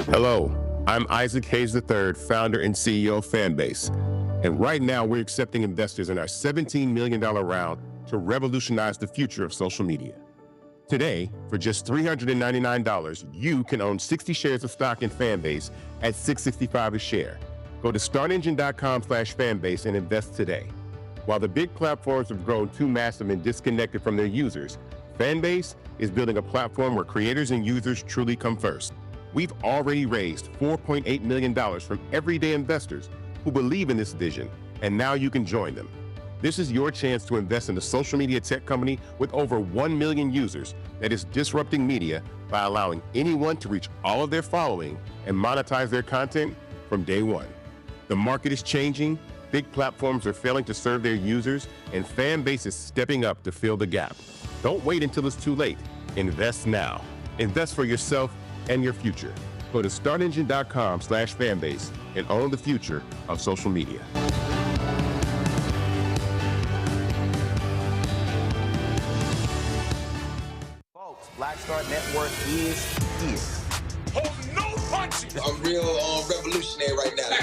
Hello, I'm Isaac Hayes III, founder and CEO of Fanbase. And right now we're accepting investors in our $17 million round to revolutionize the future of social media. Today, for just $399, you can own 60 shares of stock in Fanbase at $665 a share. Go to startengine.com/fanbase and invest today. While the big platforms have grown too massive and disconnected from their users, Fanbase is building a platform where creators and users truly come first. We've already raised $4.8 million from everyday investors who believe in this vision, and now you can join them. This is your chance to invest in a social media tech company with over 1 million users that is disrupting media by allowing anyone to reach all of their following and monetize their content from day one. The market is changing, big platforms are failing to serve their users, and Fanbase is stepping up to fill the gap. Don't wait until it's too late. Invest now. Invest for yourself and your future. Go to startengine.com/fanbase and own the future of social media. Folks, Black Star Network is here. Hold no punches. I'm real revolutionary right now.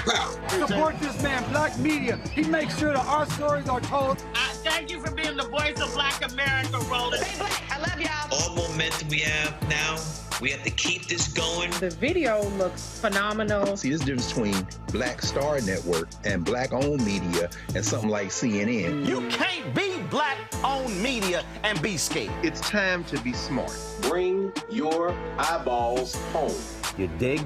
Support this man, Black Media. He makes sure that our stories are told. Thank you for being the voice of Black America, Roland. Stay black. I love y'all. All momentum we have now, we have to keep this going. The video looks phenomenal. See, there's a difference between Black Star Network and Black-owned media and something like CNN. You can't be Black-owned media and be scared. It's time to be smart. Bring your eyeballs home. You dig?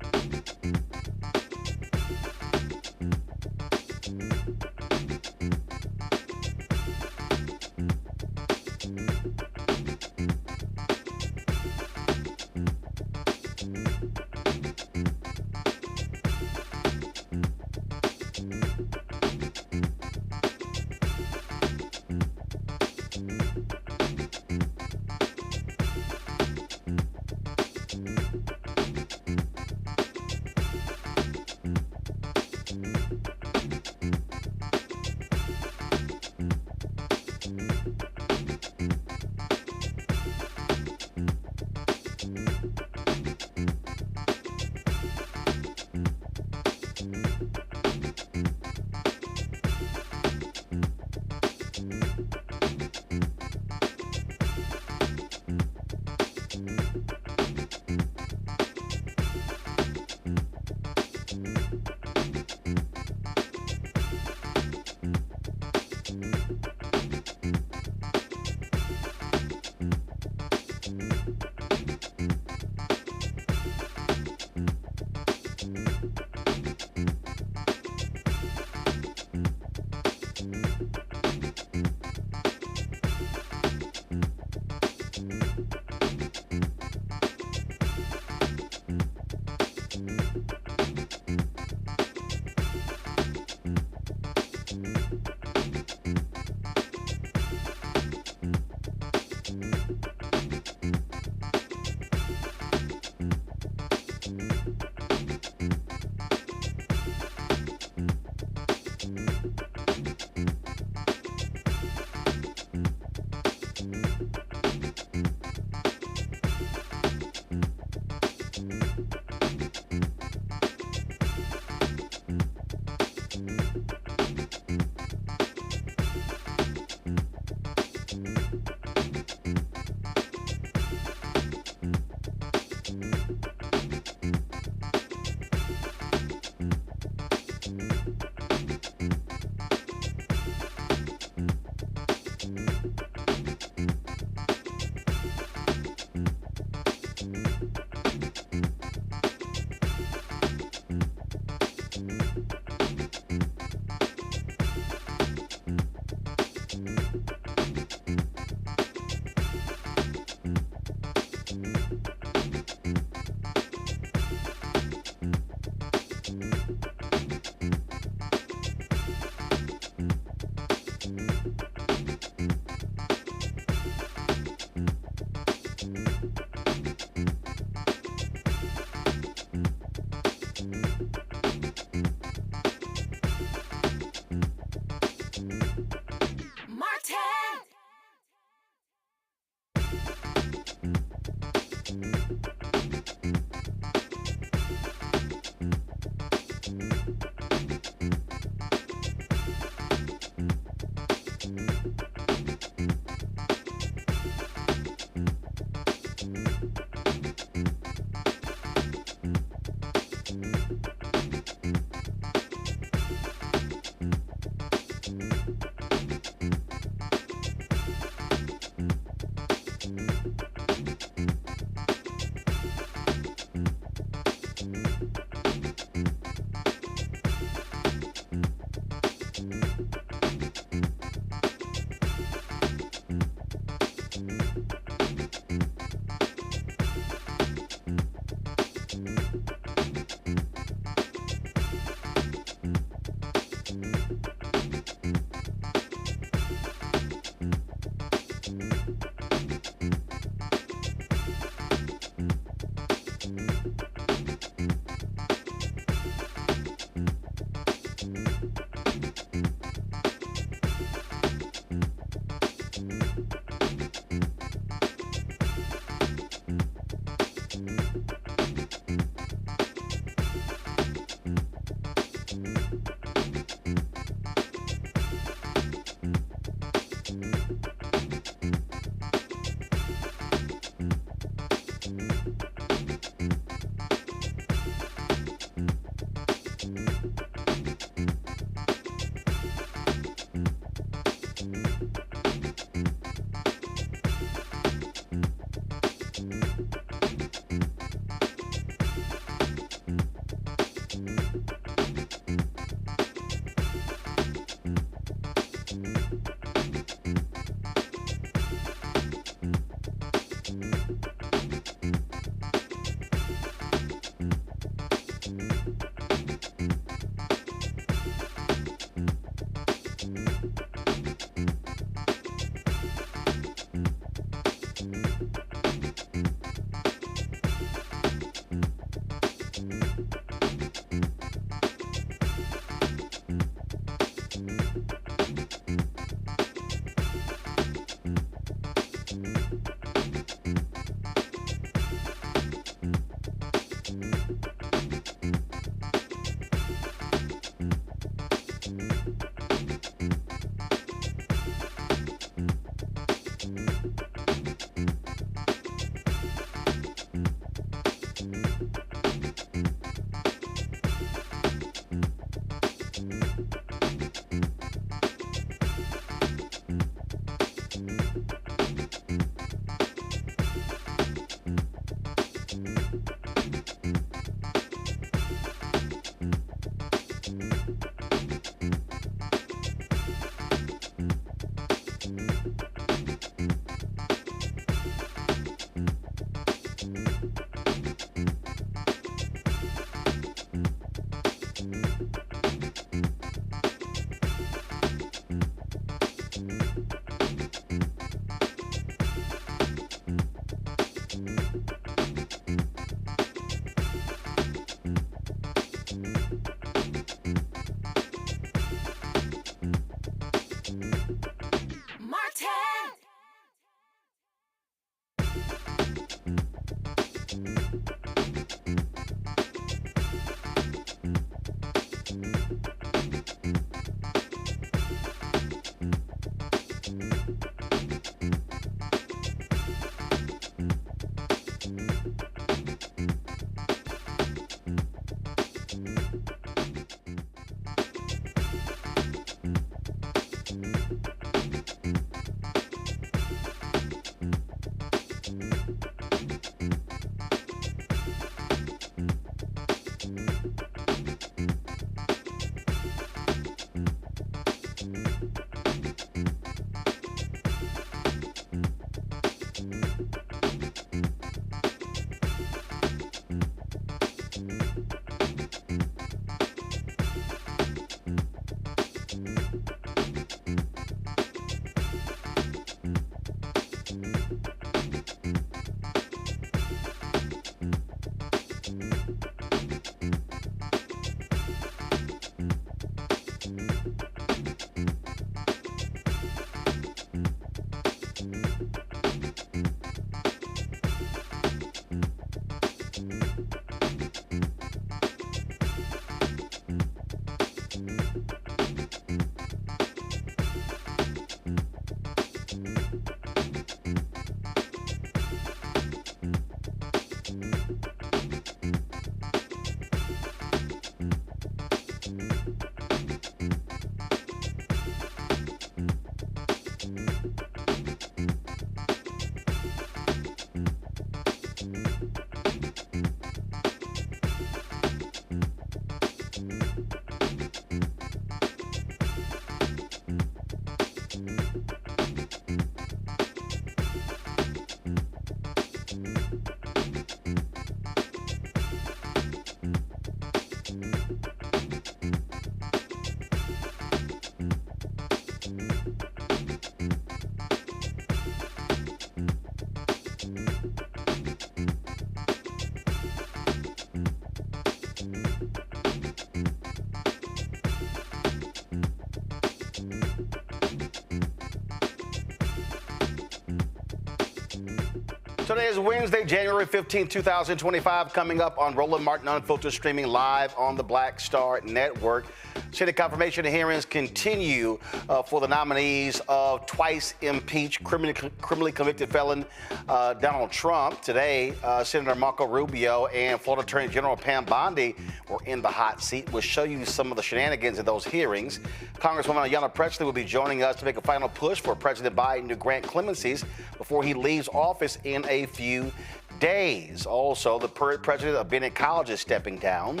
Today is Wednesday, January 15, 2025, coming up on Roland Martin Unfiltered, streaming live on the Black Star Network. Senate confirmation hearings continue for the nominees of twice impeached, criminally convicted felon Donald Trump. Today, Senator Marco Rubio and Florida Attorney General Pam Bondi were in the hot seat. We'll show you some of the shenanigans in those hearings. Congresswoman Ayanna Pressley will be joining us to make a final push for President Biden to grant clemencies before he leaves office in a few days. Also, the president of Bennett College is stepping down.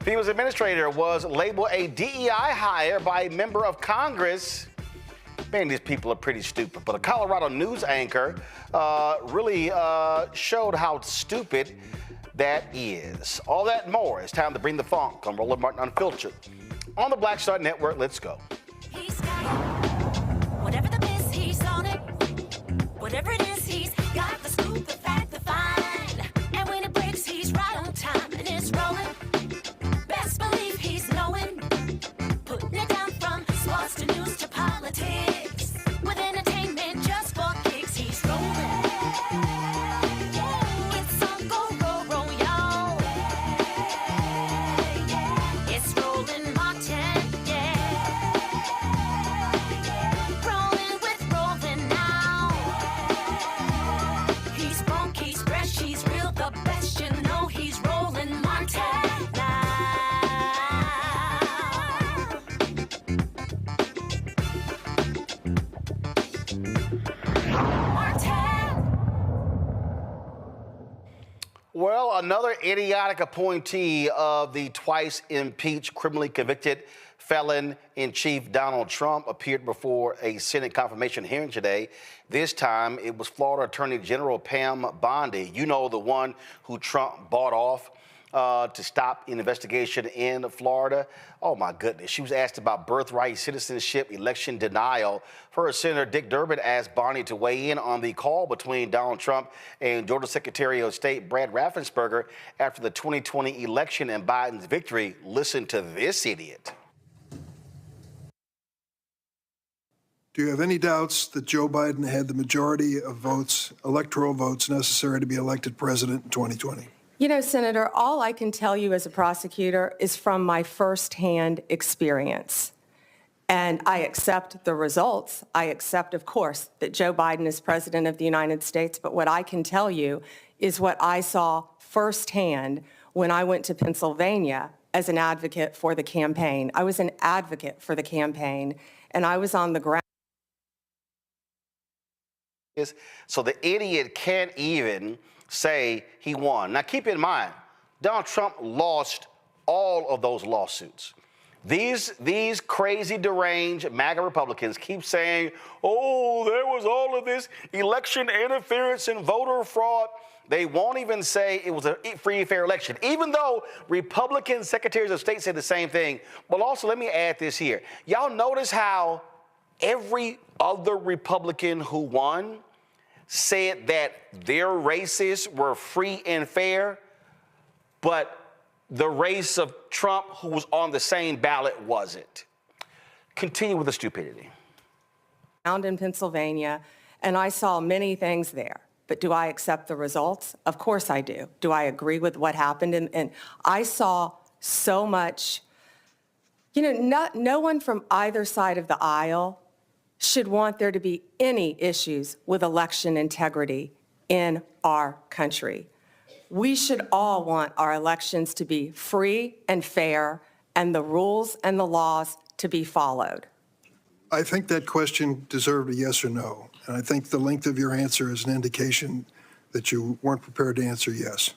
FEMA's administrator was labeled a DEI hire by a member of Congress. Man, these people are pretty stupid. But a Colorado news anchor really showed how stupid that is. All that and more. It's time to bring the funk on Roland Martin Unfiltered. On the Black Star Network, let's go. He's got it. Whatever the miss, he's on it. Whatever it is, he's got the scoop, the fact, the find. And when it breaks, he's right on time and it's rolling. Best believe he's knowing. Putting it down from sports to news to politics. With entertainment just for kicks, he's rolling. It's on go, roll, y'all. It's Roland Martin, yeah. Rolling with Roland now. He's funk, he's fresh, he's real, the best, you know he's Roland Martin now. Well, another idiotic appointee of the twice impeached, criminally convicted felon-in-chief Donald Trump appeared before a Senate confirmation hearing today. This time, it was Florida Attorney General Pam Bondi. You know, the one who Trump bought off to stop an investigation in Florida. Oh, my goodness. She was asked about birthright citizenship, election denial. First, Senator Dick Durbin asked Bondi to weigh in on the call between Donald Trump and Georgia Secretary of State Brad Raffensperger after the 2020 election and Biden's victory. Listen to this idiot. Do you have any doubts that Joe Biden had the majority of votes, electoral votes, necessary to be elected president in 2020? You know, Senator, all I can tell you as a prosecutor is from my firsthand experience. And I accept the results. I accept, of course, that Joe Biden is president of the United States. But what I can tell you is what I saw firsthand when I went to Pennsylvania as an advocate for the campaign. I was an advocate for the campaign, and I was on the ground. So the idiot can't even say he won. Now, keep in mind, Donald Trump lost all of those lawsuits. These crazy, deranged MAGA Republicans keep saying, oh, there was all of this election interference and voter fraud. They won't even say it was a free and fair election, even though Republican secretaries of state said the same thing. But also, let me add this here. Y'all notice how every other Republican who won said that their races were free and fair, but the race of Trump, who was on the same ballot, wasn't. Continue with the stupidity. In Pennsylvania, and I saw many things there. But do I accept the results? Of course I do. Do I agree with what happened? And I saw so much, you know, no one from either side of the aisle should want there to be any issues with election integrity in our country. We should all want our elections to be free and fair and the rules and the laws to be followed. I think that question deserved a yes or no. And I think the length of your answer is an indication that you weren't prepared to answer yes.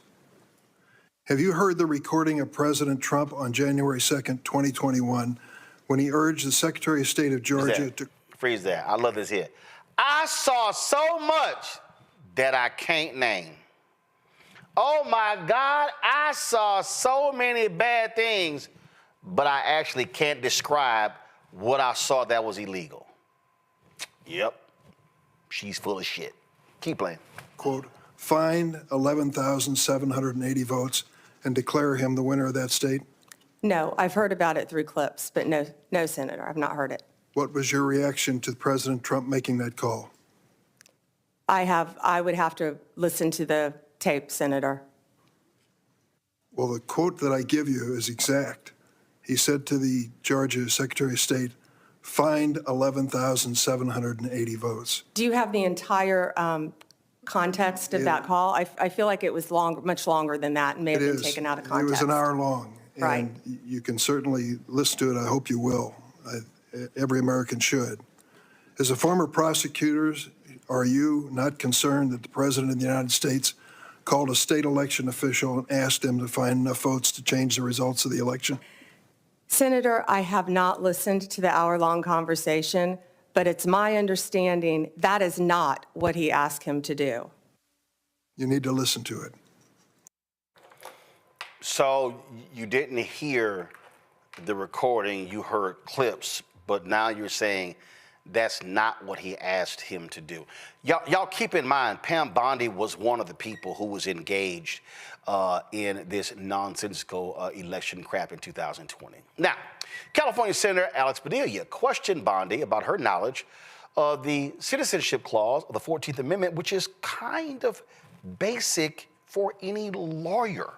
Have you heard the recording of President Trump on January 2nd, 2021, when he urged the Secretary of State of Georgia to... Freeze there. I love this here. I saw so much that I can't name. Oh my God, I saw so many bad things, but I actually can't describe what I saw that was illegal. Yep, she's full of shit. Keep playing. Quote, find 11,780 votes and declare him the winner of that state? No, I've heard about it through clips, but no, Senator, I've not heard it. What was your reaction to President Trump making that call? I would have to listen to the tape, Senator. Well, the quote that I give you is exact. He said to the Georgia Secretary of State, find 11,780 votes. Do you have the entire context of that call? I feel like it was much longer than that and may have been taken out of context. It was an hour long. Right. And you can certainly listen to it. I hope you will. Every American should. As a former prosecutor, are you not concerned that the President of the United States called a state election official and asked him to find enough votes to change the results of the election? Senator, I have not listened to the hour-long conversation, but it's my understanding that is not what he asked him to do. You need to listen to it. So you didn't hear the recording, you heard clips, but now you're saying that's not what he asked him to do. Y'all keep in mind, Pam Bondi was one of the people who was engaged in this nonsensical election crap in 2020. Now, California Senator Alex Padilla questioned Bondi about her knowledge of the citizenship clause of the 14th Amendment, which is kind of basic for any lawyer.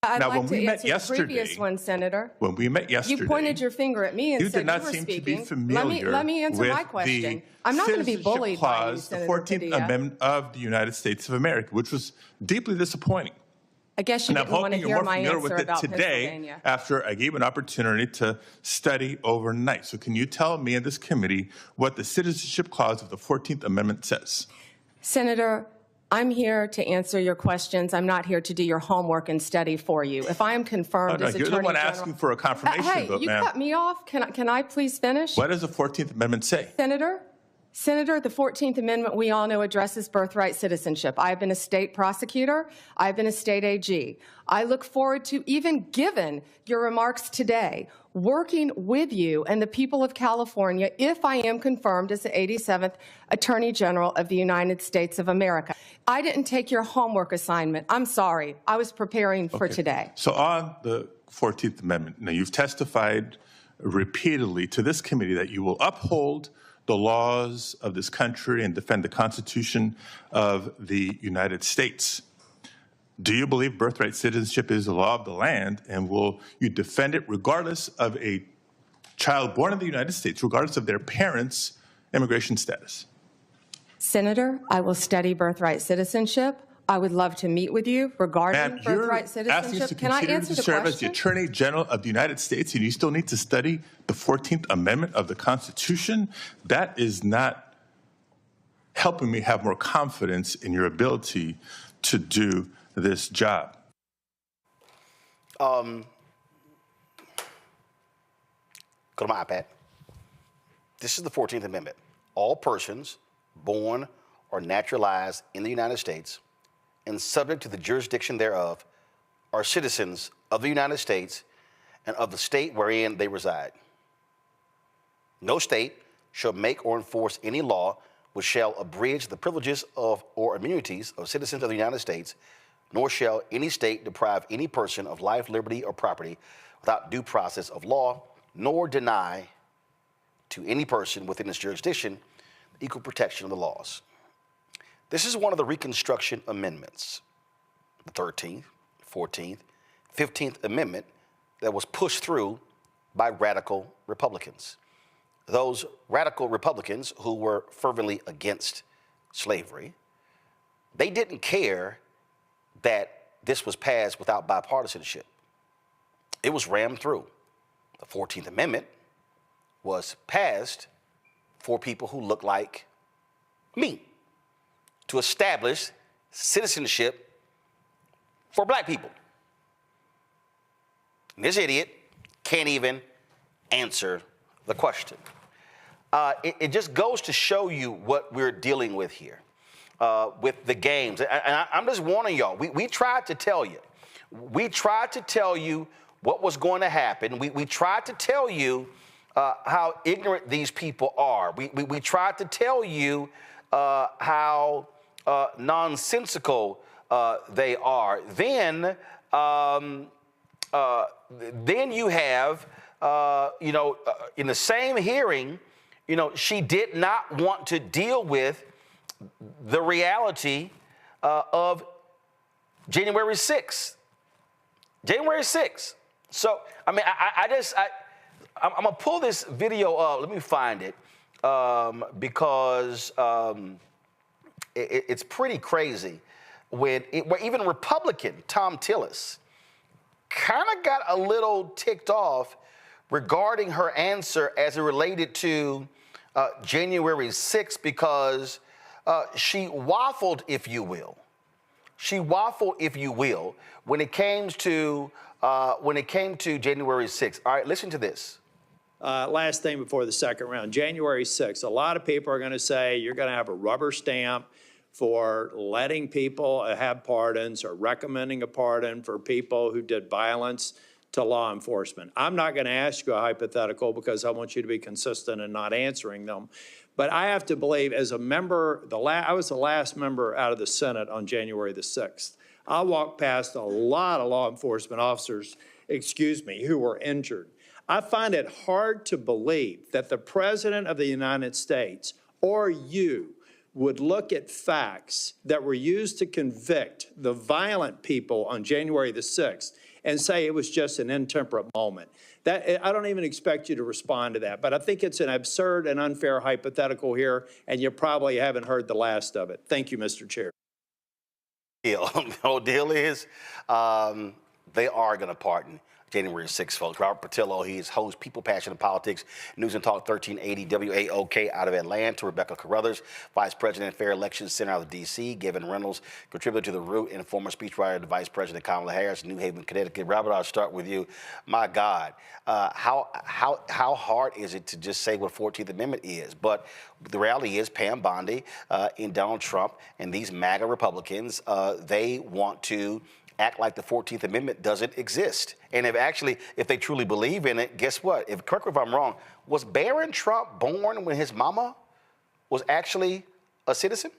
I'd now, like when to we met answer yesterday, the previous one, Senator. When we met yesterday, You pointed your finger at me and you said did not you were seem speaking. to be familiar Let me answer with my question. the I'm not going to be citizenship bullied by you, clause, the Senator 14th Padilla. Amendment of the United States of America, which was deeply disappointing. I guess you And I'm didn't want to hoping hear you're more my familiar answer with it about today Pennsylvania. after I gave an opportunity to study overnight. So can you tell me and this committee what the citizenship clause of the 14th Amendment says? Senator, I'm here to answer your questions. I'm not here to do your homework and study for you. If I am confirmed as Attorney You're the one General, asking for a confirmation hey, vote, you ma'am. cut me off. Can I please finish? What does the 14th Amendment say? Senator, the 14th Amendment, we all know, addresses birthright citizenship. I've been a state prosecutor. I've been a state AG. I look forward to, even given your remarks today, working with you and the people of California if I am confirmed as the 87th Attorney General of the United States of America. I didn't take your homework assignment. I'm sorry. I was preparing for today. So on the 14th Amendment, now you've testified repeatedly to this committee that you will uphold the laws of this country and defend the Constitution of the United States. Do you believe birthright citizenship is the law of the land, and will you defend it regardless of a child born in the United States, regardless of their parents' immigration status? Senator, I will study birthright citizenship. I would love to meet with you regarding birthright citizenship. Can I answer the serve as the question? Attorney General of the United States, and you still need to study the 14th Amendment of the Constitution? That is not helping me have more confidence in your ability to do this job. Go to my iPad. This is the 14th Amendment. All persons born or naturalized in the United States and subject to the jurisdiction thereof are citizens of the United States and of the state wherein they reside. No state shall make or enforce any law which shall abridge the privileges of or immunities of citizens of the United States, nor shall any state deprive any person of life, liberty, or property without due process of law, nor deny to any person within its jurisdiction the equal protection of the laws. This is one of the Reconstruction Amendments, the 13th, 14th, 15th Amendment that was pushed through by radical Republicans. Those radical Republicans who were fervently against slavery, they didn't care that this was passed without bipartisanship. It was rammed through. The 14th Amendment was passed for people who look like me, to establish citizenship for black people. And this idiot can't even answer the question. It just goes to show you what we're dealing with here with the games. And I'm just warning y'all, we tried to tell you. We tried to tell you what was going to happen. We tried to tell you how ignorant these people are. We tried to tell you how nonsensical they are. Then you have, in the same hearing, You know, she did not want to deal with the reality of January 6th. January 6th. So, I mean, I'm going to pull this video up. Let me find it because it's pretty crazy where even Republican Tom Tillis kind of got a little ticked off regarding her answer as it related to January 6th because she waffled, if you will. She waffled, if you will, when it came to January 6th. All right, listen to this. Last thing before the second round, January 6th. A lot of people are going to say you're going to have a rubber stamp for letting people have pardons or recommending a pardon for people who did violence to law enforcement. I'm not going to ask you a hypothetical because I want you to be consistent in not answering them. But I have to believe as a member, I was the last member out of the Senate on January the 6th. I walked past a lot of law enforcement officers, who were injured. I find it hard to believe that the President of the United States or you would look at facts that were used to convict the violent people on January the 6th and say it was just an intemperate moment. I don't even expect you to respond to that, but I think it's an absurd and unfair hypothetical here, and you probably haven't heard the last of it. Thank you, Mr. Chair. The whole deal is they are going to pardon January 6th, folks. Robert Patillo, he's host, People, Passion, and Politics, News and Talk 1380 WAOK out of Atlanta. Rebecca Carruthers, Vice President, Fair Elections Center out of D.C. Gavin Reynolds, contributor to The Root and former speechwriter to Vice President Kamala Harris, New Haven, Connecticut. Robert, I'll start with you. My God, how hard is it to just say what 14th Amendment is? But the reality is Pam Bondi and Donald Trump and these MAGA Republicans, they want to act like the 14th Amendment doesn't exist. And if they truly believe in it, guess what? Correct me if I'm wrong, was Barron Trump born when his mama was actually a citizen?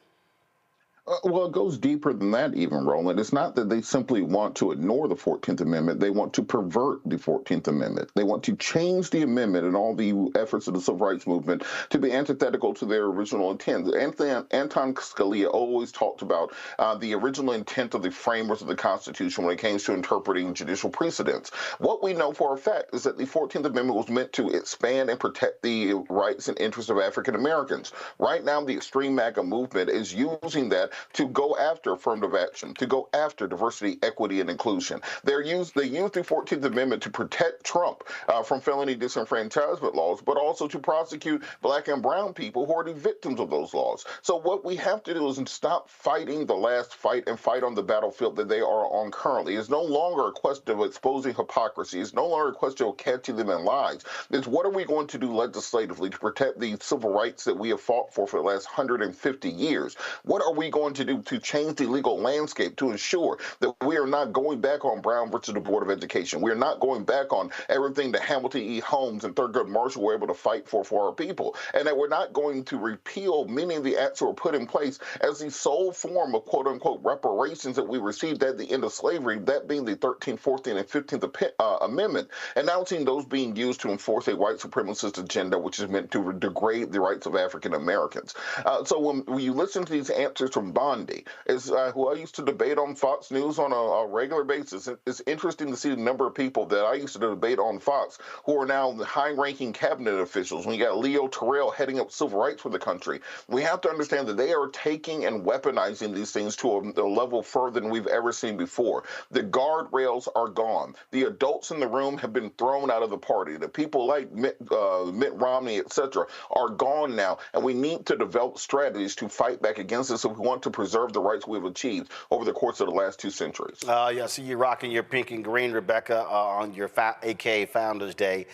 Well, it goes deeper than that even, Roland. It's not that they simply want to ignore the 14th Amendment. They want to pervert the 14th Amendment. They want to change the amendment and all the efforts of the civil rights movement to be antithetical to their original intent. Anton Scalia always talked about the original intent of the framers of the Constitution when it came to interpreting judicial precedents. What we know for a fact is that the 14th Amendment was meant to expand and protect the rights and interests of African Americans. Right now, the extreme MAGA movement is using that to go after affirmative action, to go after diversity, equity, and inclusion. They use the 14th Amendment to protect Trump from felony disenfranchisement laws, but also to prosecute Black and brown people who are the victims of those laws. So what we have to do is stop fighting the last fight and fight on the battlefield that they are on currently. It's no longer a question of exposing hypocrisy. It's no longer a question of catching them in lies. It's what are we going to do legislatively to protect the civil rights that we have fought for the last 150 years? What are we going to do to change the legal landscape to ensure that we are not going back on Brown versus the Board of Education? We are not going back on everything that Hamilton E. Holmes and Thurgood Marshall were able to fight for our people, and that we're not going to repeal many of the acts that were put in place as the sole form of quote-unquote reparations that we received at the end of slavery, that being the 13th, 14th, and 15th Amendment, and now seeing those being used to enforce a white supremacist agenda, which is meant to degrade the rights of African Americans. So when you listen to these answers from Bondi, who I used to debate on Fox News on a regular basis. It's interesting to see the number of people that I used to debate on Fox who are now high-ranking cabinet officials. When you got Leo Terrell heading up civil rights for the country, we have to understand that they are taking and weaponizing these things to a level further than we've ever seen before. The guardrails are gone. The adults in the room have been thrown out of the party. The people like Mitt Romney, etc., are gone now, and we need to develop strategies to fight back against this if we want to preserve the rights we've achieved over the course of the last 2 centuries. Yeah, see you rocking your pink and green, Rebecca, on your AKA Founders Day.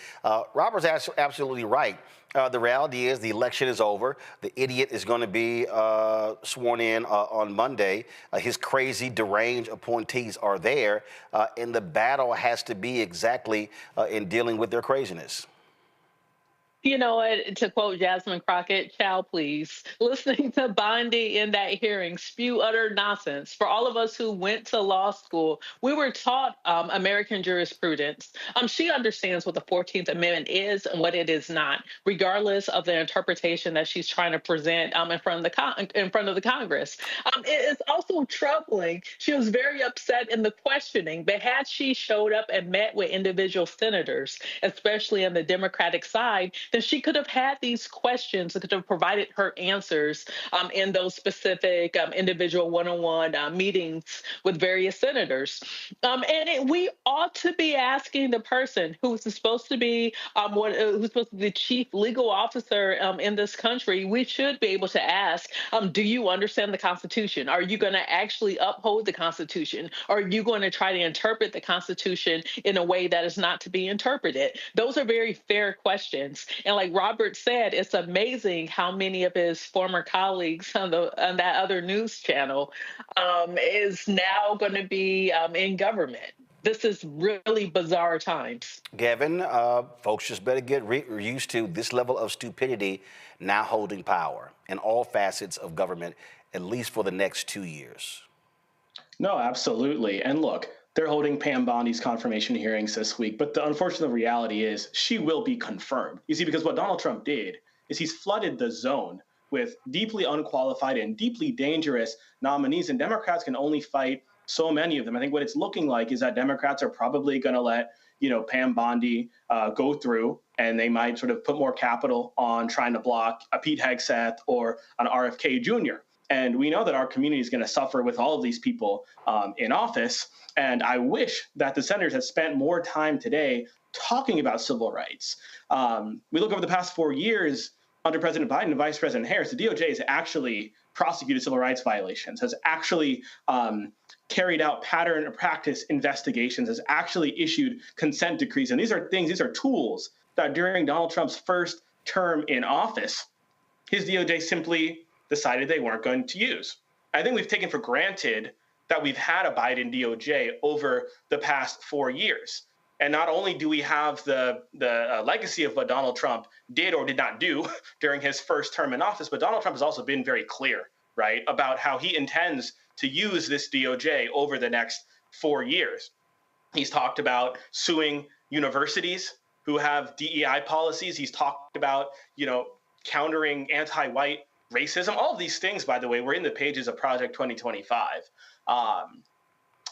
Robert's absolutely right. The reality is the election is over. The idiot is going to be sworn in on Monday. His crazy, deranged appointees are there, and the battle has to be exactly in dealing with their craziness. You know what? To quote Jasmine Crockett, "Chow, please." Listening to Bondi in that hearing spew utter nonsense. For all of us who went to law school, we were taught American jurisprudence. She understands what the 14th Amendment is and what it is not, regardless of the interpretation that she's trying to present in front of the Congress. It is also troubling. She was very upset in the questioning, but had she showed up and met with individual senators, especially on the Democratic side, then she could have had these questions and could have provided her answers in those specific individual one-on-one meetings with various senators. We ought to be asking the person who's supposed to be the chief legal officer in this country. We should be able to ask, do you understand the Constitution? Are you going to actually uphold the Constitution? Are you going to try to interpret the Constitution in a way that is not to be interpreted? Those are very fair questions. And like Robert said, it's amazing how many of his former colleagues on that other news channel is now going to be in government. This is really bizarre times. Gavin, folks just better get used to this level of stupidity now holding power in all facets of government, at least for the next 2 years. No, absolutely. And look, they're holding Pam Bondi's confirmation hearings this week, but the unfortunate reality is she will be confirmed. You see, because what Donald Trump did is he's flooded the zone with deeply unqualified and deeply dangerous nominees, and Democrats can only fight so many of them. I think what it's looking like is that Democrats are probably going to let, Pam Bondi go through, and they might sort of put more capital on trying to block a Pete Hegseth or an RFK Jr. And we know that our community is going to suffer with all of these people in office. And I wish that the senators had spent more time today talking about civil rights. We look over the past 4 years under President Biden and Vice President Harris, the DOJ has actually prosecuted civil rights violations, has actually carried out pattern or practice investigations, has actually issued consent decrees. And these are tools that during Donald Trump's first term in office, his DOJ simply decided they weren't going to use. I think we've taken for granted that we've had a Biden DOJ over the past 4 years. And not only do we have the legacy of what Donald Trump did or did not do during his first term in office, but Donald Trump has also been very clear, right, about how he intends to use this DOJ over the next 4 years. He's talked about suing universities who have DEI policies. He's talked about, countering anti-white racism. All of these things, by the way, were in the pages of Project 2025.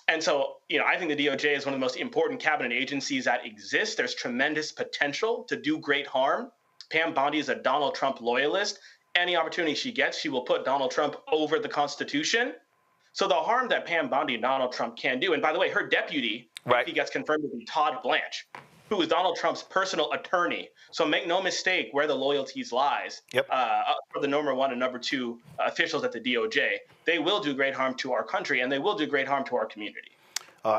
And so, I think the DOJ is one of the most important cabinet agencies that exist. There's tremendous potential to do great harm. Pam Bondi is a Donald Trump loyalist. Any opportunity she gets, she will put Donald Trump over the Constitution. So the harm that Pam Bondi and Donald Trump can do, and by the way, her deputy, if he gets confirmed, will be Todd Blanche, who is Donald Trump's personal attorney. So make no mistake where the loyalties lies for the number one and number two officials at the DOJ. They will do great harm to our country, and they will do great harm to our community.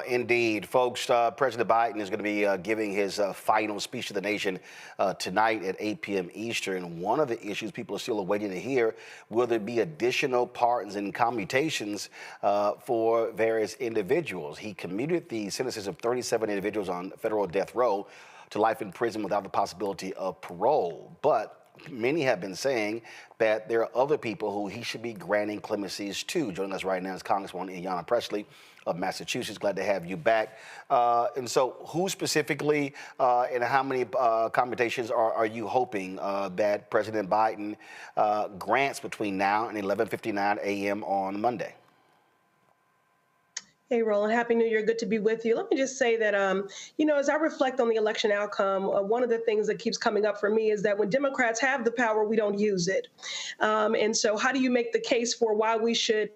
Indeed. Folks, President Biden is going to be giving his final speech to the nation tonight at 8 p.m. Eastern. One of the issues people are still awaiting to hear, will there be additional pardons and commutations for various individuals? He commuted the sentences of 37 individuals on federal death row to life in prison without the possibility of parole. But many have been saying that there are other people who he should be granting clemencies to. Joining us right now is Congresswoman Ayanna Pressley of Massachusetts. Glad to have you back. And so who specifically and how many commutations are you hoping that President Biden grants between now and 11:59 a.m. on Monday? Hey, Roland, Happy New Year. Good to be with you. Let me just say that, as I reflect on the election outcome, one of the things that keeps coming up for me is that when Democrats have the power, we don't use it. And so how do you make the case for why we should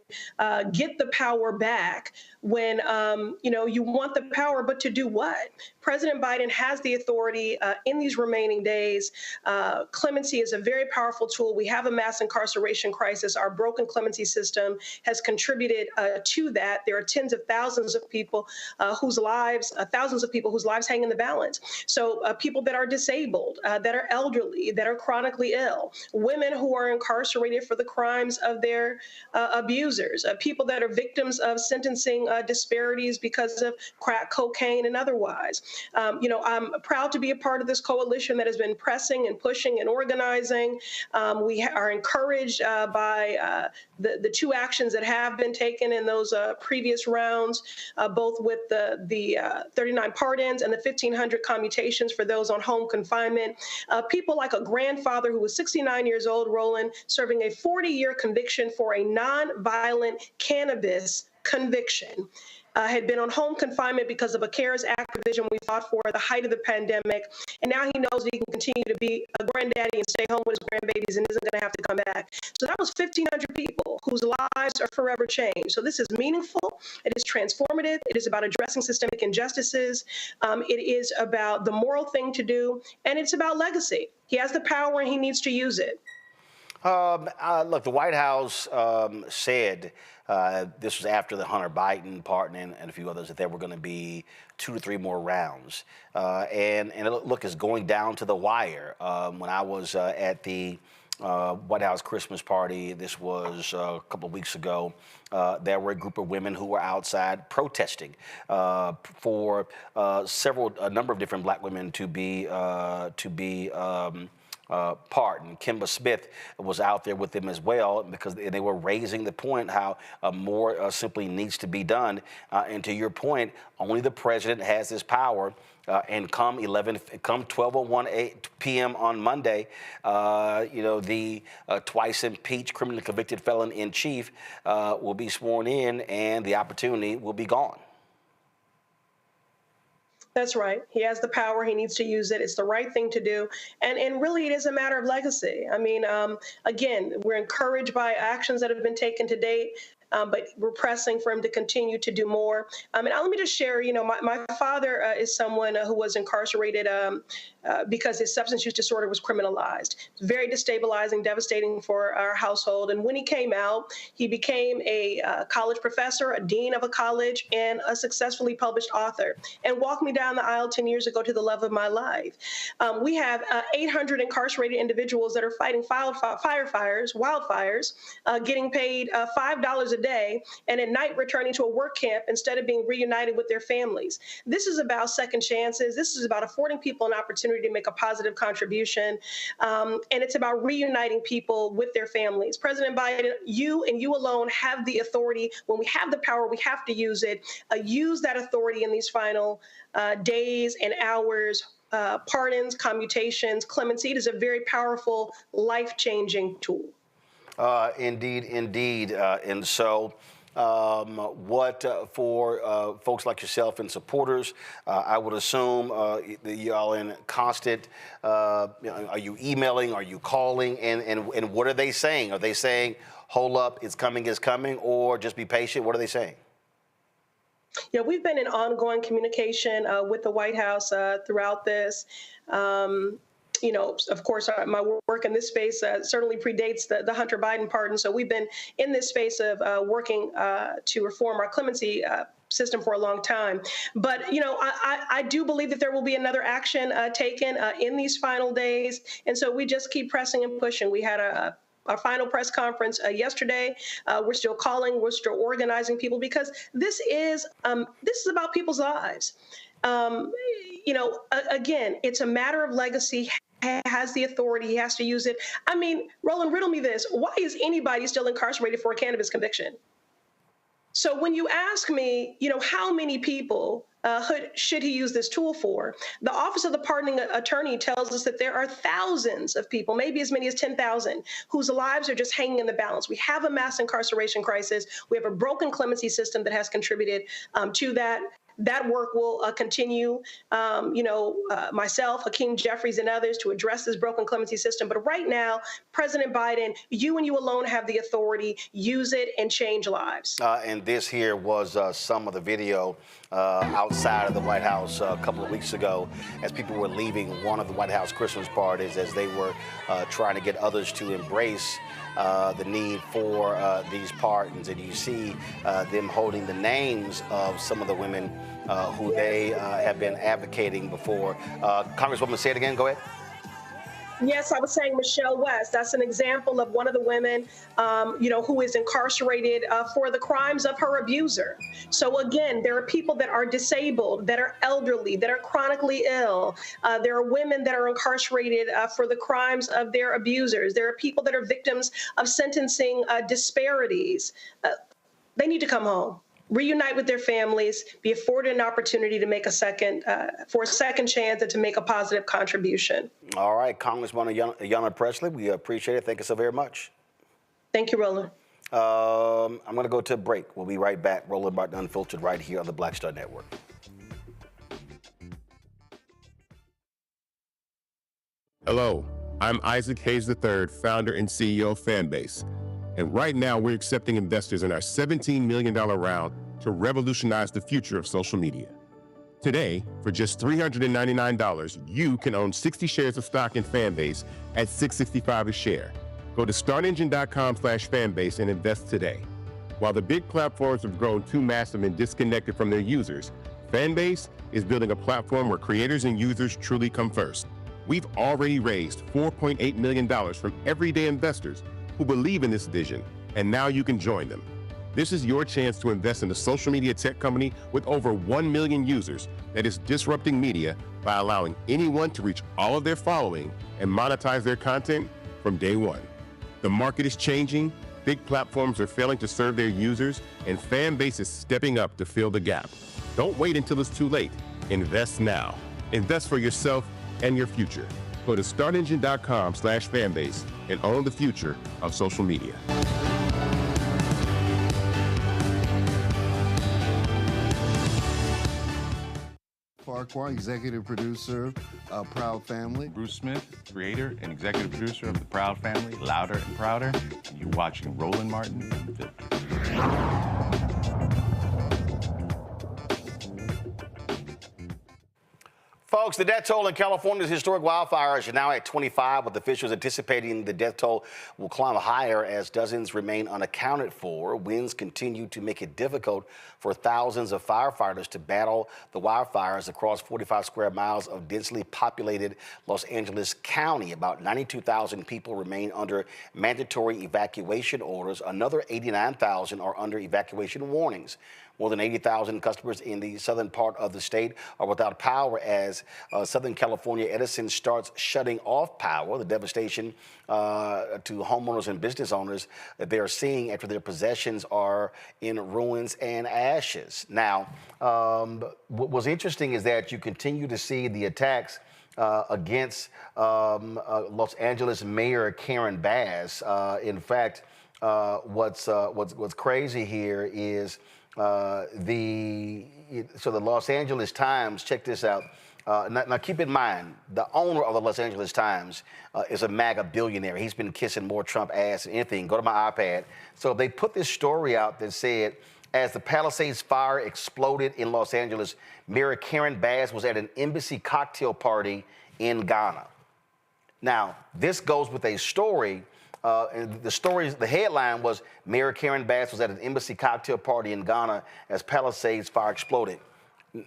get the power back when, you want the power, but to do what? President Biden has the authority in these remaining days. Clemency is a very powerful tool. We have a mass incarceration crisis. Our broken clemency system has contributed to that. There are tens of thousands of people whose lives hang in the balance. So people that are disabled, that are elderly, that are chronically ill, women who are incarcerated for the crimes of their abusers, people that are victims of sentencing disparities because of crack cocaine and otherwise. I'm proud to be a part of this coalition that has been pressing and pushing and organizing. We are encouraged by the two actions that have been taken in those previous rounds, both with the 39 pardons and the 1,500 commutations for those on home confinement. People like a grandfather who was 69 years old, Roland, serving a 40-year conviction for a nonviolent cannabis conviction. Had been on home confinement because of a CARES Act provision we fought for at the height of the pandemic. And now he knows that he can continue to be a granddaddy and stay home with his grandbabies and isn't going to have to come back. So that was 1,500 people whose lives are forever changed. So this is meaningful. It is transformative. It is about addressing systemic injustices. It is about the moral thing to do. And it's about legacy. He has the power and he needs to use it. Look, the White House said this was after the Hunter Biden pardon and a few others that there were going to be 2 to 3 more rounds. And look, it's going down to the wire. When I was at the White House Christmas party, this was a couple of weeks ago, there were a group of women who were outside protesting for a number of different black women to be pardoned. Kimba Smith was out there with them as well because they were raising the point how more simply needs to be done. And to your point, only the president has this power. And come 12:01 p.m. on Monday, the twice impeached criminally convicted felon in chief will be sworn in, and the opportunity will be gone. That's right. He has the power. He needs to use it. It's the right thing to do. And really, it is a matter of legacy. I mean, again, we're encouraged by actions that have been taken to date. But we're pressing for him to continue to do more. And let me just share, my father is someone who was incarcerated because his substance use disorder was criminalized. It's very destabilizing, devastating for our household. And when he came out, he became a college professor, a dean of a college, and a successfully published author, and walked me down the aisle 10 years ago to the love of my life. We have 800 incarcerated individuals that are fighting wildfires, getting paid $5 a day, and at night returning to a work camp instead of being reunited with their families. This is about second chances. This is about affording people an opportunity to make a positive contribution. And it's about reuniting people with their families. President Biden, you and you alone have the authority. When we have the power, we have to use it. Use that authority in these final days and hours. Pardons, commutations, clemency. It is a very powerful, life-changing tool. Indeed. And so for folks like yourself and supporters, I would assume that y'all in constant, are you emailing, are you calling, and what are they saying? Are they saying, hold up, it's coming, or just be patient? What are they saying? Yeah, we've been in ongoing communication with the White House throughout this. Of course, my work in this space certainly predates the Hunter Biden pardon. So we've been in this space of working to reform our clemency system for a long time. But, I do believe that there will be another action taken in these final days. And so we just keep pressing and pushing. We had our final press conference yesterday. We're still calling. We're still organizing people because this is about people's lives. Again, it's a matter of legacy. Has the authority. He has to use it. I mean, Roland, riddle me this. Why is anybody still incarcerated for a cannabis conviction? So when you ask me, how many people should he use this tool for? The Office of the Pardoning Attorney tells us that there are thousands of people, maybe as many as 10,000, whose lives are just hanging in the balance. We have a mass incarceration crisis. We have a broken clemency system that has contributed to that. that work will continue. Myself, Hakeem Jeffries, and others to address this broken clemency system. But right now, President Biden, you and you alone have the authority. Use it and change lives. And this here was some of the video outside of the White House a couple of weeks ago as people were leaving one of the White House Christmas parties as they were trying to get others to embrace the need for these pardons. And you see them holding the names of some of the women who they have been advocating before. Congresswoman, say it again. Go ahead. Yes, I was saying Michelle West. That's an example of one of the women, who is incarcerated for the crimes of her abuser. So again, there are people that are disabled, that are elderly, that are chronically ill. There are women that are incarcerated for the crimes of their abusers. There are people that are victims of sentencing disparities. They need to come home, reunite with their families, be afforded an opportunity to make a second chance and to make a positive contribution. All right, Congresswoman Ayanna Pressley, we appreciate it. Thank you so very much. Thank you, Roland. I'm going to go to a break. We'll be right back. Roland Martin Unfiltered right here on the Black Star Network. Hello, I'm Isaac Hayes III, founder and CEO of Fanbase. And right now, we're accepting investors in our $17 million round to revolutionize the future of social media. Today, for just $399, you can own 60 shares of stock in Fanbase at $665 a share. Go to startengine.com/fanbase and invest today. While the big platforms have grown too massive and disconnected from their users, Fanbase is building a platform where creators and users truly come first. We've already raised $4.8 million from everyday investors who believe in this vision, and now you can join them. This is your chance to invest in a social media tech company with over 1 million users that is disrupting media by allowing anyone to reach all of their following and monetize their content from day one. The market is changing, big platforms are failing to serve their users, and Fanbase is stepping up to fill the gap. Don't wait until it's too late. Invest now. Invest for yourself and your future. Go to startengine.com/fanbase and own the future of social media. Farquhar, executive producer of Proud Family. Bruce Smith, creator and executive producer of The Proud Family, Louder and Prouder. And you're watching Roland Martin Unfiltered. Folks, the death toll in California's historic wildfires is now at 25, with officials anticipating the death toll will climb higher as dozens remain unaccounted for. Winds continue to make it difficult for thousands of firefighters to battle the wildfires across 45 square miles of densely populated Los Angeles County. About 92,000 people remain under mandatory evacuation orders. Another 89,000 are under evacuation warnings. More than 80,000 customers in the southern part of the state are without power as Southern California Edison starts shutting off power. The devastation to homeowners and business owners that they are seeing after their possessions are in ruins and ashes. Now, what was interesting is that you continue to see the attacks against Los Angeles Mayor Karen Bass. In fact, what's crazy here is the Los Angeles Times, check this out. Now keep in mind, the owner of the Los Angeles Times is a MAGA billionaire. He's been kissing more Trump ass than anything. Go to my iPad. So they put this story out that said, as the Palisades fire exploded in Los Angeles, Mayor Karen Bass was at an embassy cocktail party in Ghana. Now, this goes with a story. And the headline was, Mayor Karen Bass was at an embassy cocktail party in Ghana as Palisades fire exploded.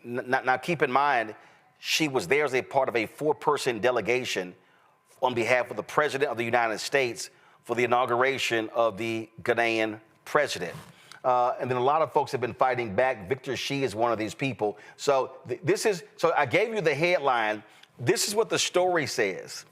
Now, keep in mind, she was there as a part of a 4-person delegation on behalf of the President of the United States for the inauguration of the Ghanaian president. And then a lot of folks have been fighting back. Victor Shi is one of these people. So so I gave you the headline. This is what the story says.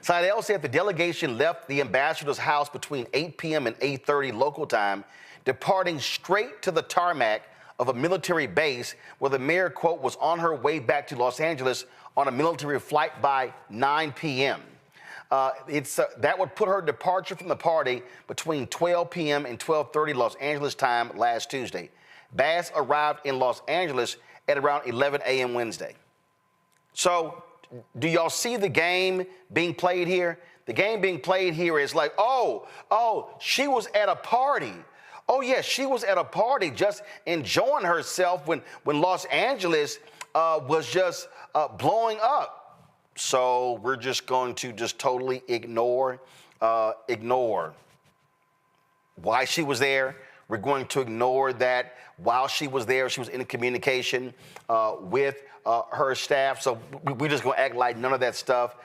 Seidel said the delegation left the ambassador's house between 8 p.m. and 8:30 local time, departing straight to the tarmac of a military base where the mayor, quote, was on her way back to Los Angeles on a military flight by 9 p.m. That would put her departure from the party between 12 p.m. and 12:30 Los Angeles time last Tuesday. Bass arrived in Los Angeles at around 11 a.m. Wednesday. So do y'all see the game being played here? The game being played here is like, oh, she was at a party. Oh, yes, she was at a party just enjoying herself when Los Angeles was just blowing up. So we're just going to just totally ignore why she was there. We're going to ignore that while she was there, she was in communication with her staff. So we're just going to act like none of that stuff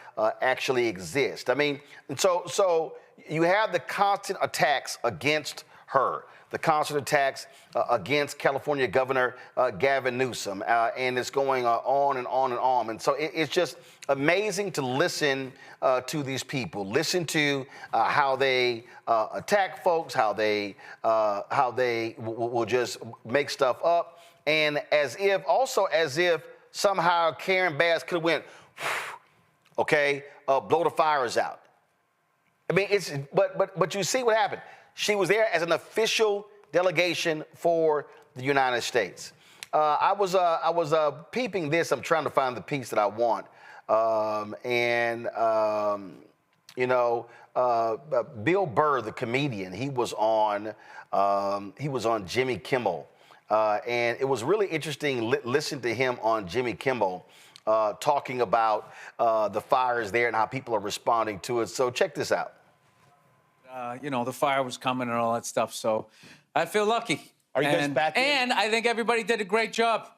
actually exists. I mean, and so you have the constant attacks against her, the constant attacks against California Governor Gavin Newsom, and it's going on and on and on. And so it's just amazing to listen to these people, listen to how they attack folks, how they will just make stuff up, and as if somehow Karen Bass could have went, okay, blow the fires out. I mean, but you see what happened. She was there as an official delegation for the United States. I was peeping this. I'm trying to find the piece that I want, Bill Burr, the comedian, he was on Jimmy Kimmel, and it was really interesting listening to him on Jimmy Kimmel talking about the fires there and how people are responding to it. So check this out. The fire was coming and all that stuff. So I feel lucky. Are you guys back in? And I think everybody did a great job.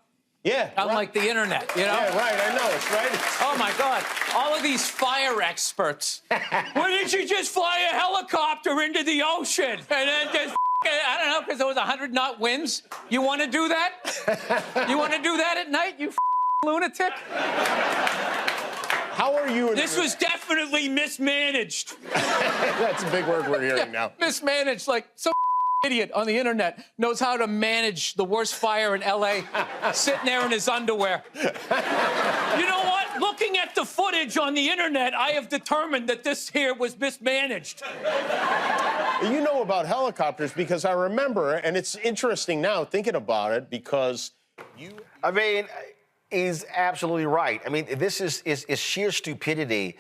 Yeah. Unlike the internet, Yeah, right. I know. It's right. Oh, my God. All of these fire experts. Why didn't you just fly a helicopter into the ocean? And then just, I don't know, because there was 100-knot winds. You want to do that? You want to do that at night, you lunatic? How are you? This was definitely mismanaged. That's a big word we're hearing now. Mismanaged, like some idiot on the internet knows how to manage the worst fire in L.A. sitting there in his underwear. You know what? Looking at the footage on the internet, I have determined that this here was mismanaged. You know about helicopters because I remember, and it's interesting now thinking about it because you... I mean... He's absolutely right. I mean, this is sheer stupidity,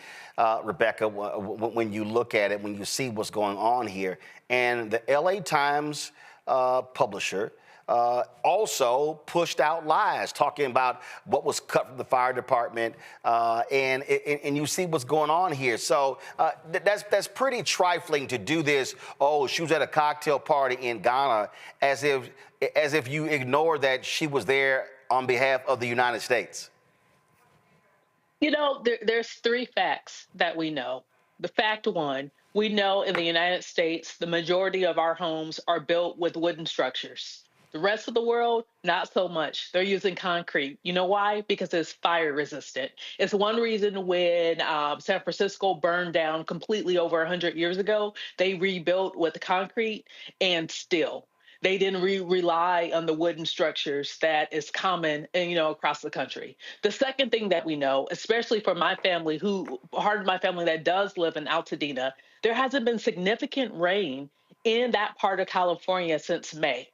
Rebecca, when you look at it, when you see what's going on here. And the LA Times publisher also pushed out lies, talking about what was cut from the fire department, and you see what's going on here. So that's pretty trifling to do this. Oh, she was at a cocktail party in Ghana, as if you ignore that she was there on behalf of the United States? There's three facts that we know. The fact one, we know in the United States, the majority of our homes are built with wooden structures. The rest of the world, not so much. They're using concrete. You know why? Because it's fire resistant. It's one reason when San Francisco burned down completely over 100 years ago, they rebuilt with concrete and steel. They didn't rely on the wooden structures that is common, across the country. The second thing that we know, especially for my family, part of my family that does live in Altadena, there hasn't been significant rain in that part of California since May.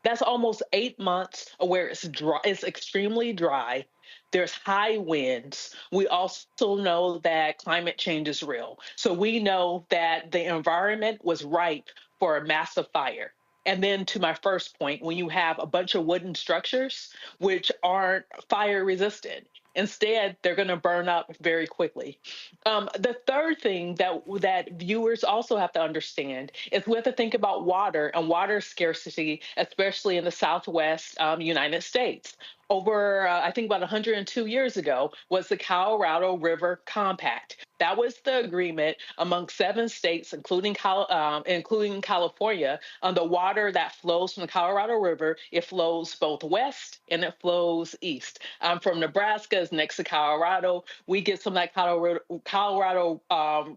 That's almost 8 months where it's dry. It's extremely dry. There's high winds. We also know that climate change is real. So we know that the environment was ripe for a massive fire. And then to my first point, when you have a bunch of wooden structures which aren't fire resistant, instead, they're going to burn up very quickly. The third thing that viewers also have to understand is we have to think about water and water scarcity, especially in the Southwest United States. Over, I think about 102 years ago, was the Colorado River Compact. That was the agreement among 7 states, including California, on the water that flows from the Colorado River. It flows both west and it flows east. I'm from Nebraska, is next to Colorado. We get some of that Colorado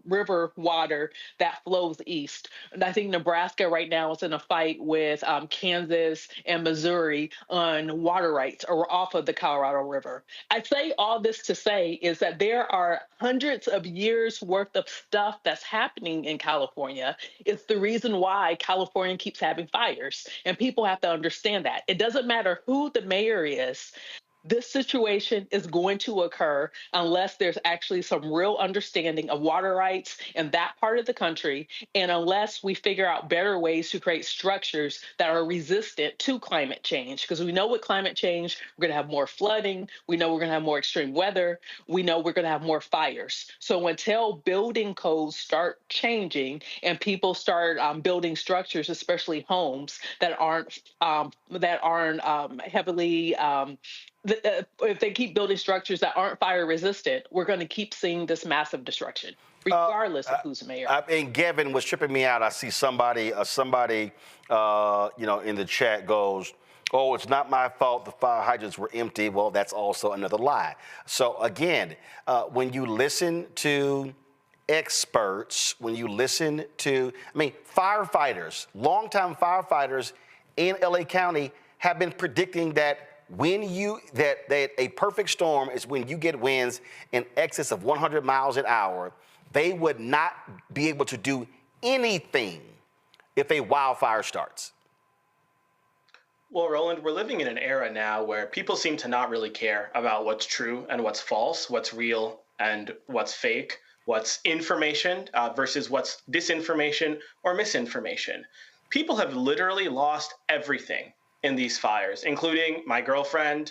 River water that flows east. And I think Nebraska right now is in a fight with Kansas and Missouri on water rights or off of the Colorado River. I say all this to say is that there are hundreds of years worth of stuff that's happening in California. It's the reason why California keeps having fires. And people have to understand that. It doesn't matter who the mayor is. This situation is going to occur unless there's actually some real understanding of water rights in that part of the country, and unless we figure out better ways to create structures that are resistant to climate change. Because we know with climate change, we're going to have more flooding. We know we're going to have more extreme weather. We know we're going to have more fires. So until building codes start changing and people start building structures, especially homes that aren't heavily if they keep building structures that aren't fire resistant, we're going to keep seeing this massive destruction, regardless of who's mayor. And Gavin was tripping me out. I see somebody, in the chat goes, "Oh, it's not my fault the fire hydrants were empty." Well, that's also another lie. So again, when you listen to experts, firefighters, longtime firefighters in LA County have been predicting that that a perfect storm is when you get winds in excess of 100 miles an hour. They would not be able to do anything if a wildfire starts. Well, Roland, we're living in an era now where people seem to not really care about what's true and what's false, what's real and what's fake, what's information versus what's disinformation or misinformation. People have literally lost everything in these fires, including my girlfriend.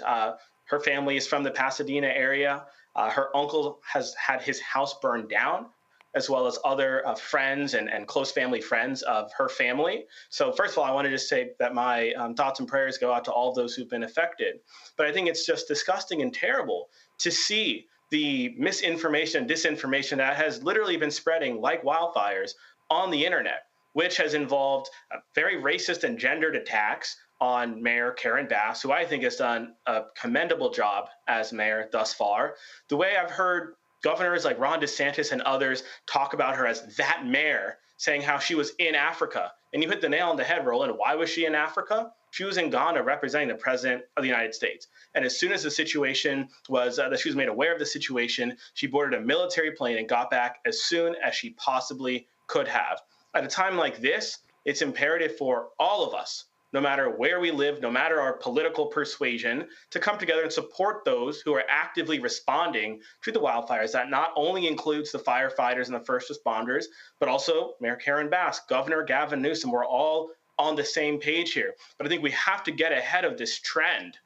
Her family is from the Pasadena area. Her uncle has had his house burned down, as well as other friends and close family friends of her family. So first of all, I want to just say that my thoughts and prayers go out to all those who've been affected. But I think it's just disgusting and terrible to see the misinformation and disinformation that has literally been spreading like wildfires on the internet, which has involved very racist and gendered attacks on Mayor Karen Bass, who I think has done a commendable job as mayor thus far. The way I've heard governors like Ron DeSantis and others talk about her as that mayor, saying how she was in Africa. And you hit the nail on the head, Roland. Why was she in Africa? She was in Ghana representing the president of the United States. And as soon as the situation was, that she was made aware of the situation, she boarded a military plane and got back as soon as she possibly could have. At a time like this, it's imperative for all of us, no matter where we live, no matter our political persuasion, to come together and support those who are actively responding to the wildfires. That not only includes the firefighters and the first responders, but also Mayor Karen Bass, Governor Gavin Newsom. We're all on the same page here. But I think we have to get ahead of this trend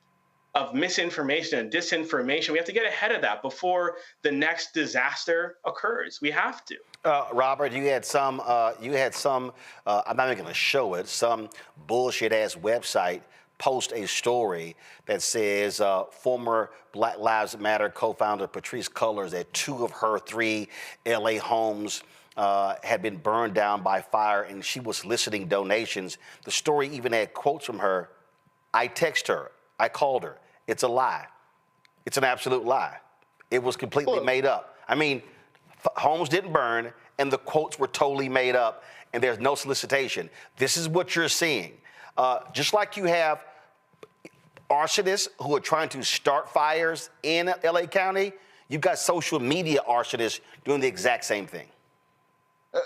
of misinformation and disinformation. We have to get ahead of that before the next disaster occurs. We have to. Robert, you had some, I'm not even going to show it, some bullshit-ass website post a story that says former Black Lives Matter co-founder Patrisse Cullors that 2 of her 3 LA homes had been burned down by fire, and she was soliciting donations. The story even had quotes from her. I text her. I called her. It's a lie. It's an absolute lie. It was completely made up. I mean, homes didn't burn, and the quotes were totally made up, and there's no solicitation. This is what you're seeing. Just like you have arsonists who are trying to start fires in LA County, you've got social media arsonists doing the exact same thing.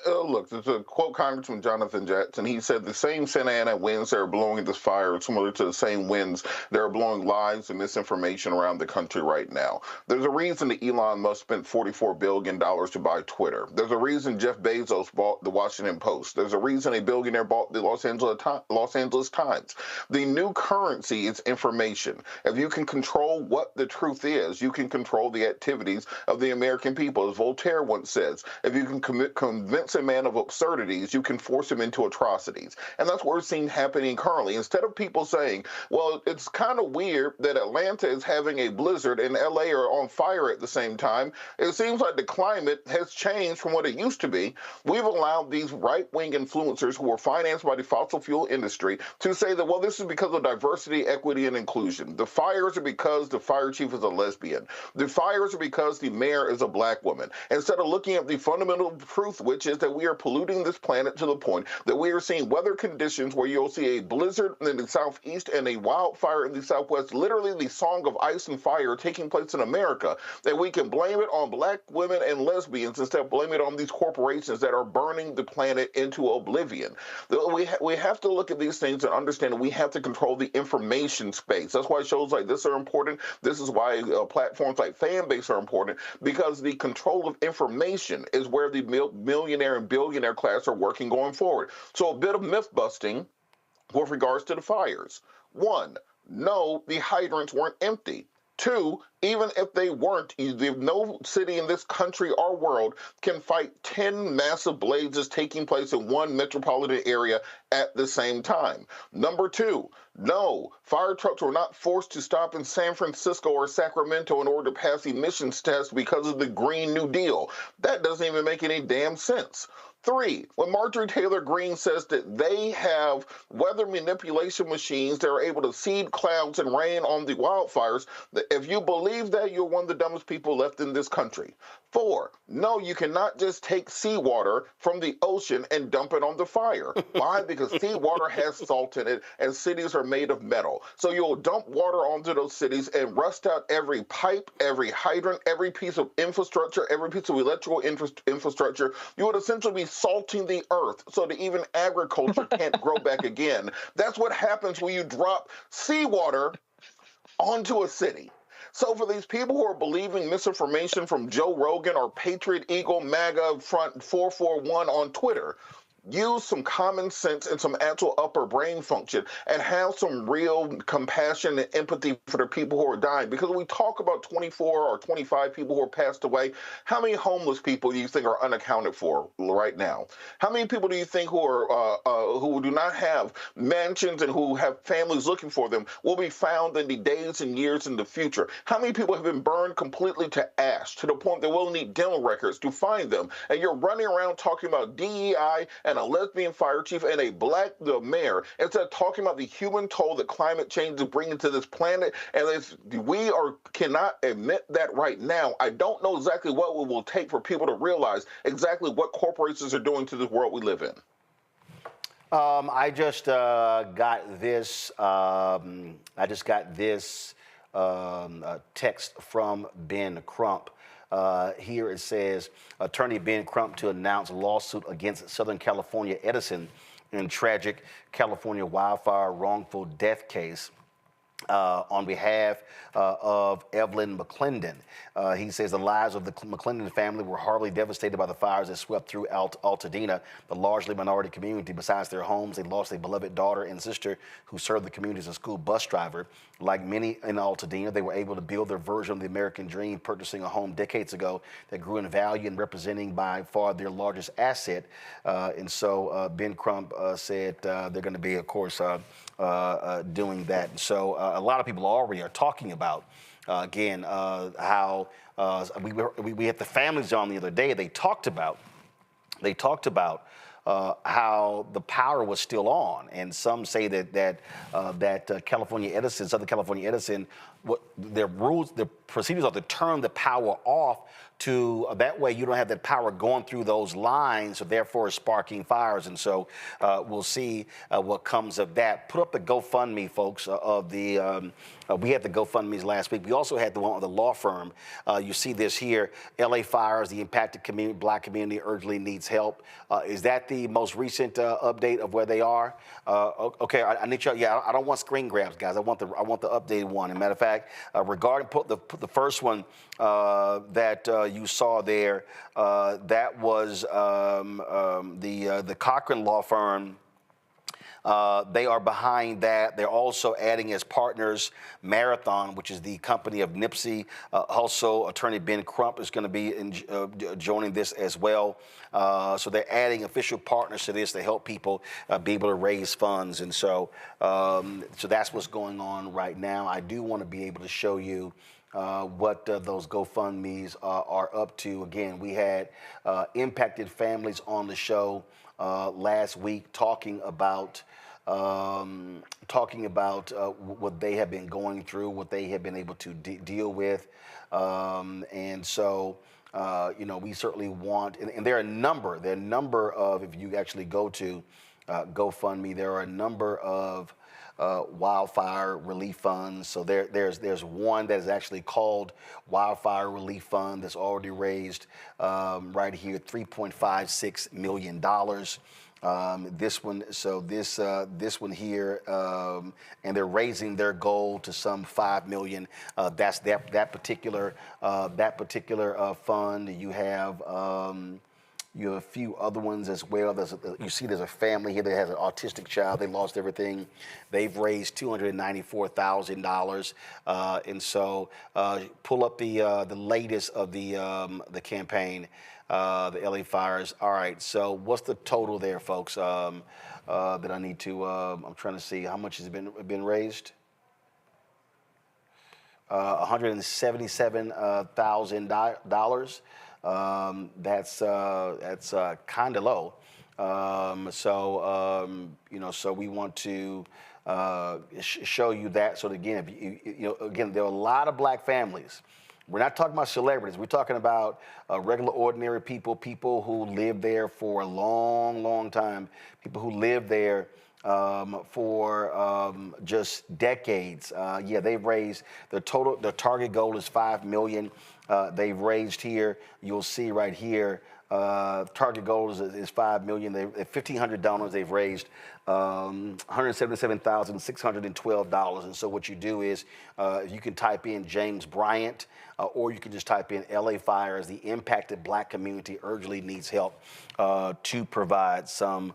Look, there's a quote Congressman Jonathan Jackson. He said the same Santa Ana winds that are blowing this fire are similar to the same winds that are blowing lies and misinformation around the country right now. There's a reason that Elon Musk spent $44 billion to buy Twitter. There's a reason Jeff Bezos bought the Washington Post. There's a reason a billionaire bought the Los Angeles Times. The new currency is information. If you can control what the truth is, you can control the activities of the American people. As Voltaire once says, if you can convince convince a man of absurdities, you can force him into atrocities. And that's what we're seeing happening currently. Instead of people saying, well, it's kind of weird that Atlanta is having a blizzard and LA are on fire at the same time, it seems like the climate has changed from what it used to be. We've allowed these right-wing influencers who are financed by the fossil fuel industry to say that, well, this is because of diversity, equity, and inclusion. The fires are because the fire chief is a lesbian. The fires are because the mayor is a black woman. Instead of looking at the fundamental truth, which is that we are polluting this planet to the point that we are seeing weather conditions where you'll see a blizzard in the southeast and a wildfire in the southwest, literally the song of ice and fire taking place in America, that we can blame it on black women and lesbians instead of blaming it on these corporations that are burning the planet into oblivion. We have to look at these things and understand that we have to control the information space. That's why shows like this are important. This is why platforms like Fanbase are important, because the control of information is where the millionaire and billionaire class are working going forward. So a bit of myth busting with regards to the fires. 1, no, the hydrants weren't empty. 2, even if they weren't, no city in this country or world can fight 10 massive blazes taking place in one metropolitan area at the same time. Number 2, no, fire trucks were not forced to stop in San Francisco or Sacramento in order to pass emissions tests because of the Green New Deal. That doesn't even make any damn sense. 3, when Marjorie Taylor Greene says that they have weather manipulation machines that are able to seed clouds and rain on the wildfires, if you believe that, you're one of the dumbest people left in this country. 4, no, you cannot just take seawater from the ocean and dump it on the fire. Why? Because seawater has salt in it and cities are made of metal. So you'll dump water onto those cities and rust out every pipe, every hydrant, every piece of infrastructure, every piece of electrical infrastructure. You would essentially be salting the earth so that even agriculture can't grow back again. That's what happens when you drop seawater onto a city. So for these people who are believing misinformation from Joe Rogan or Patriot Eagle MAGA Front 441 on Twitter, use some common sense and some actual upper brain function and have some real compassion and empathy for the people who are dying. Because when we talk about 24 or 25 people who are passed away, how many homeless people do you think are unaccounted for right now? How many people do you think who are who do not have mansions and who have families looking for them will be found in the days and years in the future? How many people have been burned completely to ash to the point that we'll need dental records to find them? And you're running around talking about DEI and a lesbian fire chief and a black mayor instead of talking about the human toll that climate change is bringing to this planet. And if we cannot admit that right now, I don't know exactly what it will take for people to realize exactly what corporations are doing to this world we live in. I just got this. Text from Ben Crump. Here it says, Attorney Ben Crump to announce lawsuit against Southern California Edison in tragic California wildfire wrongful death case. On behalf of Evelyn McClendon. He says the lives of the McClendon family were hardly devastated by the fires that swept through Altadena, the largely minority community. Besides their homes, they lost a beloved daughter and sister who served the community as a school bus driver. Like many in Altadena, they were able to build their version of the American dream, purchasing a home decades ago that grew in value and representing by far their largest asset. And so Ben Crump said they're going to be, of course, doing that. And so a lot of people already are talking about, again, how we had the families on the other day. They talked about how the power was still on, and some say that California Edison, Southern California Edison, their rules, the procedures are to turn the power off. To that way, you don't have that power going through those lines, so therefore sparking fires. And so we'll see what comes of that. Put up the GoFundMe, folks. We had the GoFundMe's last week. We also had the one with the law firm. You see this here: LA fires, the impacted community, black community urgently needs help. Is that the most recent update of where they are? Okay, I need you. Yeah, I don't want screen grabs, guys. I want the updated one. As a matter of fact, regarding the first one that you saw there, that was the Cochran law firm. They are behind that. They're also adding as partners Marathon, which is the company of Nipsey Hussle. Attorney Ben Crump is going to be joining this as well. So they're adding official partners to this to help people be able to raise funds. And so that's what's going on right now. I do want to be able to show you what those GoFundMes are up to. Again, we had impacted families on the show last week talking about what they have been going through, what they have been able to deal with, and so we certainly want. And there are a number of, if you actually go to GoFundMe, there are a number of wildfire relief funds. So there's one that is actually called Wildfire Relief Fund that's already raised right here $3.56 million. This one here, and they're raising their goal to some $5 million. That's that particular fund. You have a few other ones as well. There's a family here that has an autistic child. They lost everything. They've raised $294,000. And so pull up the latest of the campaign, the LA fires. All right. So what's the total there, folks? That I need to. I'm trying to see how much has been raised. $177,000. That's kind of low. So we want to show you that. So again, again, there are a lot of black families. We're not talking about celebrities. We're talking about regular, ordinary people, people who live there for a long, long time, people who live there for just decades. They've raised the target goal is $5 million. They've raised here, you'll see right here, target goal is $5 million. 1,500 donors. They've raised $177,612. And so what you do is you can type in James Bryant, or you can just type in LA Fires. The impacted black community urgently needs help to provide some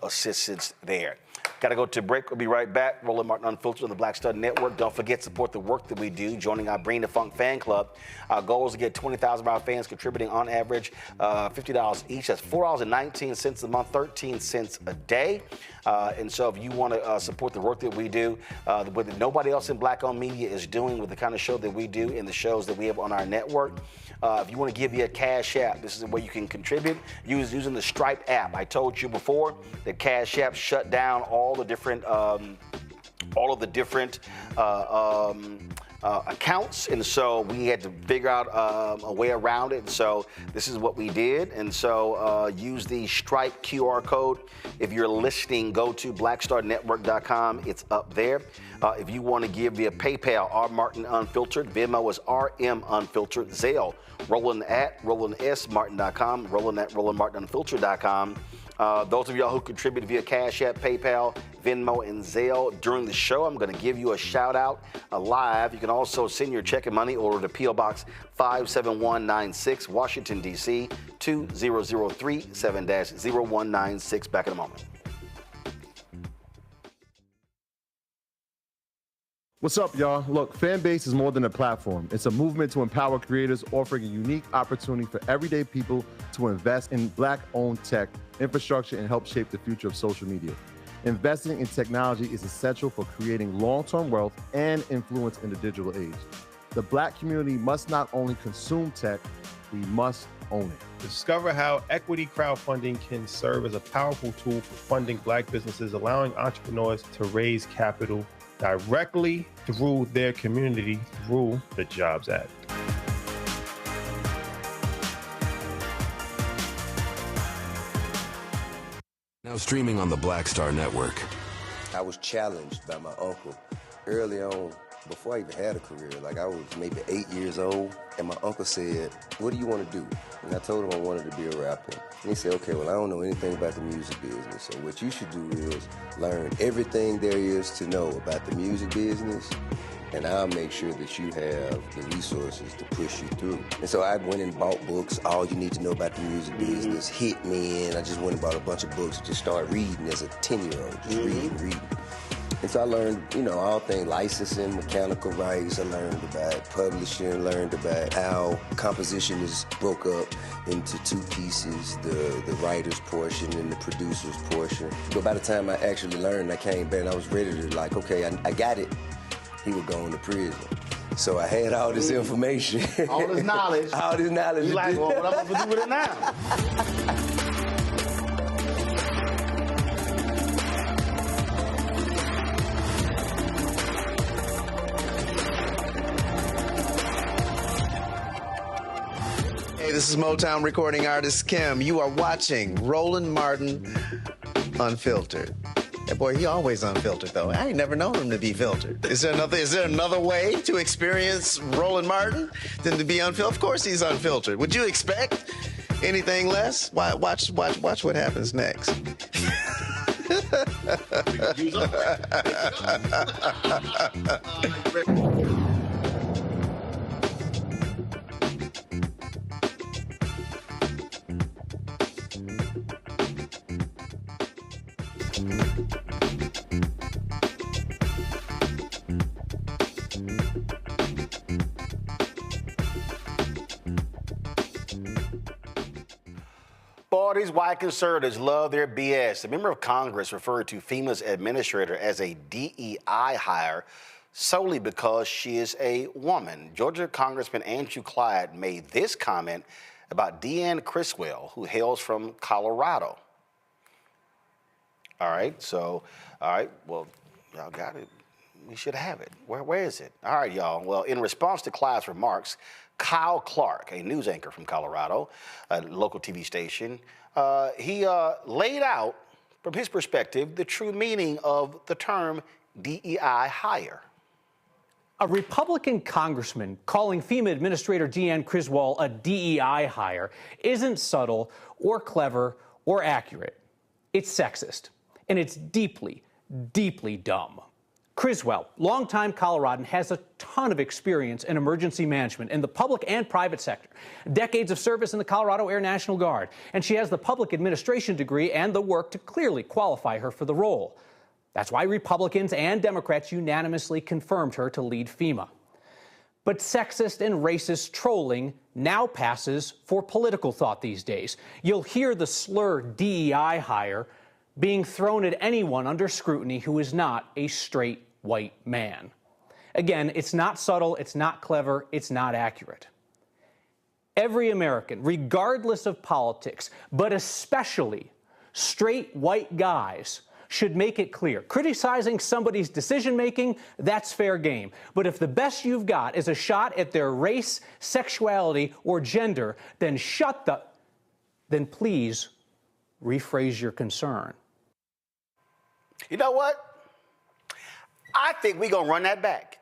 assistance there. Got to go to break. We'll be right back. Roland Martin Unfiltered on the Black Star Network. Don't forget, support the work that we do. Joining our Bring the Funk fan club. Our goal is to get 20,000 of our fans contributing on average $50 each. That's $4.19 a month, 13 cents a day. And so if you want to support the work that we do, what nobody else in black-owned media is doing with the kind of show that we do and the shows that we have on our network, if you want to give me a Cash App, this is where you can contribute using the Stripe app. I told you before that Cash App shut down all of the different accounts, and so we had to figure out a way around it. And so this is what we did, and so use the Stripe QR code. If you're listening, go to blackstarnetwork.com. It's up there. If you want to give via PayPal, R Martin Unfiltered, Venmo is RM Unfiltered, Zelle, Roland at RolandSMartin.com, Roland at RolandMartinUnfiltered.com. Those of y'all who contribute via Cash App, PayPal, Venmo, and Zelle during the show, I'm going to give you a shout out live. You can also send your check and money order to P.O. Box 57196, Washington, D.C. 20037 7-0196. Back in a moment. What's up, y'all? Look, Fanbase is more than a platform. It's a movement to empower creators, offering a unique opportunity for everyday people to invest in black-owned tech, infrastructure, and help shape the future of social media. Investing in technology is essential for creating long-term wealth and influence in the digital age. The black community must not only consume tech, we must own it. Discover how equity crowdfunding can serve as a powerful tool for funding black businesses, allowing entrepreneurs to raise capital directly through their community through the Jobs Act. Now streaming on the Black Star Network. I was challenged by my uncle early on, before I even had a career. Like, I was maybe 8 years old, and my uncle said, "What do you want to do?" And I told him I wanted to be a rapper. And he said, "Okay, well, I don't know anything about the music business, so what you should do is learn everything there is to know about the music business and I'll make sure that you have the resources to push you through. And so I went and bought books, All You Need to Know About the Music Business, Hit Me In. I just went and bought a bunch of books and just started reading as a 10-year-old, just reading. And so I learned, all things licensing, mechanical rights. I learned about publishing, learned about how composition is broke up into two pieces, the writer's portion and the producer's portion. But by the time I actually learned, I came back and I was ready to okay, I got it. He would go into prison. So I had all this information. All this knowledge. All this knowledge. You like, well, what am I going to do with it now? Hey, this is Motown recording artist Kim. You are watching Roland Martin Unfiltered. That boy, he always unfiltered, though. I ain't never known him to be filtered. Is there another way to experience Roland Martin than to be unfiltered? Of course he's unfiltered. Would you expect anything less? Watch what happens next. Boy, these white conservatives love their BS. A member of Congress referred to FEMA's administrator as a DEI hire solely because she is a woman. Georgia Congressman Andrew Clyde made this comment about Deanne Criswell, who hails from Colorado. All right, well, y'all got it. We should have it. Where is it? All right, y'all. Well, in response to Clyde's remarks, Kyle Clark, a news anchor from Colorado, a local TV station, he laid out, from his perspective, the true meaning of the term DEI hire. A Republican congressman calling FEMA Administrator Deanne Criswell a DEI hire isn't subtle or clever or accurate. It's sexist, and it's deeply, deeply dumb. Criswell, longtime Coloradan, has a ton of experience in emergency management in the public and private sector, decades of service in the Colorado Air National Guard, and she has the public administration degree and the work to clearly qualify her for the role. That's why Republicans and Democrats unanimously confirmed her to lead FEMA. But sexist and racist trolling now passes for political thought these days. You'll hear the slur DEI hire being thrown at anyone under scrutiny who is not a straight white man. Again, it's not subtle, it's not clever, it's not accurate. Every American, regardless of politics, but especially straight white guys, should make it clear. Criticizing somebody's decision-making, that's fair game. But if the best you've got is a shot at their race, sexuality, or gender, then please rephrase your concern. You know what? I think we're going to run that back.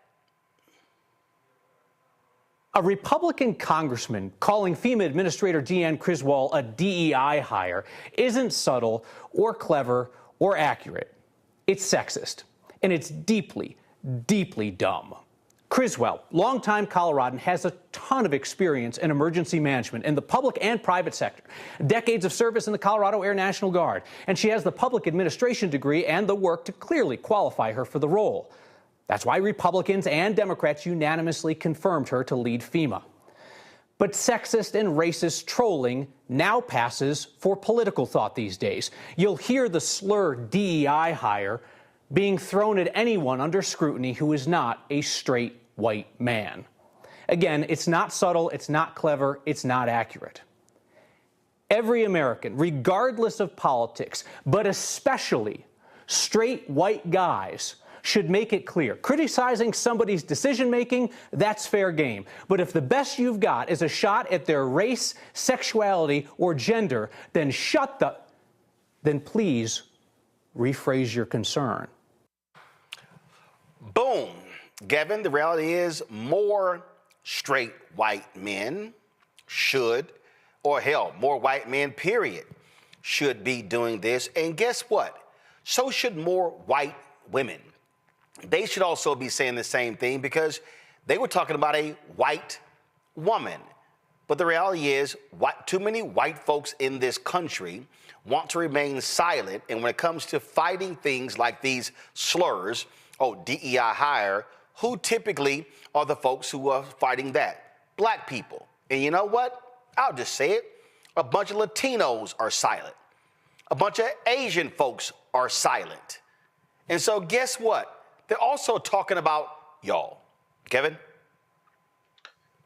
A Republican congressman calling FEMA Administrator Deanne Criswell a DEI hire isn't subtle or clever or accurate. It's sexist, and it's deeply, deeply dumb. Criswell, longtime Coloradan, has a ton of experience in emergency management in the public and private sector, decades of service in the Colorado Air National Guard, and she has the public administration degree and the work to clearly qualify her for the role. That's why Republicans and Democrats unanimously confirmed her to lead FEMA. But sexist and racist trolling now passes for political thought these days. You'll hear the slur DEI hire being thrown at anyone under scrutiny who is not a straight white man. Again, it's not subtle, it's not clever, it's not accurate. Every American, regardless of politics, but especially straight white guys, should make it clear. Criticizing somebody's decision-making, that's fair game. But if the best you've got is a shot at their race, sexuality, or gender, then please rephrase your concern. Boom. Gavin, the reality is more straight white men should, or hell, more white men, period, should be doing this. And guess what? So should more white women. they should also be saying the same thing because they were talking about a white woman. But the reality is, too many white folks in this country want to remain silent. And when it comes to fighting things like these slurs, DEI hire, who typically are the folks who are fighting that? Black people. And you know what? I'll just say it. A bunch of Latinos are silent. A bunch of Asian folks are silent. And so guess what? They're also talking about y'all. Kevin?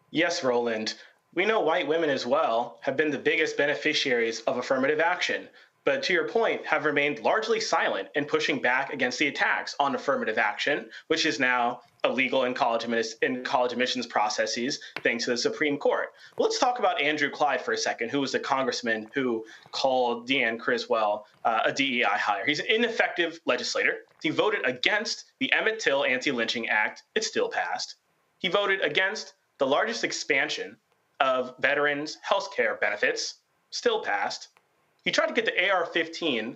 Yes, Roland. We know white women as well have been the biggest beneficiaries of affirmative action, but to your point, have remained largely silent in pushing back against the attacks on affirmative action, which is now illegal in college admissions processes, thanks to the Supreme Court. Well, let's talk about Andrew Clyde for a second, who was the congressman who called Deanne Criswell a DEI hire. He's an ineffective legislator. He voted against the Emmett Till Anti-Lynching Act. It still passed. He voted against the largest expansion of veterans' health care benefits, still passed. He tried to get the AR-15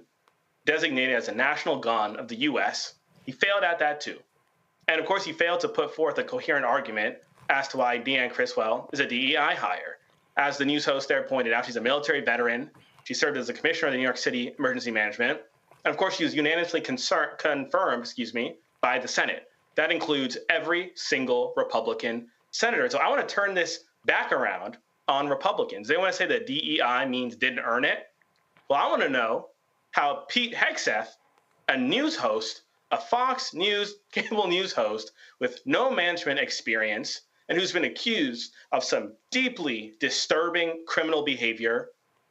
designated as a national gun of the U.S. He failed at that too. And of course, he failed to put forth a coherent argument as to why Deanne Criswell is a DEI hire. As the news host there pointed out, she's a military veteran. She served as the commissioner of the New York City Emergency Management. And of course, she was unanimously confirmed by the Senate. That includes every single Republican senator. So I want to turn this back around on Republicans. They want to say that DEI means didn't earn it. Well, I want to know how Pete Hegseth, a news host, a Fox News cable news host with no management experience and who's been accused of some deeply disturbing criminal behavior,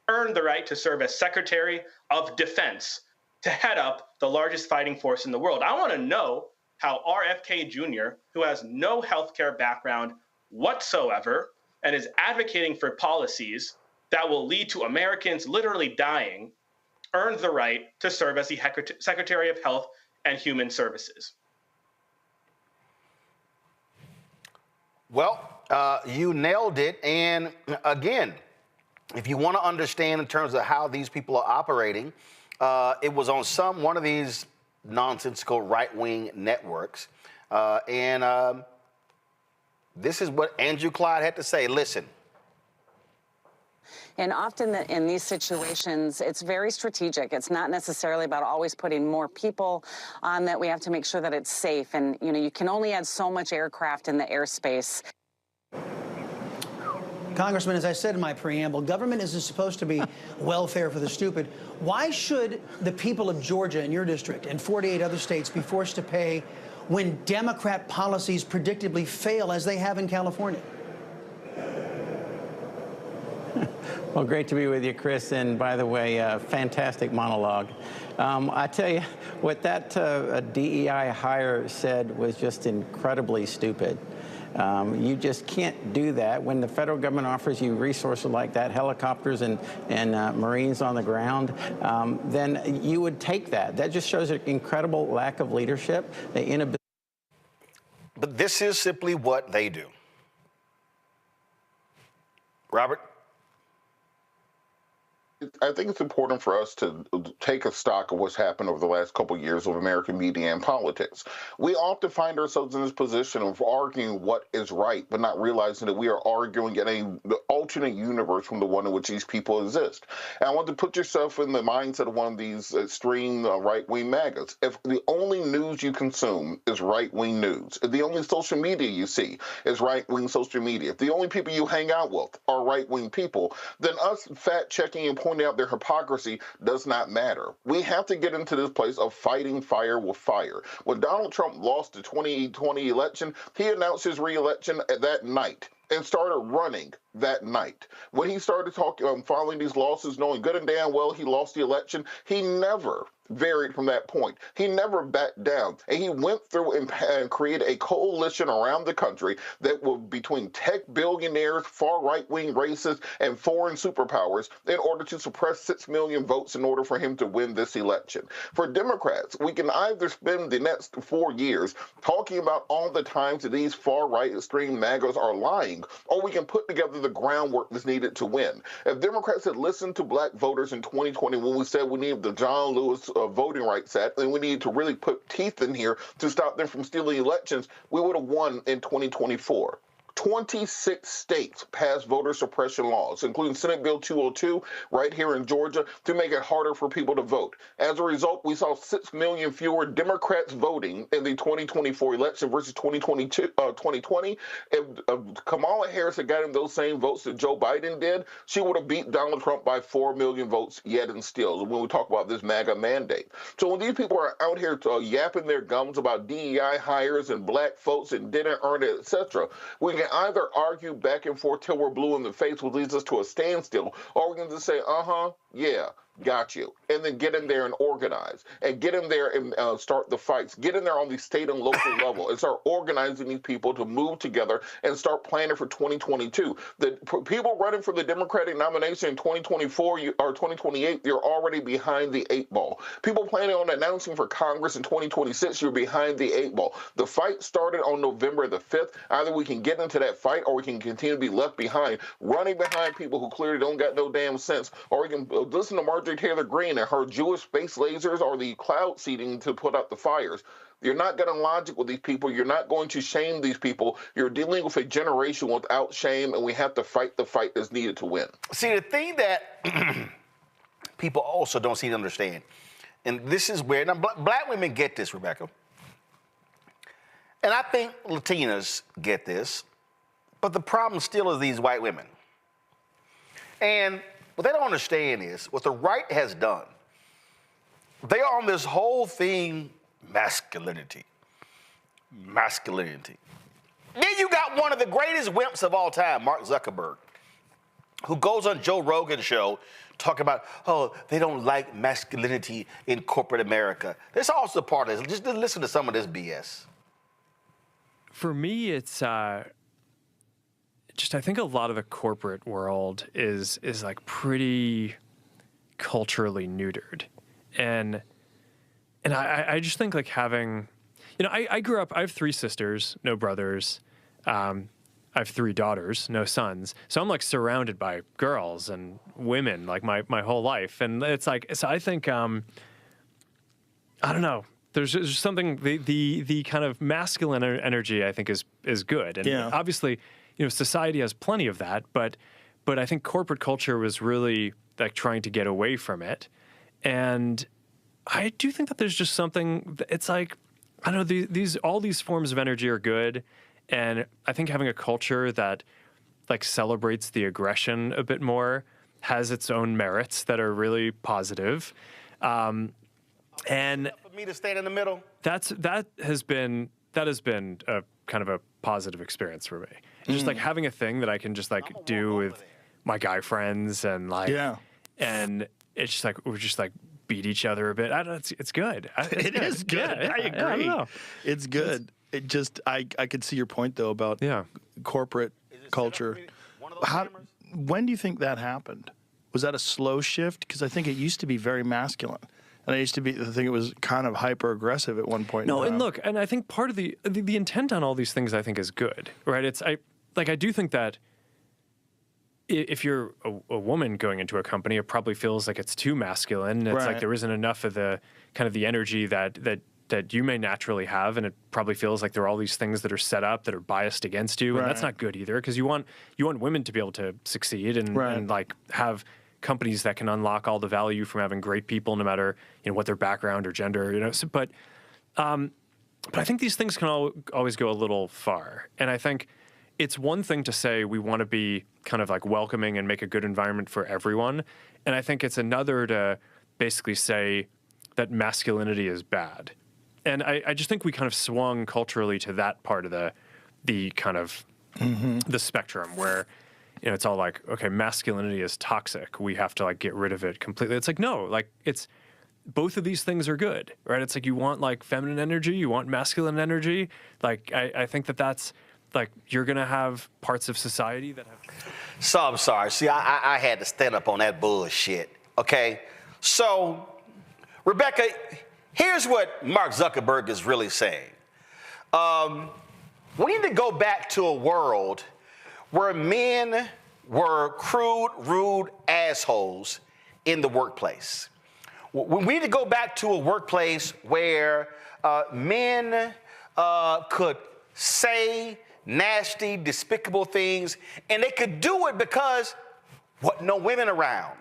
earned the right to serve as Secretary of Defense to head up the largest fighting force in the world. I want to know how RFK Jr., who has no healthcare background whatsoever and is advocating for policies that will lead to Americans literally dying, earned the right to serve as the Secretary of Health and Human Services. Well, you nailed it. And again, if you want to understand in terms of how these people are operating, it was on one of these nonsensical right-wing networks. This is what Andrew Clyde had to say. Listen. And often in these situations, it's very strategic. It's not necessarily about always putting more people on that. We have to make sure that it's safe. And, you can only add so much aircraft in the airspace. Congressman, as I said in my preamble, government isn't supposed to be welfare for the stupid. Why should the people of Georgia in your district and 48 other states be forced to pay when Democrat policies predictably fail, as they have in California? Well, great to be with you, Chris. And by the way, fantastic monologue. I tell you, what that DEI hire said was just incredibly stupid. You just can't do that. When the federal government offers you resources like that, helicopters and Marines on the ground, then you would take that. That just shows an incredible lack of leadership, the inability. But this is simply what they do. Robert? I think it's important for us to take a stock of what's happened over the last couple of years of American media and politics. We often find ourselves in this position of arguing what is right, but not realizing that we are arguing in an alternate universe from the one in which these people exist. And I want to put yourself in the mindset of one of these extreme right-wing MAGAs. If the only news you consume is right-wing news, if the only social media you see is right-wing social media, if the only people you hang out with are right-wing people, then us fact-checking and pointing out their hypocrisy does not matter. We have to get into this place of fighting fire with fire. When Donald Trump lost the 2020 election, he announced his re-election that night and started running that night. When he started filing these lawsuits, knowing good and damn well he lost the election, he never varied from that point. He never backed down. And he went through and created a coalition around the country that was between tech billionaires, far right-wing racists, and foreign superpowers in order to suppress 6 million votes in order for him to win this election. For Democrats, we can either spend the next 4 years talking about all the times that these far-right extreme MAGAs are lying, wrong, or we can put together the groundwork that's needed to win. If Democrats had listened to black voters in 2020 when we said we needed the John Lewis Voting Rights Act and we needed to really put teeth in here to stop them from stealing elections, we would have won in 2024. 26 states passed voter suppression laws, including Senate Bill 202 right here in Georgia, to make it harder for people to vote. As a result, we saw 6 million fewer Democrats voting in the 2024 election versus 2020. If Kamala Harris had gotten those same votes that Joe Biden did, she would have beat Donald Trump by 4 million votes yet and still, when we talk about this MAGA mandate. So when these people are out here yapping their gums about DEI hires and black folks and didn't earn it, etc., we can either argue back and forth till we're blue in the face, which leads us to a standstill, or we can just say, yeah, got you, and then get in there and organize, and get in there and start the fights, get in there on the state and local level, and start organizing these people to move together and start planning for 2022. The people running for the Democratic nomination in 2024 or 2028, you're already behind the 8 ball. People planning on announcing for Congress in 2026, you're behind the 8 ball. The fight started on November the 5th. Either we can get into that fight, or we can continue to be left behind, running behind people who clearly don't got no damn sense, or we can listen to Marjorie Taylor Greene and her Jewish space lasers or the cloud seeding to put out the fires. You're not going to logic with these people. You're not going to shame these people. You're dealing with a generation without shame, and we have to fight the fight that's needed to win. See, the thing that people also don't seem to understand, and this is where, now, black women get this, Rebecca, and I think Latinas get this, but the problem still is these white women. And what they don't understand is what the right has done. They are on this whole thing, masculinity. Then you got one of the greatest wimps of all time, Mark Zuckerberg, who goes on Joe Rogan's show talking about, they don't like masculinity in corporate America. That's also part of this. Just listen to some of this BS. For me, it's I think a lot of the corporate world is like pretty culturally neutered. And I just think like having, I grew up, I have 3 sisters, no brothers. I have 3 daughters, no sons. So I'm like surrounded by girls and women like my whole life. And it's like, so I think, I don't know. There's just something, the kind of masculine energy I think is good. And obviously, society has plenty of that, but I think corporate culture was really like trying to get away from it. And I do think that there's just something, it's like, I don't know, all these forms of energy are good. And I think having a culture that like celebrates the aggression a bit more has its own merits that are really positive. And for me to stand in the middle. That has been a kind of a positive experience for me. Just like having a thing that I can just like do with my guy friends and like, and it's just like, we're just like beat each other a bit. I don't know, it's good. It is good. Yeah, I agree. I don't know. It's good. It just, I could see your point though about corporate culture. When do you think that happened? Was that a slow shift? Because I think it used to be very masculine. And I used to think it was kind of hyper aggressive at one point. No, and look, and I think part of the intent on all these things I think is good, right? I do think that if you're a woman going into a company, it probably feels like it's too masculine. It's like there isn't enough of the kind of the energy that you may naturally have, and it probably feels like there are all these things that are set up that are biased against you, and that's not good either, because you want women to be able to succeed and like have companies that can unlock all the value from having great people, no matter what their background or gender, So, but I think these things can always go a little far, and I think it's one thing to say we want to be kind of like welcoming and make a good environment for everyone, and I think it's another to basically say that masculinity is bad, and I just think we kind of swung culturally to that part of the kind of the spectrum where. It's all like, okay, masculinity is toxic. We have to like get rid of it completely. It's like, no, like it's both of these things are good, right? It's like you want like feminine energy, you want masculine energy. Like I think that's like you're gonna have parts of society that have. So I'm sorry. See, I had to stand up on that bullshit. Okay, so Rebecca, here's what Mark Zuckerberg is really saying. We need to go back to a world where men were crude, rude assholes in the workplace. We need to go back to a workplace where men could say nasty, despicable things, and they could do it because wasn't no women around.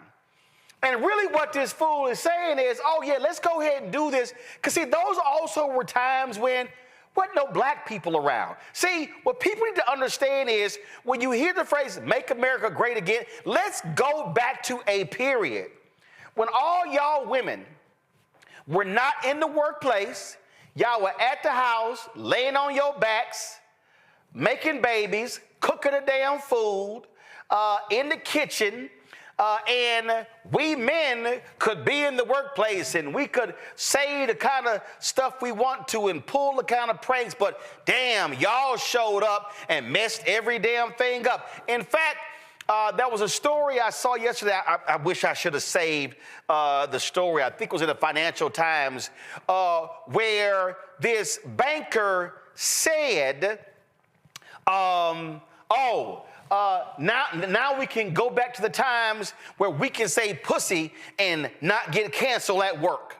And really what this fool is saying is, oh yeah, let's go ahead and do this. Because see, those also were times when wasn't no black people around. See, what people need to understand is when you hear the phrase, make America great again, let's go back to a period when all y'all women were not in the workplace, y'all were at the house, laying on your backs, making babies, cooking the damn food, in the kitchen, and we men could be in the workplace and we could say the kind of stuff we want to and pull the kind of pranks, but damn, y'all showed up and messed every damn thing up. In fact, there was a story I saw yesterday. I wish I should have saved the story. I think it was in the Financial Times, where this banker said, now we can go back to the times where we can say pussy and not get canceled at work.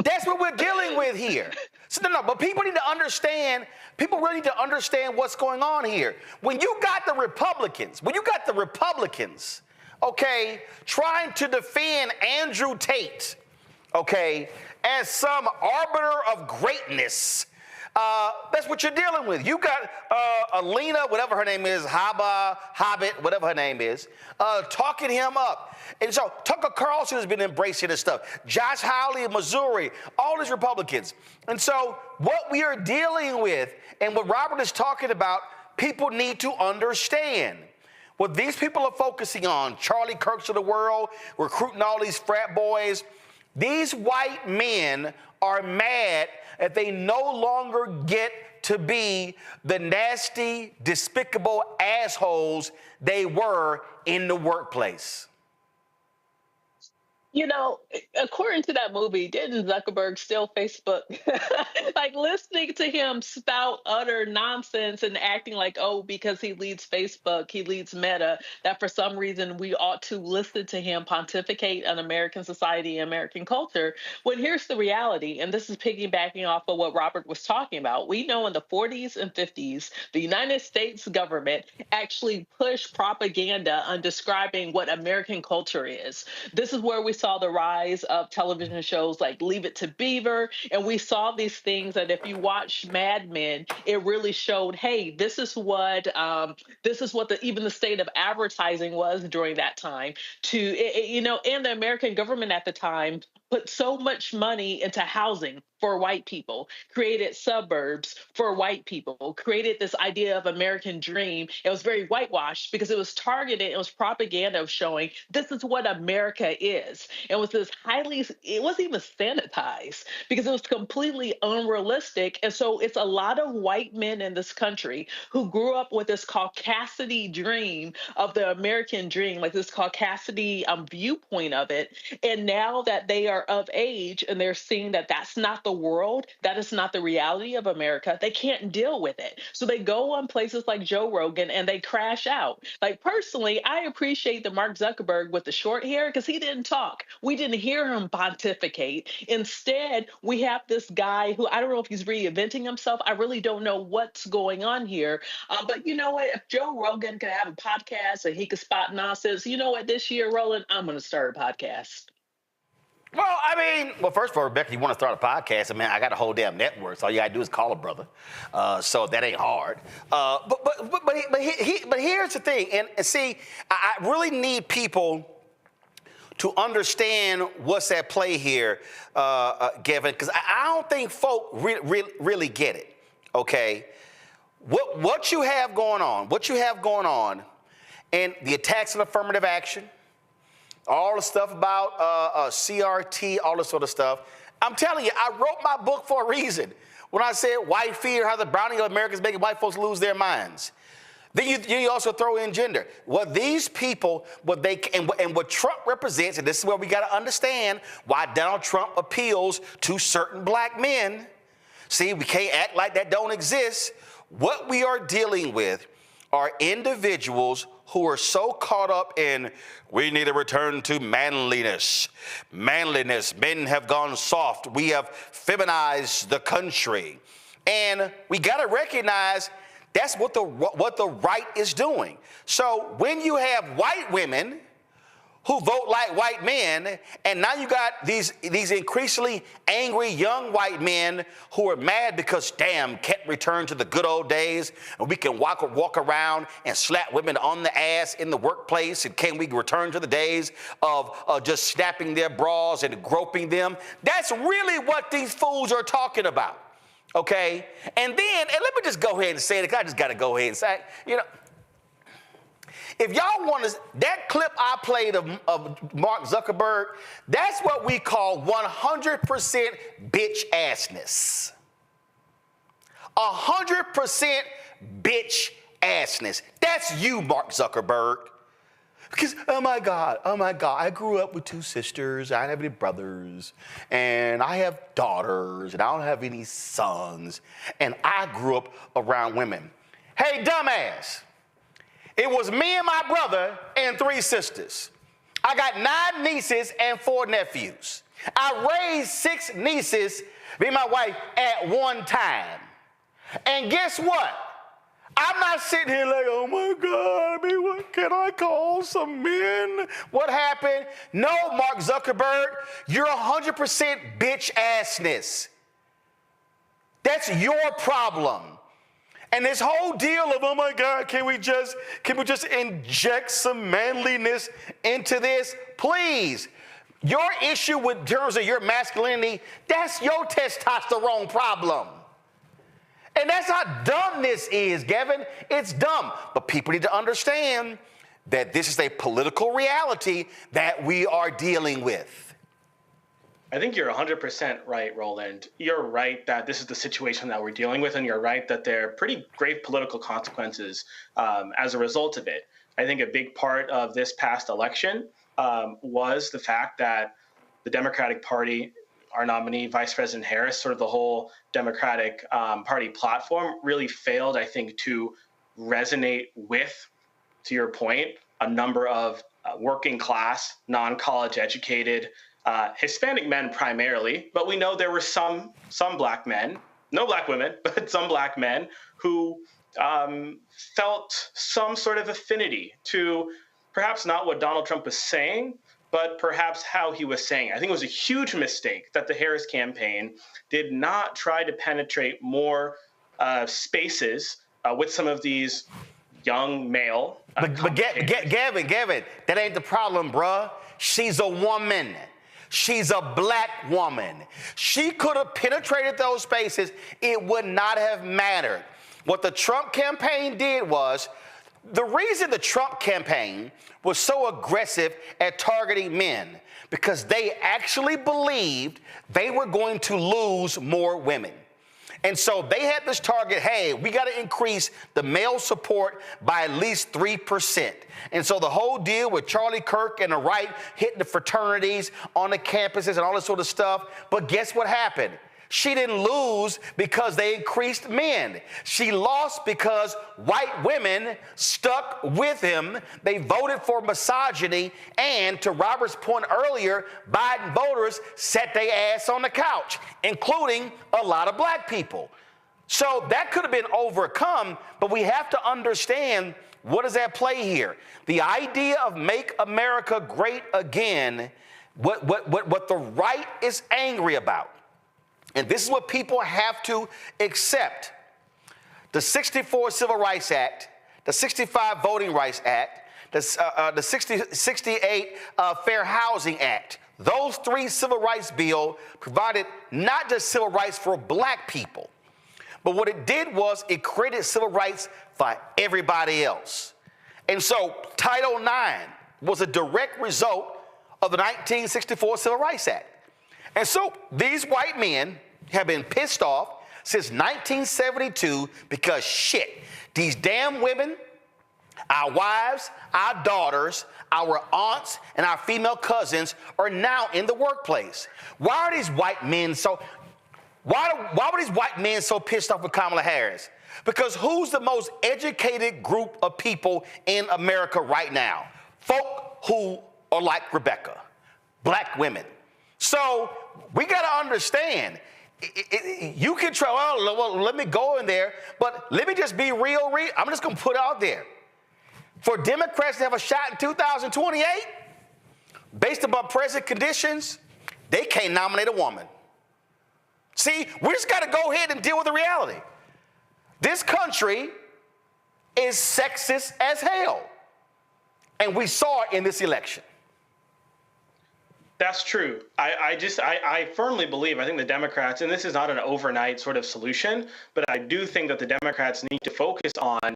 That's what we're dealing with here. So no, but people need to understand, people really need to understand what's going on here. When you got the Republicans, okay, trying to defend Andrew Tate, okay, as some arbiter of greatness, that's what you're dealing with. You got Alina, whatever her name is, Hobbit, whatever her name is, talking him up. And so Tucker Carlson has been embracing this stuff. Josh Hawley of Missouri, all these Republicans. And so what we are dealing with and what Robert is talking about, people need to understand. What these people are focusing on, Charlie Kirks of the world, recruiting all these frat boys, these white men are mad that they no longer get to be the nasty, despicable assholes they were in the workplace. You know, according to that movie, didn't Zuckerberg steal Facebook? Like listening to him spout utter nonsense and acting like, oh, because he leads Facebook, he leads Meta, that for some reason we ought to listen to him pontificate on American society and American culture. When here's the reality, and this is piggybacking off of what Robert was talking about. We know in the 40s and 50s, the United States government actually pushed propaganda on describing what American culture is. This is where we saw the rise of television shows like Leave It to Beaver, and we saw these things that if you watch Mad Men, it really showed, hey, this is what even the state of advertising was during that time. And the American government at the time put so much money into housing for white people, created suburbs for white people, created this idea of American dream. It was very whitewashed because it was targeted, it was propaganda of showing this is what America is. It was it wasn't even sanitized because it was completely unrealistic. And so it's a lot of white men in this country who grew up with this caucasity dream of the American dream, like this caucasity viewpoint of it. And now that they are of age and they're seeing that that's not the world, that is not the reality of America, they can't deal with it. So they go on places like Joe Rogan and they crash out. Like personally, I appreciate the Mark Zuckerberg with the short hair because he didn't talk. We didn't hear him pontificate. Instead, we have this guy who, I don't know if he's reinventing himself. I really don't know what's going on here. But you know what? If Joe Rogan could have a podcast and he could spot nonsense, you know what? This year, Roland, I'm going to start a podcast. Well, first of all, Rebecca, you want to start a podcast? I got a whole damn network. So all you got to do is call a brother. So that ain't hard. But here's the thing. And see, I really need people to understand what's at play here, Gavin, because I don't think folk really get it, okay? What you have going on, and the attacks on affirmative action, all the stuff about CRT, all this sort of stuff. I'm telling you, I wrote my book for a reason. When I said white fear, how the browning of America is making white folks lose their minds. Then you also throw in gender. What these people, what Trump represents, and this is where we got to understand why Donald Trump appeals to certain black men. See, we can't act like that don't exist. What we are dealing with are individuals who are so caught up in, we need to return to manliness. Manliness. Men have gone soft. We have feminized the country. And we got to recognize that's what the right is doing. So when you have white women who vote like white men, and now you got these increasingly angry young white men who are mad because, damn, can't return to the good old days, and we can walk around and slap women on the ass in the workplace, and can we return to the days of just snapping their bras and groping them? That's really what these fools are talking about, okay? And let me just go ahead and say it, I just got to go ahead and say it, you know, if y'all want to, that clip I played of Mark Zuckerberg, that's what we call 100% bitch assness. 100% bitch assness. That's you, Mark Zuckerberg. Because, oh my God, I grew up with 2 sisters, I don't have any brothers, and I have daughters, and I don't have any sons, and I grew up around women. Hey, dumbass. It was me and my brother and 3 sisters. I got 9 nieces and 4 nephews. I raised 6 nieces, me and my wife, at one time. And guess what? I'm not sitting here like, oh my God, I mean, what can I call some men? What happened? No, Mark Zuckerberg, you're 100% bitch assness. That's your problem. And this whole deal of, oh my God, can we just inject some manliness into this? Please. Your issue with terms of your masculinity, that's your testosterone problem. And that's how dumb this is, Gavin. It's dumb. But people need to understand that this is a political reality that we are dealing with. I think you're 100% right, Roland. You're right that this is the situation that we're dealing with, and you're right that there are pretty grave political consequences as a result of it. I think a big part of this past election was the fact that the Democratic Party, our nominee, Vice President Harris, sort of the whole Democratic Party platform really failed, I think, to resonate with, to your point, a number of working class, non-college educated, Hispanic men primarily, but we know there were some black men, no black women, but some black men who felt some sort of affinity to perhaps not what Donald Trump was saying, but perhaps how he was saying. I think it was a huge mistake that the Harris campaign did not try to penetrate more spaces with some of these young male. But Gavin, that ain't the problem, bruh. She's a woman. She's a black woman. She could have penetrated those spaces. It would not have mattered. What the Trump campaign did was, the reason the Trump campaign was so aggressive at targeting men, because they actually believed they were going to lose more women. And so they had this target, hey, we got to increase the male support by at least 3%. And so the whole deal with Charlie Kirk and the right hitting the fraternities on the campuses and all this sort of stuff. But guess what happened? She didn't lose because they increased men. She lost because white women stuck with him. They voted for misogyny. And to Robert's point earlier, Biden voters set their ass on the couch, including a lot of black people. So that could have been overcome, but we have to understand what is at play here. The idea of make America great again, what the right is angry about. And this is what people have to accept. The 64 Civil Rights Act, the 65 Voting Rights Act, the 68 Fair Housing Act, those 3 civil rights bills provided not just civil rights for black people, but what it did was it created civil rights for everybody else. And so Title IX was a direct result of the 1964 Civil Rights Act. And so these white men have been pissed off since 1972 because shit, these damn women, our wives, our daughters, our aunts, and our female cousins are now in the workplace. Why were these white men so pissed off with Kamala Harris? Because who's the most educated group of people in America right now? Folk who are like Rebecca, black women. So we got to understand, you can try, well, let me go in there, but let me just be real. I'm just going to put it out there. For Democrats to have a shot in 2028, based upon present conditions, they can't nominate a woman. See, we just got to go ahead and deal with the reality. This country is sexist as hell. And we saw it in this election. That's true. I firmly believe, I think the Democrats, and this is not an overnight sort of solution, but I do think that the Democrats need to focus on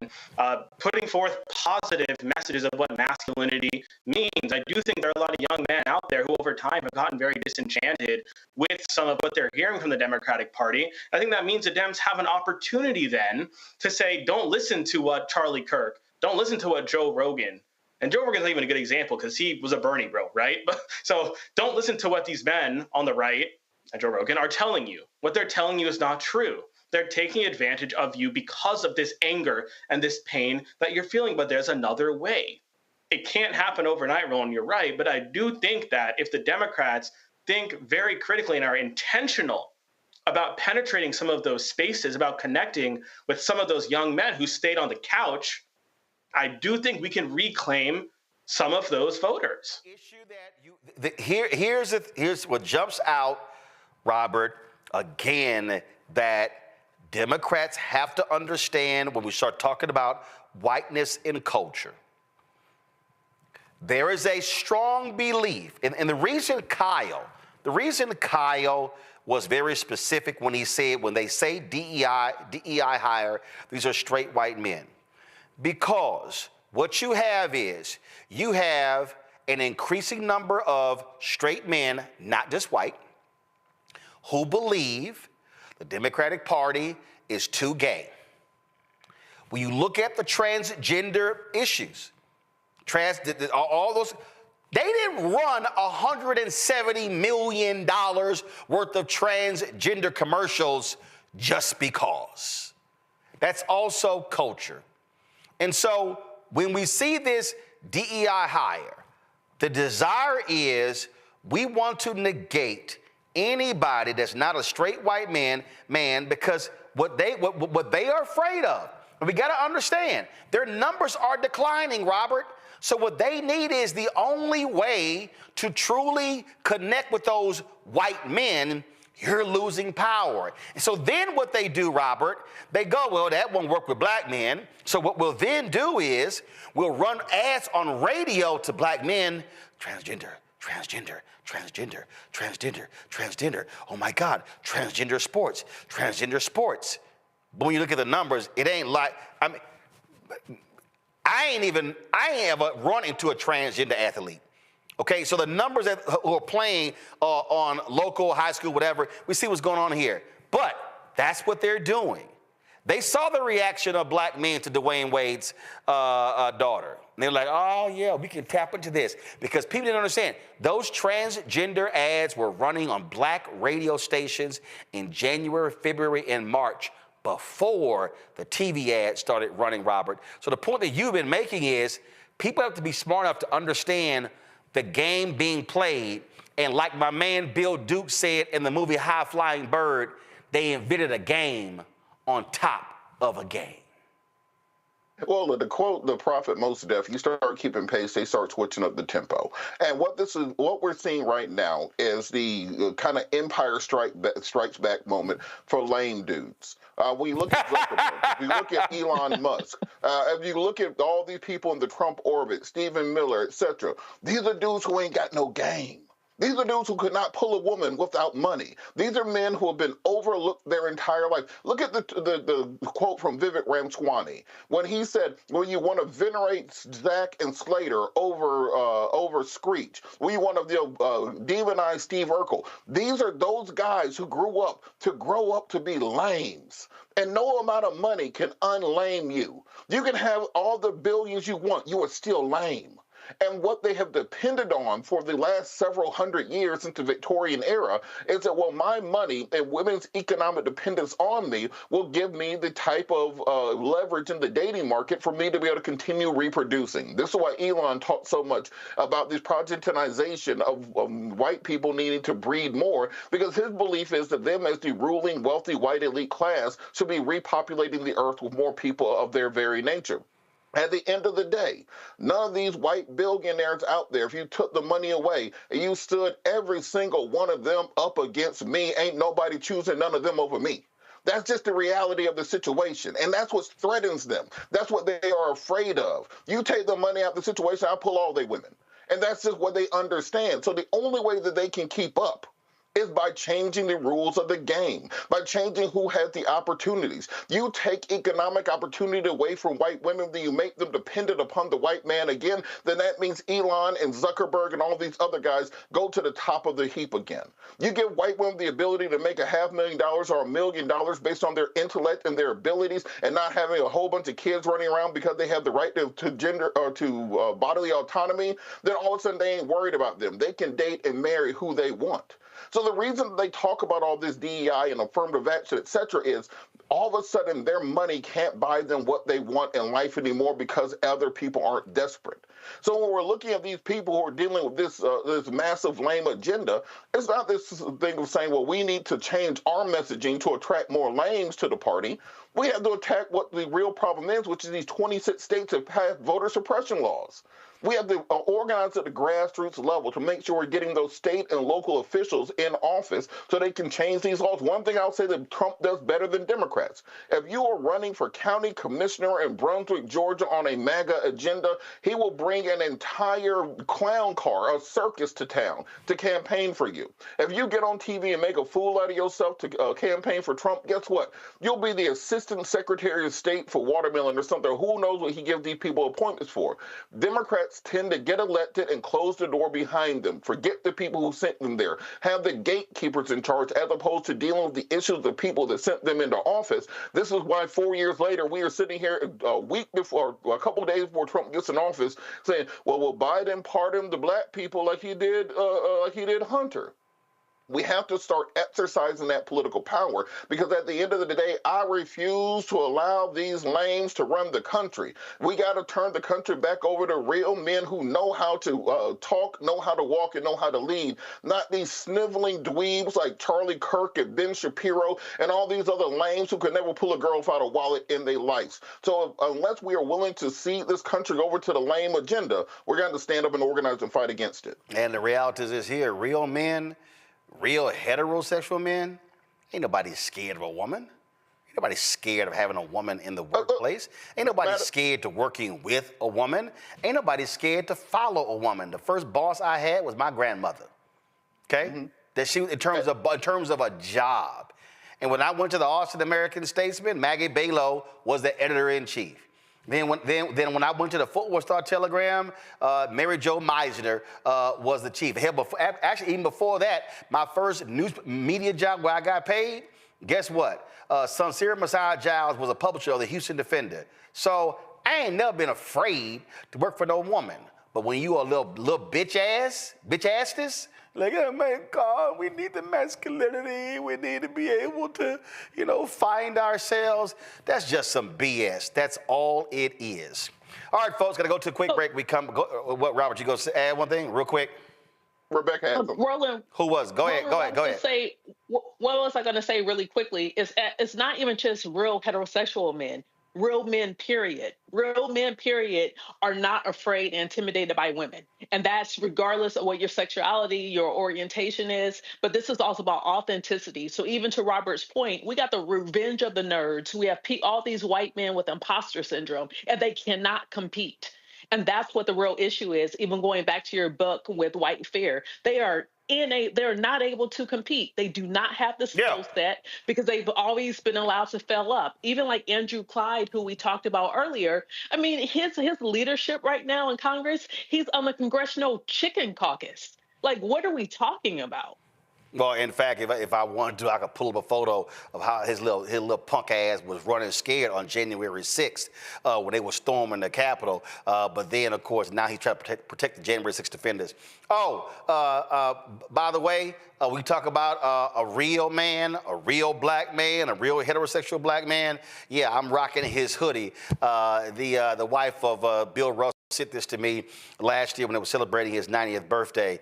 putting forth positive messages of what masculinity means. I do think there are a lot of young men out there who over time have gotten very disenchanted with some of what they're hearing from the Democratic Party. I think that means the Dems have an opportunity then to say, don't listen to what Charlie Kirk, don't listen to what Joe Rogan, and Joe Rogan's not even a good example because he was a Bernie bro, right? So don't listen to what these men on the right, and Joe Rogan, are telling you. What they're telling you is not true. They're taking advantage of you because of this anger and this pain that you're feeling, but there's another way. It can't happen overnight, Roland, you're right, but I do think that if the Democrats think very critically and are intentional about penetrating some of those spaces, about connecting with some of those young men who stayed on the couch, I do think we can reclaim some of those voters. Here's what jumps out, Robert, again, that Democrats have to understand when we start talking about whiteness in culture. There is a strong belief, and the reason Kyle was very specific when he said, when they say DEI hire, these are straight white men. Because what you have is, you have an increasing number of straight men, not just white, who believe the Democratic Party is too gay. When you look at the transgender issues, all those, they didn't run $170 million worth of transgender commercials just because. That's also culture. And so when we see this DEI hire, the desire is we want to negate anybody that's not a straight white man because what they are afraid of, and we got to understand, their numbers are declining, Robert. So what they need is the only way to truly connect with those white men. You're losing power. And so then what they do, Robert, they go, well, that won't work with black men. So what we'll then do is we'll run ads on radio to black men, transgender, transgender, transgender, transgender, transgender. Oh my God, transgender sports, transgender sports. But when you look at the numbers, it ain't like, I ain't ever run into a transgender athlete. Okay, so the numbers who are playing on local, high school, whatever, we see what's going on here. But that's what they're doing. They saw the reaction of black men to Dwayne Wade's daughter. And they're like, oh, yeah, we can tap into this. Because people didn't understand. Those transgender ads were running on black radio stations in January, February, and March before the TV ads started running, Robert. So the point that you've been making is people have to be smart enough to understand the game being played. And like my man Bill Duke said in the movie High Flying Bird, they invented a game on top of a game. Well, to quote the prophet Mos Def, you start keeping pace, they start switching up the tempo. And what we're seeing right now is the kind of Empire Strikes Back moment for lame dudes. When you look at Zuckerberg, if you look at Elon Musk, if you look at all these people in the Trump orbit, Stephen Miller, etc., these are dudes who ain't got no game. These are dudes who could not pull a woman without money. These are men who have been overlooked their entire life. Look at the quote from Vivek Ramaswamy when he said, "Well, you want to venerate Zach and Slater over Screech. Well, you want to demonize Steve Urkel." These are those guys who grew up to be lames. And no amount of money can unlame you. You can have all the billions you want. You are still lame. And what they have depended on for the last several hundred years since the Victorian era is that, well, my money and women's economic dependence on me will give me the type of leverage in the dating market for me to be able to continue reproducing. This is why Elon talked so much about this projectization of white people needing to breed more, because his belief is that them as the ruling, wealthy, white elite class should be repopulating the earth with more people of their very nature. At the end of the day, none of these white billionaires out there, if you took the money away and you stood every single one of them up against me, ain't nobody choosing none of them over me. That's just the reality of the situation, and that's what threatens them. That's what they are afraid of. You take the money out of the situation, I pull all their women. And that's just what they understand. So the only way that they can keep up is by changing the rules of the game, by changing who has the opportunities. You take economic opportunity away from white women, then you make them dependent upon the white man again, then that means Elon and Zuckerberg and all these other guys go to the top of the heap again. You give white women the ability to make $500,000 or $1 million based on their intellect and their abilities, and not having a whole bunch of kids running around because they have the right to gender or to bodily autonomy, then all of a sudden they ain't worried about them. They can date and marry who they want. So the reason they talk about all this DEI and affirmative action, et cetera, is all of a sudden their money can't buy them what they want in life anymore because other people aren't desperate. So when we're looking at these people who are dealing with this this massive lame agenda, it's not this thing of saying, well, we need to change our messaging to attract more lames to the party. We have to attack what the real problem is, which is these 26 states have passed voter suppression laws. We have to organize at the grassroots level to make sure we're getting those state and local officials in office so they can change these laws. One thing I'll say that Trump does better than Democrats. If you are running for county commissioner in Brunswick, Georgia on a MAGA agenda, he will bring an entire clown car, a circus to town to campaign for you. If you get on TV and make a fool out of yourself to campaign for Trump, guess what? You'll be the assistant secretary of state for watermelon or something. Who knows what he gives these people appointments for? Democrats tend to get elected and close the door behind them. Forget the people who sent them there. Have the gatekeepers in charge as opposed to dealing with the issues of the people that sent them into office. This is why 4 years later we are sitting here a week before, a couple of days before Trump gets in office, saying, "Well, will Biden pardon the black people like he did Hunter?" We have to start exercising that political power, because at the end of the day, I refuse to allow these lames to run the country. We got to turn the country back over to real men who know how to talk, know how to walk, and know how to lead, not these sniveling dweebs like Charlie Kirk and Ben Shapiro and all these other lames who could never pull a girl out of a wallet in their lives. So unless we are willing to cede this country over to the lame agenda, we're going to stand up and organize and fight against it. And the reality is here, real men, real heterosexual men, ain't nobody scared of a woman. Ain't nobody scared of having a woman in the workplace. Ain't nobody scared to working with a woman. Ain't nobody scared to follow a woman. The first boss I had was my grandmother. Okay? Mm-hmm. That she, in terms of a job. And when I went to the Austin American Statesman, Maggie Balow was the editor-in-chief. Then when I went to the Fort Worth Star-Telegram, Mary Jo Meisner was the chief. Hell, actually, even before that, my first news media job where I got paid, guess what? Sincere Messiah Giles was a publisher of the Houston Defender. So I ain't never been afraid to work for no woman. But when you a little bitch-assness, like, oh my God, we need the masculinity. We need to be able to, find ourselves. That's just some BS. That's all it is. All right, folks, got to go to a quick break. What, Robert, you go add one thing real quick? Rebecca had something. Roland. Who was? Go ahead. What was I going to say really quickly is it's not even just real heterosexual men. Real men, period. Real men, period, are not afraid and intimidated by women. And that's regardless of what your sexuality, your orientation is. But this is also about authenticity. So even to Robert's point, we got the revenge of the nerds. We have all these white men with imposter syndrome, and they cannot compete. And that's what the real issue is. Even going back to your book with White Fear, they're not able to compete. They do not have the skill set because they've always been allowed to fail up. Even like Andrew Clyde, who we talked about earlier. I mean, his leadership right now in Congress, he's on the Congressional Chicken Caucus. Like, what are we talking about? Well, in fact, if I wanted to, I could pull up a photo of how his little punk ass was running scared on January 6th when they were storming the Capitol. But then, of course, now he's trying to protect the January 6th defenders. Oh, by the way, we talk about a real man, a real black man, a real heterosexual black man. Yeah, I'm rocking his hoodie. The wife of Bill Russell sent this to me last year when they were celebrating his 90th birthday.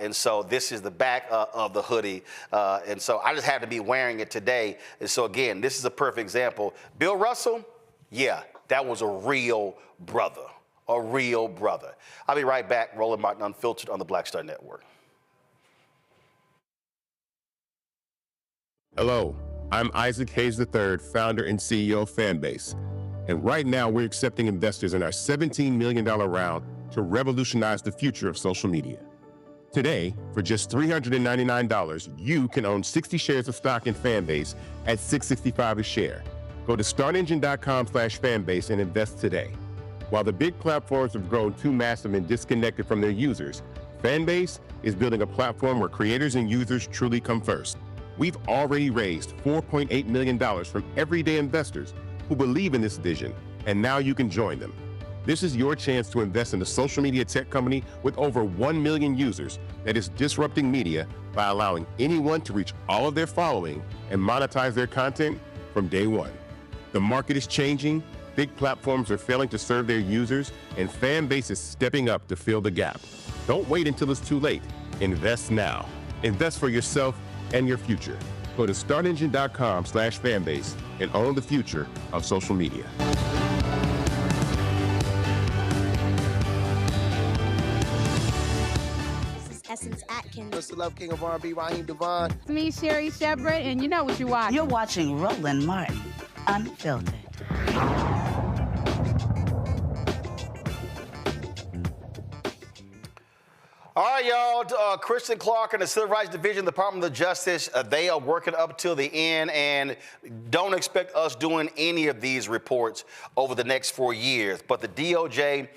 And so this is the back of the hoodie. And so I just had to be wearing it today. And so again, this is a perfect example. Bill Russell, yeah, that was a real brother, a real brother. I'll be right back. Roland Martin Unfiltered on the Black Star Network. Hello, I'm Isaac Hayes III, founder and CEO of Fanbase. And right now, we're accepting investors in our $17 million round to revolutionize the future of social media. Today, for just $399, you can own 60 shares of stock in Fanbase at $665 a share. Go to startengine.com/fanbase and invest today. While the big platforms have grown too massive and disconnected from their users, Fanbase is building a platform where creators and users truly come first. We've already raised $4.8 million from everyday investors who believe in this vision, and now you can join them. This is your chance to invest in a social media tech company with over 1 million users that is disrupting media by allowing anyone to reach all of their following and monetize their content from day one. The market is changing, big platforms are failing to serve their users, and Fanbase is stepping up to fill the gap. Don't wait until it's too late. Invest now. Invest for yourself and your future. Go to startengine.com/fanbase and own the future of social media. This is Essence Atkins. Mr. Love King of R&B, Raheem Devon. It's me, Sherry Shepherd, and you know what you watch. You're watching Roland Martin Unfiltered. All right, y'all. Kristen Clark and the Civil Rights Division, Department of Justice, they are working up till the end, and don't expect us doing any of these reports over the next 4 years. But the DOJ,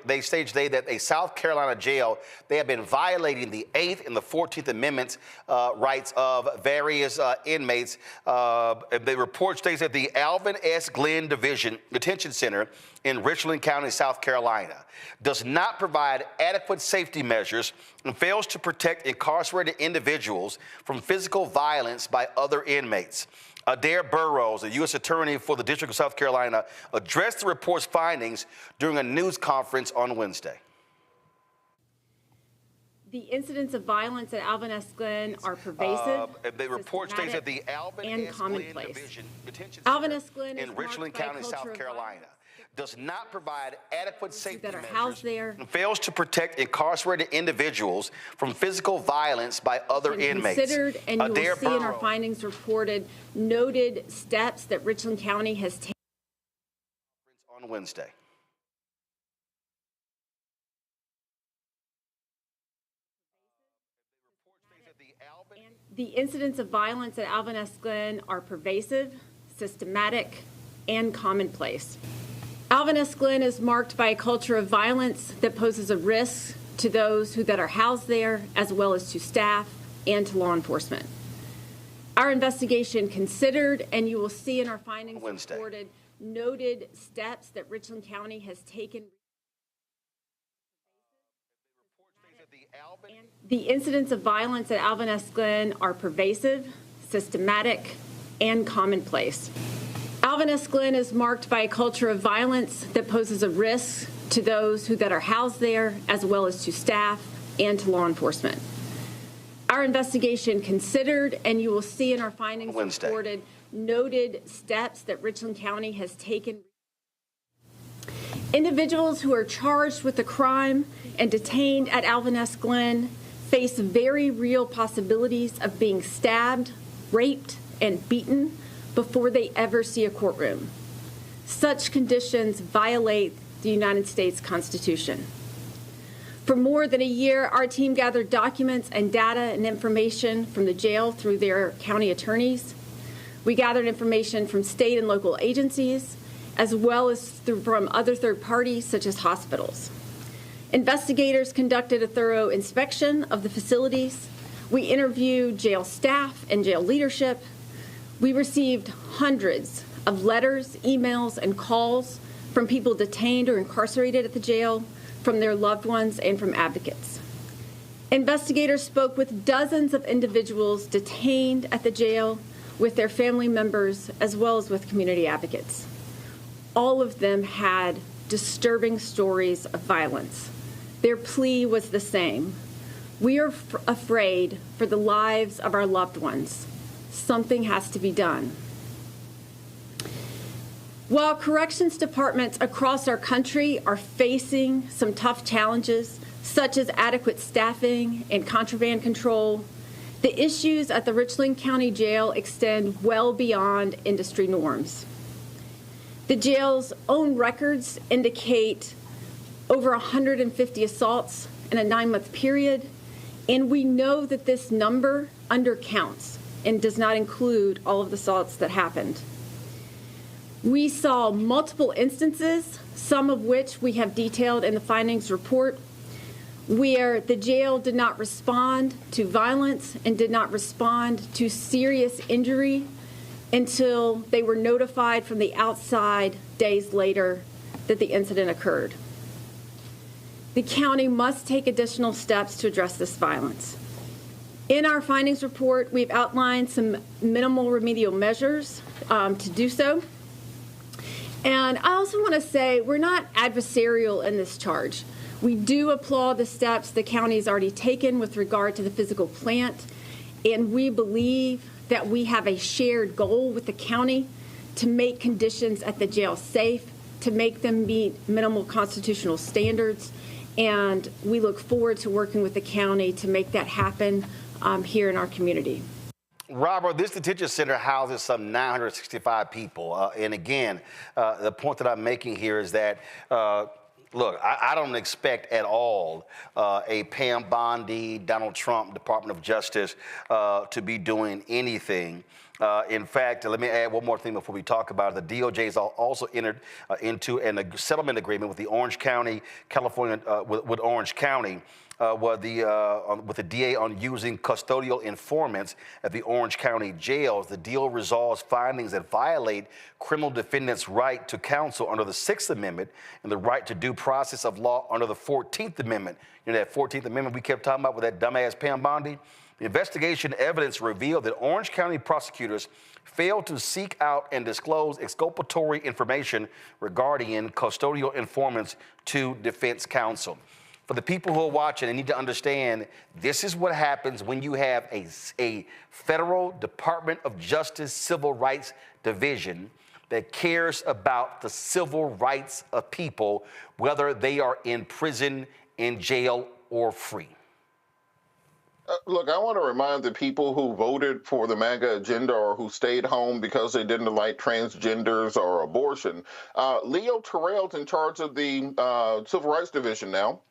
they stated today that a South Carolina jail, they have been violating the 8th and the 14th Amendments rights of various inmates. The report states that the Alvin S. Glenn Division Detention Center in Richland County, South Carolina, does not provide adequate safety measures and fails to protect incarcerated individuals from physical violence by other inmates. Adair Burrows, the U.S. Attorney for the District of South Carolina, addressed the report's findings during a news conference on Wednesday. The incidents of violence at Alvin S. Glenn are pervasive. The report states that the Alvin S. Glenn Division Detention Center in Richland County, South Carolina, does not provide adequate safety that are housed there and fails to protect incarcerated individuals from physical violence by other inmates. Considered, and you will see in our findings reported, noted steps that Richland County has taken on Wednesday. The incidents of violence at Alvin S. Glenn are pervasive, systematic, and commonplace. Alvin S. Glenn is marked by a culture of violence that poses a risk to those that are housed there, as well as to staff and to law enforcement. Our investigation considered, and you will see in our findings reported, noted steps that Richland County has taken. The incidents of violence at Alvin S. Glenn are pervasive, systematic, and commonplace. Alvin S. Glenn is marked by a culture of violence that poses a risk to those that are housed there, as well as to staff and to law enforcement. Our investigation considered, and you will see in our findings reported, noted steps that Richland County has taken. Individuals who are charged with a crime and detained at Alvin S. Glenn face very real possibilities of being stabbed, raped, and beaten before they ever see a courtroom. Such conditions violate the United States Constitution. For more than a year, our team gathered documents and data and information from the jail through their county attorneys. We gathered information from state and local agencies, as well as from other third parties, such as hospitals. Investigators conducted a thorough inspection of the facilities. We interviewed jail staff and jail leadership. We received hundreds of letters, emails, and calls from people detained or incarcerated at the jail, from their loved ones, and from advocates. Investigators spoke with dozens of individuals detained at the jail, with their family members, as well as with community advocates. All of them had disturbing stories of violence. Their plea was the same. We are afraid for the lives of our loved ones. Something has to be done. While corrections departments across our country are facing some tough challenges, such as adequate staffing and contraband control, the issues at the Richland County Jail extend well beyond industry norms. The jail's own records indicate over 150 assaults in a 9-month period, and we know that this number undercounts and does not include all of the assaults that happened. We saw multiple instances, some of which we have detailed in the findings report, where the jail did not respond to violence and did not respond to serious injury until they were notified from the outside days later that the incident occurred. The county must take additional steps to address this violence. In our findings report, we've outlined some minimal remedial measures to do so. And I also want to say we're not adversarial in this charge. We do applaud the steps the county has already taken with regard to the physical plant, and we believe that we have a shared goal with the county to make conditions at the jail safe, to make them meet minimal constitutional standards, and we look forward to working with the county to make that happen here in our community. Robert, this detention center houses some 965 people. And again, the point that I'm making here is that, look, I don't expect at all a Pam Bondi, Donald Trump, Department of Justice to be doing anything. In fact, let me add one more thing before we talk about it. The DOJ has also entered into a settlement agreement with the Orange County, California, with Orange County, with the DA on using custodial informants at the Orange County jails. The deal resolves findings that violate criminal defendants' right to counsel under the 6th Amendment and the right to due process of law under the 14th Amendment. You know, that 14th Amendment we kept talking about with that dumbass Pam Bondi? The investigation evidence revealed that Orange County prosecutors failed to seek out and disclose exculpatory information regarding custodial informants to defense counsel. For the people who are watching, they need to understand this is what happens when you have a federal Department of Justice Civil Rights Division that cares about the civil rights of people, whether they are in prison, in jail, or free. Look, I want to remind the people who voted for the MAGA agenda or who stayed home because they didn't like transgenders or abortion. Leo Terrell's in charge of the Civil Rights Division now.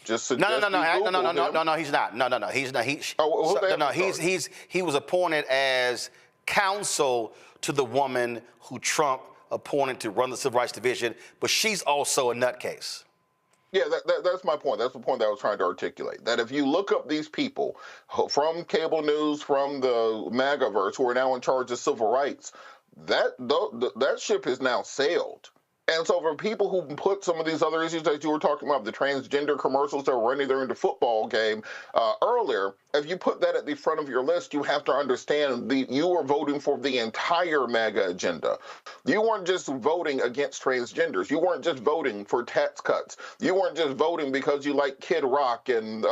Just suggest No, he's not. No, he's not. He was appointed as counsel to the woman who Trump appointed to run the Civil Rights Division, but she's also a nutcase. Yeah, that's my point. That's the point that I was trying to articulate. That if you look up these people from cable news, from the MAGAverse, who are now in charge of civil rights, that ship has now sailed. And so for people who put some of these other issues that you were talking about, the transgender commercials that were running during the football game earlier, if you put that at the front of your list, you have to understand you were voting for the entire MAGA agenda. You weren't just voting against transgenders. You weren't just voting for tax cuts. You weren't just voting because you like Kid Rock and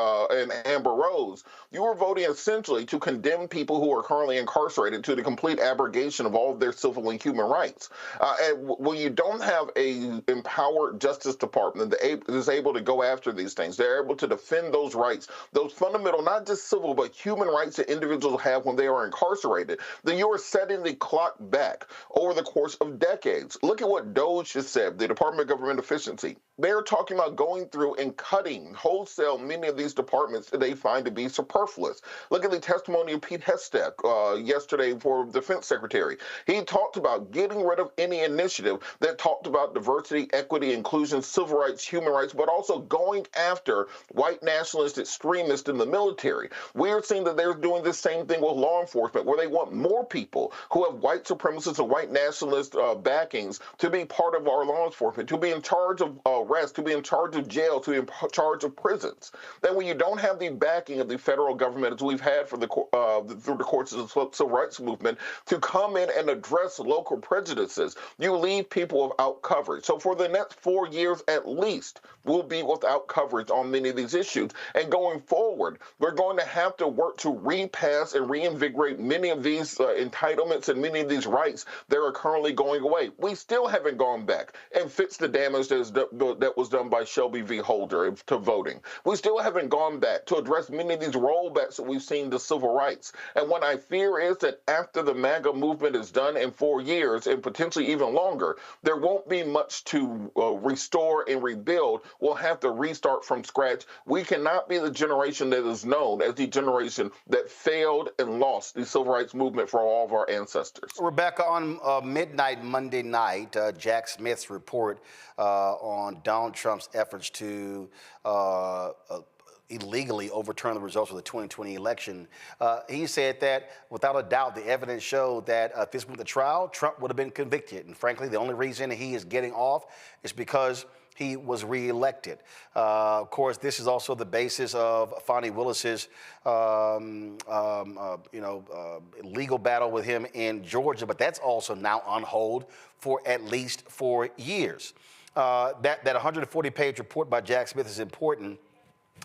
Amber Rose. You were voting essentially to condemn people who are currently incarcerated to the complete abrogation of all of their civil and human rights. And when you don't have a empowered Justice Department that is able to go after these things, they're able to defend those rights, those fundamental, not just civil, but human rights that individuals have when they are incarcerated, then you are setting the clock back over the course of decades. Look at what DOGE just said, the Department of Government Efficiency. They're talking about going through and cutting wholesale many of these departments that they find to be superfluous. Look at the testimony of Pete Hestek yesterday for Defense Secretary. He talked about getting rid of any initiative that talked about diversity, equity, inclusion, civil rights, human rights, but also going after white nationalist extremists in the military. We're seeing that they're doing the same thing with law enforcement, where they want more people who have white supremacist and white nationalist backings to be part of our law enforcement, to be in charge of arrests, to be in charge of jails, to be in charge of prisons. Then when you don't have the backing of the federal government, as we've had for through the courts of the civil rights movement, to come in and address local prejudices, you leave people without coverage. So for the next 4 years at least, we'll be without coverage on many of these issues. And going forward, we're going to have to work to repass and reinvigorate many of these entitlements and many of these rights that are currently going away. We still haven't gone back and fixed the damage that was done by Shelby v. Holder to voting. We still haven't gone back to address many of these rollbacks that we've seen to civil rights. And what I fear is that after the MAGA movement is done in 4 years, and potentially even longer, there won't be much to restore and rebuild. We'll have to restart from scratch. We cannot be the generation that is known as the generation that failed and lost the civil rights movement for all of our ancestors. Rebecca, on midnight Monday night, Jack Smith's report on Donald Trump's efforts to illegally overturn the results of the 2020 election. He said that, without a doubt, the evidence showed that if this went to trial, Trump would have been convicted. And frankly, the only reason he is getting off is because he was reelected. Of course, this is also the basis of Fonnie Willis's, legal battle with him in Georgia, but that's also now on hold for at least 4 years. That 140-page report by Jack Smith is important.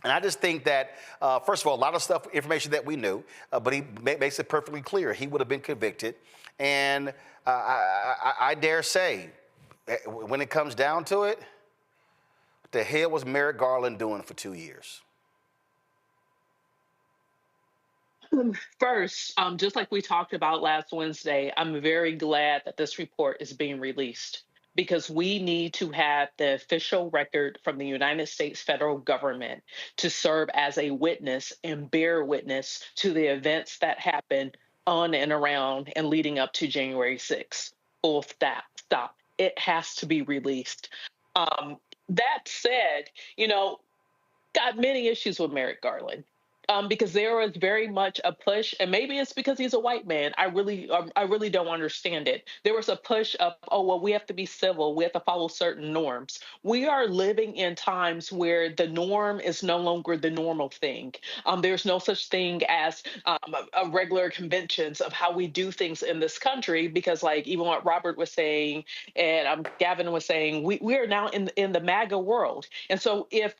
And I just think that, first of all, a lot of information that we knew, but he makes it perfectly clear he would have been convicted. And I dare say, when it comes down to it, what the hell was Merrick Garland doing for 2 years? First, just like we talked about last Wednesday, I'm very glad that this report is being released, because we need to have the official record from the United States federal government to serve as a witness and bear witness to the events that happened on and around and leading up to January 6th. Full stop. It has to be released. That said, got many issues with Merrick Garland. Because there was very much a push, and maybe it's because he's a white man. I really don't understand it. There was a push of, we have to be civil. We have to follow certain norms. We are living in times where the norm is no longer the normal thing. There's no such thing as a regular conventions of how we do things in this country, because even what Robert was saying and Gavin was saying, we are now in the MAGA world. And so if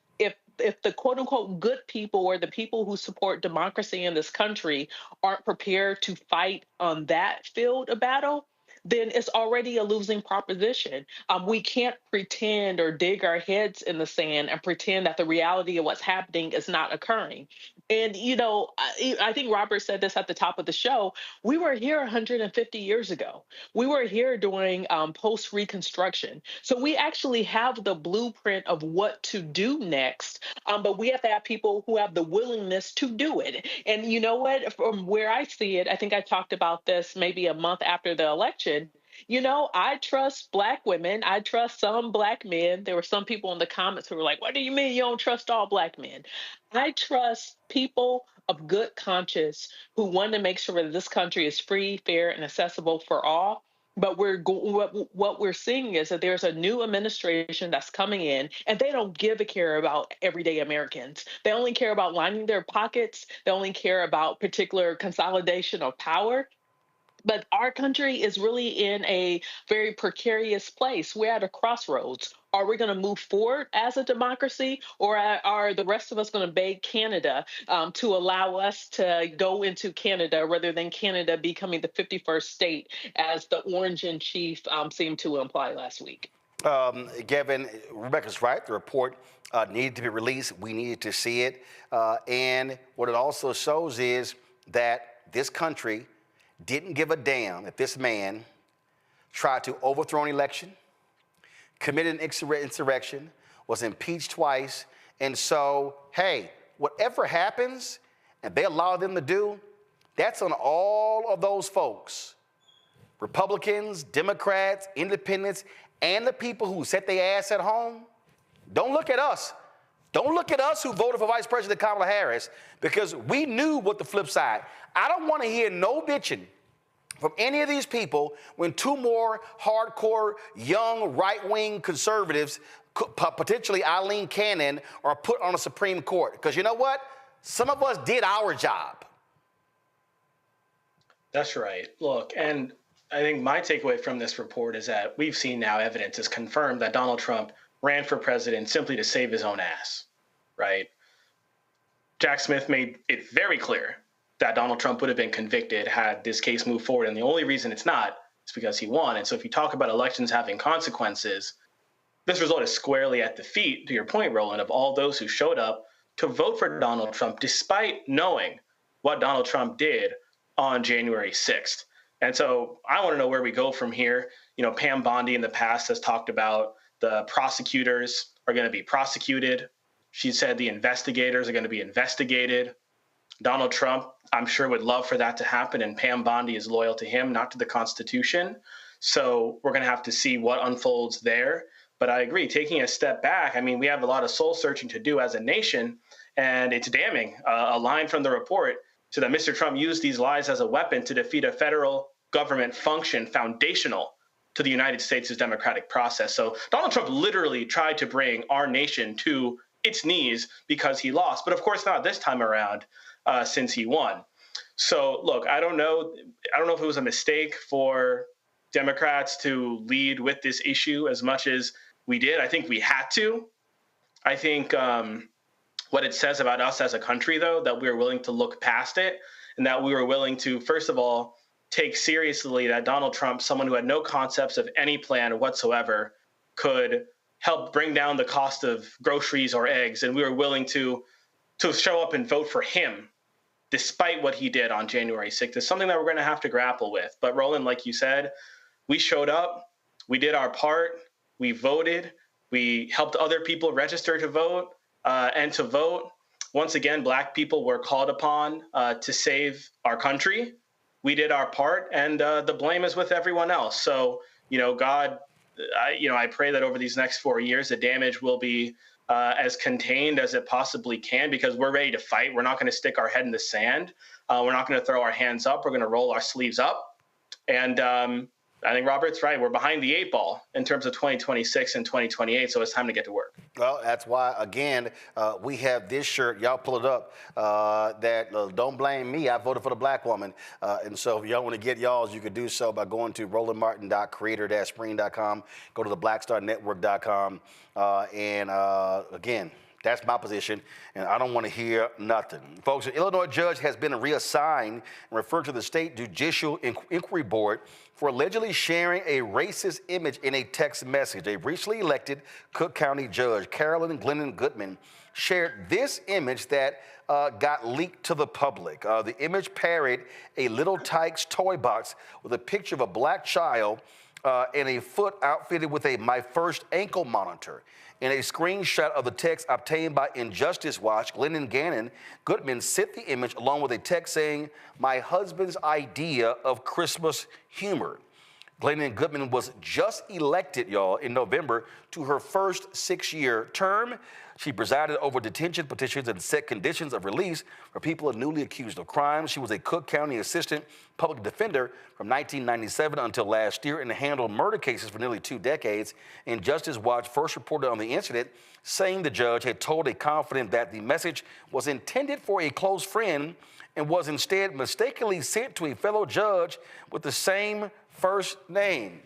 the quote unquote good people, or the people who support democracy in this country, aren't prepared to fight on that field of battle, then it's already a losing proposition. We can't pretend or dig our heads in the sand and pretend that the reality of what's happening is not occurring. And, I think Robert said this at the top of the show. We were here 150 years ago. We were here during post-Reconstruction. So we actually have the blueprint of what to do next, but we have to have people who have the willingness to do it. And you know what? From where I see it, I think I talked about this maybe a month after the election. I trust Black women. I trust some Black men. There were some people in the comments who were like, what do you mean you don't trust all Black men? I trust people of good conscience who want to make sure that this country is free, fair, and accessible for all. But what we're seeing is that there's a new administration that's coming in, and they don't give a care about everyday Americans. They only care about lining their pockets. They only care about particular consolidation of power. But our country is really in a very precarious place. We're at a crossroads. Are we going to move forward as a democracy, or are the rest of us going to beg Canada to allow us to go into Canada rather than Canada becoming the 51st state, as the Orange-in-Chief seemed to imply last week? Gavin, Rebecca's right. The report needed to be released. We needed to see it. And what it also shows is that this country didn't give a damn if this man tried to overthrow an election, committed an insurrection, was impeached twice. And so, hey, whatever happens and they allow them to do, that's on all of those folks. Republicans, Democrats, independents, and the people who set their ass at home. Don't look at us. Don't look at us who voted for Vice President Kamala Harris, because we knew what the flip side. I don't want to hear no bitching from any of these people when two more hardcore, young, right-wing conservatives, potentially Eileen Cannon, are put on the Supreme Court. Because you know what? Some of us did our job. That's right. Look, and I think my takeaway from this report is that we've seen now evidence has confirmed that Donald Trump ran for president simply to save his own ass, right? Jack Smith made it very clear that Donald Trump would have been convicted had this case moved forward. And the only reason it's not is because he won. And so if you talk about elections having consequences, this result is squarely at the feet, to your point, Roland, of all those who showed up to vote for Donald Trump, despite knowing what Donald Trump did on January 6th. And so I want to know where we go from here. You know, Pam Bondi in the past has talked about the prosecutors are going to be prosecuted. She said the investigators are going to be investigated. Donald Trump, I'm sure, would love for that to happen, and Pam Bondi is loyal to him, not to the Constitution. So we're going to have to see what unfolds there. But I agree, taking a step back, I mean, we have a lot of soul searching to do as a nation, and it's damning. A line from the report so that Mr. Trump used these lies as a weapon to defeat a federal government function foundational to the United States' democratic process. So Donald Trump literally tried to bring our nation to its knees because he lost, but of course not this time around since he won. So look, I don't know if it was a mistake for Democrats to lead with this issue as much as we did. I think we had to. I think what it says about us as a country, though, that we were willing to look past it and that we were willing to, first of all, take seriously that Donald Trump, someone who had no concepts of any plan whatsoever, could help bring down the cost of groceries or eggs. And we were willing to show up and vote for him, despite what he did on January 6th. It's something that we're going to have to grapple with. But Roland, like you said, we showed up, we did our part, we voted, we helped other people register to vote and to vote. Once again, Black people were called upon to save our country. We did our part, and the blame is with everyone else. So, God, I pray that over these next 4 years, the damage will be as contained as it possibly can, because we're ready to fight. We're not going to stick our head in the sand. We're not going to throw our hands up. We're going to roll our sleeves up. And I think Robert's right. We're behind the 8 ball in terms of 2026 and 2028. So it's time to get to work. Well, that's why, again, we have this shirt. Y'all pull it up. Don't blame me. I voted for the Black woman. And so if y'all want to get y'all's, you could do so by going to rolandmartin.creator-spring.com. Go to the blackstarnetwork.com. Again, that's my position, and I don't want to hear nothing. Folks, an Illinois judge has been reassigned and referred to the State Judicial Inquiry Board for allegedly sharing a racist image in a text message. A recently elected Cook County judge, Carolyn Glennon Goodman, shared this image that got leaked to the public. The image parodied a Little Tikes toy box with a picture of a Black child and a foot outfitted with a My First Ankle monitor. In a screenshot of the text obtained by Injustice Watch, Glennon Goodman sent the image along with a text saying, "My husband's idea of Christmas humor." Glennon Goodman was just elected, y'all, in November to her first 6-year term. She presided over detention petitions and set conditions of release for people newly accused of crimes. She was a Cook County Assistant Public Defender from 1997 until last year and handled murder cases for nearly 2 decades. And Justice Watch first reported on the incident, saying the judge had told a confidant that the message was intended for a close friend and was instead mistakenly sent to a fellow judge with the same first name.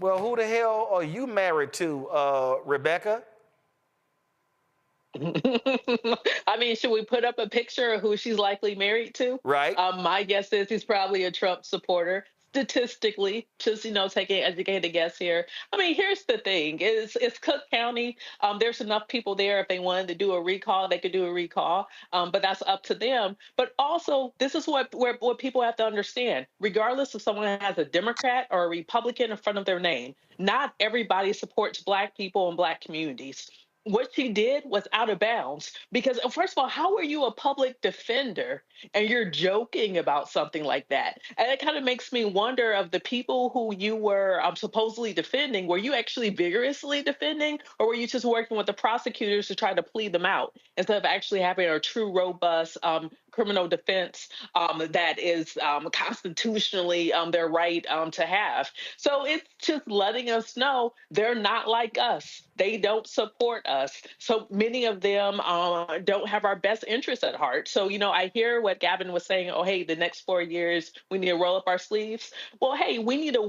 Well, who the hell are you married to, Rebecca? I mean, should we put up a picture of who she's likely married to? Right. My guess is he's probably a Trump supporter. Statistically, just, taking an educated guess here. I mean, here's the thing. It's Cook County. There's enough people there. If they wanted to do a recall, they could do a recall. But that's up to them. But also, this is what people have to understand. Regardless if someone has a Democrat or a Republican in front of their name, not everybody supports Black people and Black communities. what she did was out of bounds because first of all, how are you a public defender and you're joking about something like that? And it kind of makes me wonder of the people who you were supposedly defending. Were you actually vigorously defending, or were you just working with the prosecutors to try to plead them out instead of actually having a true robust criminal defense that is constitutionally their right to have? So it's just letting us know they're not like us. They don't support us. So many of them don't have our best interests at heart. So, I hear what Gavin was saying. Oh, hey, the next 4 years, we need to roll up our sleeves. Well, hey, we need to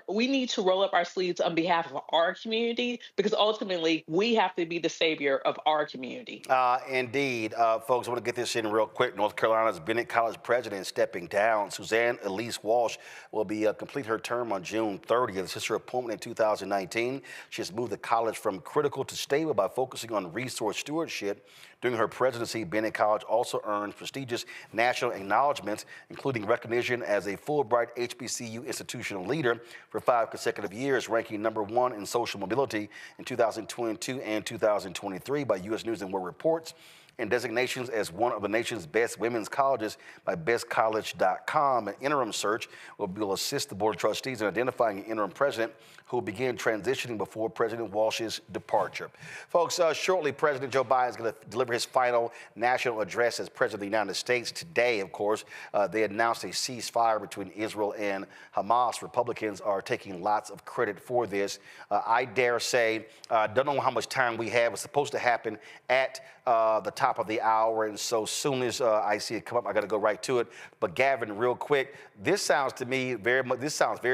we need to roll up our sleeves on behalf of our community, because ultimately we have to be the savior of our community. Indeed. Folks, I want to get this in real quick. North Carolina's Bennett College president stepping down. Suzanne Elise Walsh will be complete her term on June 30th. This is her appointment in 2019. She has moved the college from critical to stable by focusing on resource stewardship. During her presidency, Bennett College also earned prestigious national acknowledgments, including recognition as a Fulbright HBCU institutional leader for 5 consecutive years, ranking #1 in social mobility in 2022 and 2023 by U.S. News & World Reports, and designations as one of the nation's best women's colleges by bestcollege.com. An interim search will assist the Board of Trustees in identifying an interim president who will begin transitioning before President Walsh's departure. Folks, shortly, President Joe Biden is going to deliver his final national address as President of the United States. Today, of course, they announced a ceasefire between Israel and Hamas. Republicans are taking lots of credit for this. I dare say, don't know how much time we have. It's supposed to happen at the top of the hour, and so soon as I see it come up, I got to go right to it. But Gavin, real quick, this sounds to me very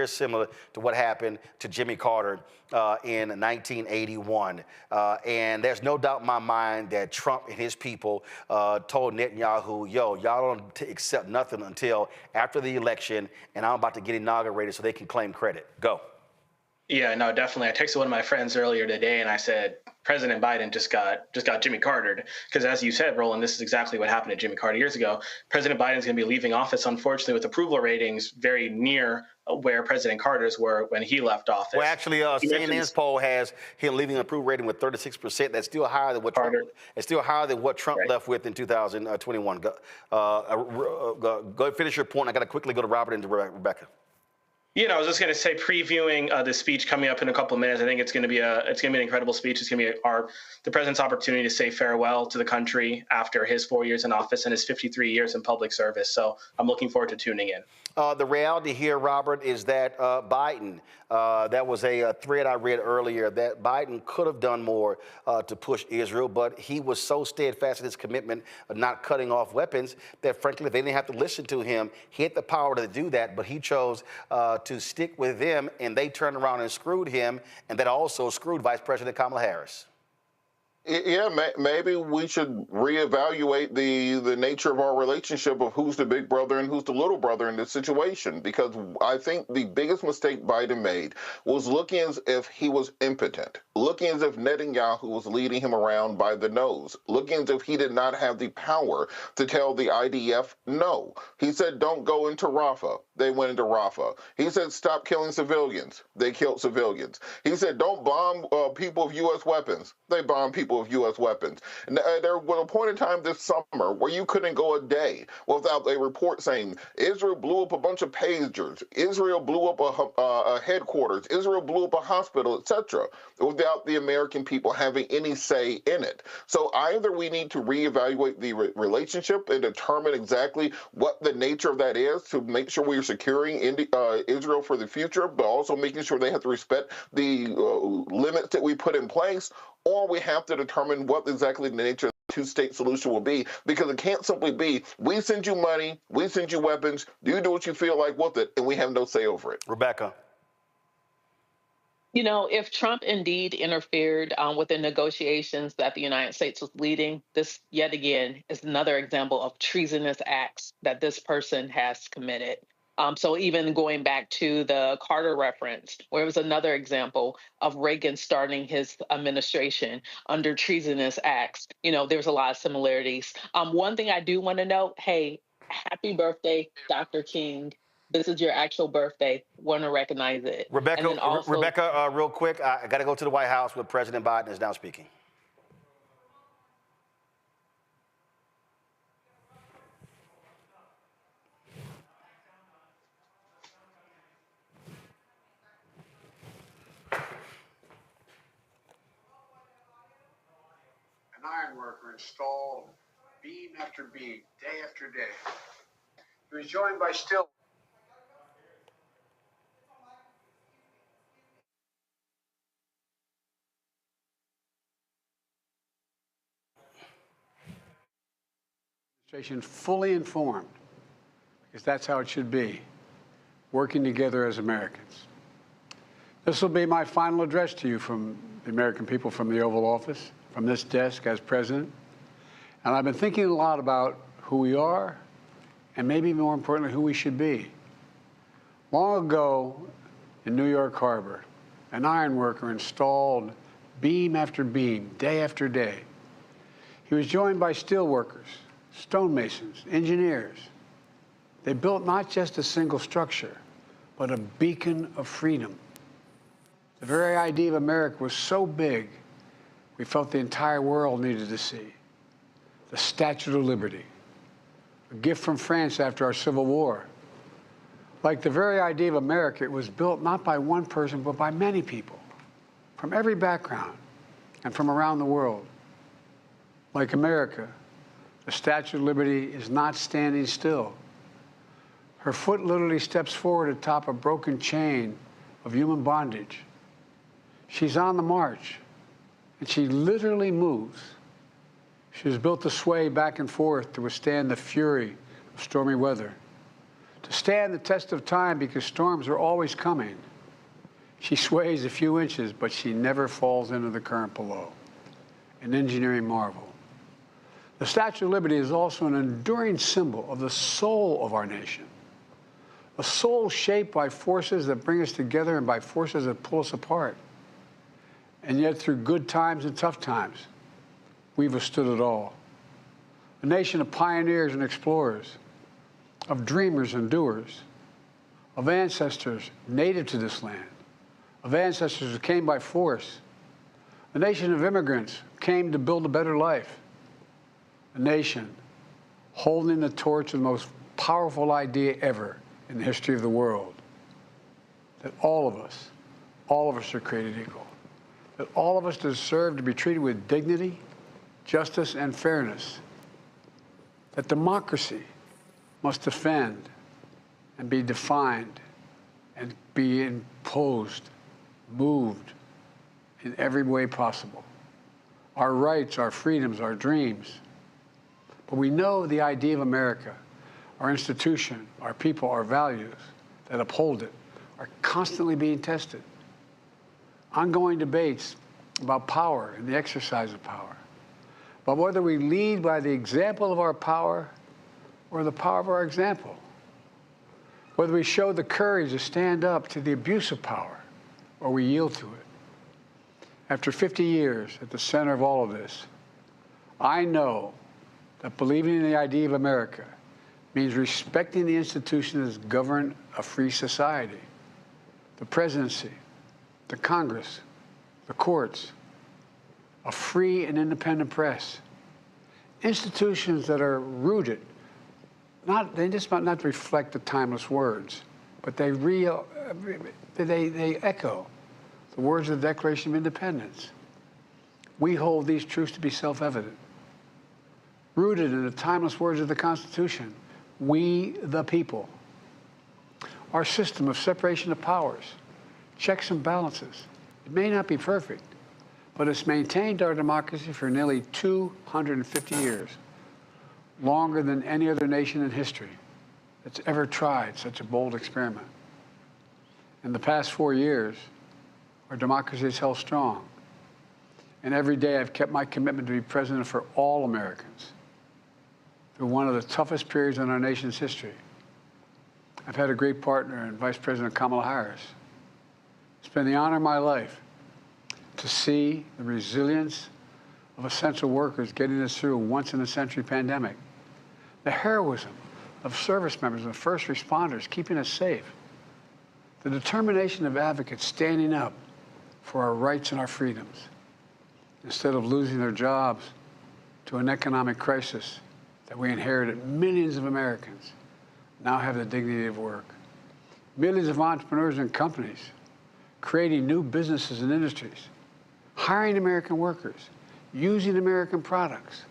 similar to what happened to Jimmy Carter in 1981. And there's no doubt in my mind that Trump and his people told Netanyahu, yo, y'all don't accept nothing until after the election, and I'm about to get inaugurated so they can claim credit. Go. Yeah, no, definitely. I texted one of my friends earlier today and I said, President Biden just got Jimmy Cartered. Because as you said, Roland, this is exactly what happened to Jimmy Carter years ago. President Biden's going to be leaving office, unfortunately, with approval ratings very near where President Carter's were when he left office. Well, actually, CNN's poll has him leaving an approval rating with 36%. That's still higher than what Trump. It's still higher than what Trump left with in 2021. Go ahead, finish your point. I got to quickly go to Robert and to Rebecca. I was just going to say, previewing the speech coming up in a couple of minutes, I think it's going to be an incredible speech. It's going to be the president's opportunity to say farewell to the country after his 4 years in office and his 53 years in public service. So I'm looking forward to tuning in. The reality here, Robert, is that Biden, that was a thread I read earlier, that Biden could have done more to push Israel, but he was so steadfast in his commitment of not cutting off weapons that, frankly, they didn't have to listen to him. He had the power to do that, but he chose to stick with them, and they turned around and screwed him, and that also screwed Vice President Kamala Harris. Yeah, maybe we should reevaluate the nature of our relationship of who's the big brother and who's the little brother in this situation, because I think the biggest mistake Biden made was looking as if he was impotent, looking as if Netanyahu was leading him around by the nose, looking as if he did not have the power to tell the IDF no. He said, don't go into Rafah. They went into Rafah. He said, stop killing civilians. They killed civilians. He said, don't bomb people with U.S. weapons. They bombed people with U.S. weapons. And, there was a point in time this summer where you couldn't go a day without a report saying Israel blew up a bunch of pagers, Israel blew up a headquarters, Israel blew up a hospital, etc., without the American people having any say in it. So either we need to reevaluate the relationship and determine exactly what the nature of that is to make sure we are securing Israel for the future, but also making sure they have to respect the limits that we put in place, or we have to determine what exactly the nature of the two-state solution will be, because it can't simply be, we send you money, we send you weapons, you do what you feel like with it, and we have no say over it. Rebecca. If Trump indeed interfered with the negotiations that the United States was leading, this yet again is another example of treasonous acts that this person has committed. So even going back to the Carter reference, where it was another example of Reagan starting his administration under treasonous acts, there's a lot of similarities. One thing I do want to note, hey, happy birthday, Dr. King. This is your actual birthday. Want to recognize it. Rebecca, real quick, I got to go to the White House where President Biden is now speaking. iron worker installed beam after beam, day after day. He was joined by still. Administration fully informed, because that's how it should be, working together as Americans. This will be my final address to you from the American people, from the Oval Office, from this desk as president. And I've been thinking a lot about who we are and maybe more importantly, who we should be. Long ago in New York Harbor, an iron worker installed beam after beam, day after day. He was joined by steel workers, stonemasons, engineers. They built not just a single structure, but a beacon of freedom. The very idea of America was so big, we felt the entire world needed to see. The Statue of Liberty, a gift from France after our Civil War. Like the very idea of America, it was built not by one person, but by many people, from every background and from around the world. Like America, the Statue of Liberty is not standing still. Her foot literally steps forward atop a broken chain of human bondage. She's on the march, and she literally moves. She was built to sway back and forth to withstand the fury of stormy weather, to stand the test of time because storms are always coming. She sways a few inches, but she never falls into the current below. An engineering marvel. The Statue of Liberty is also an enduring symbol of the soul of our nation, a soul shaped by forces that bring us together and by forces that pull us apart. And yet, through good times and tough times, we've withstood it all. A nation of pioneers and explorers, of dreamers and doers, of ancestors native to this land, of ancestors who came by force, a nation of immigrants who came to build a better life, a nation holding the torch of the most powerful idea ever in the history of the world, that all of us are created equal, that all of us deserve to be treated with dignity, justice, and fairness, that democracy must defend and be defined and be imposed, moved in every way possible. Our rights, our freedoms, our dreams. But we know the idea of America, our institution, our people, our values that uphold it are constantly being tested. Ongoing debates about power and the exercise of power, but whether we lead by the example of our power or the power of our example, whether we show the courage to stand up to the abuse of power or we yield to it. After 50 years at the center of all of this, I know that believing in the idea of America means respecting the institutions that govern a free society, the presidency, the Congress, the courts, a free and independent press, institutions that are rooted, they just might not reflect the timeless words, but they echo the words of the Declaration of Independence. We hold these truths to be self-evident. Rooted in the timeless words of the Constitution, we the people. Our system of separation of powers, checks and balances. It may not be perfect, but it's maintained our democracy for nearly 250 years, longer than any other nation in history that's ever tried such a bold experiment. In the past 4 years, our democracy has held strong. And every day I've kept my commitment to be president for all Americans through one of the toughest periods in our nation's history. I've had a great partner in Vice President Kamala Harris. It's been the honor of my life to see the resilience of essential workers getting us through a once-in-a-century pandemic, the heroism of service members and first responders keeping us safe, the determination of advocates standing up for our rights and our freedoms instead of losing their jobs to an economic crisis that we inherited. Millions of Americans now have the dignity of work. Millions of entrepreneurs and companies creating new businesses and industries, hiring American workers, using American products.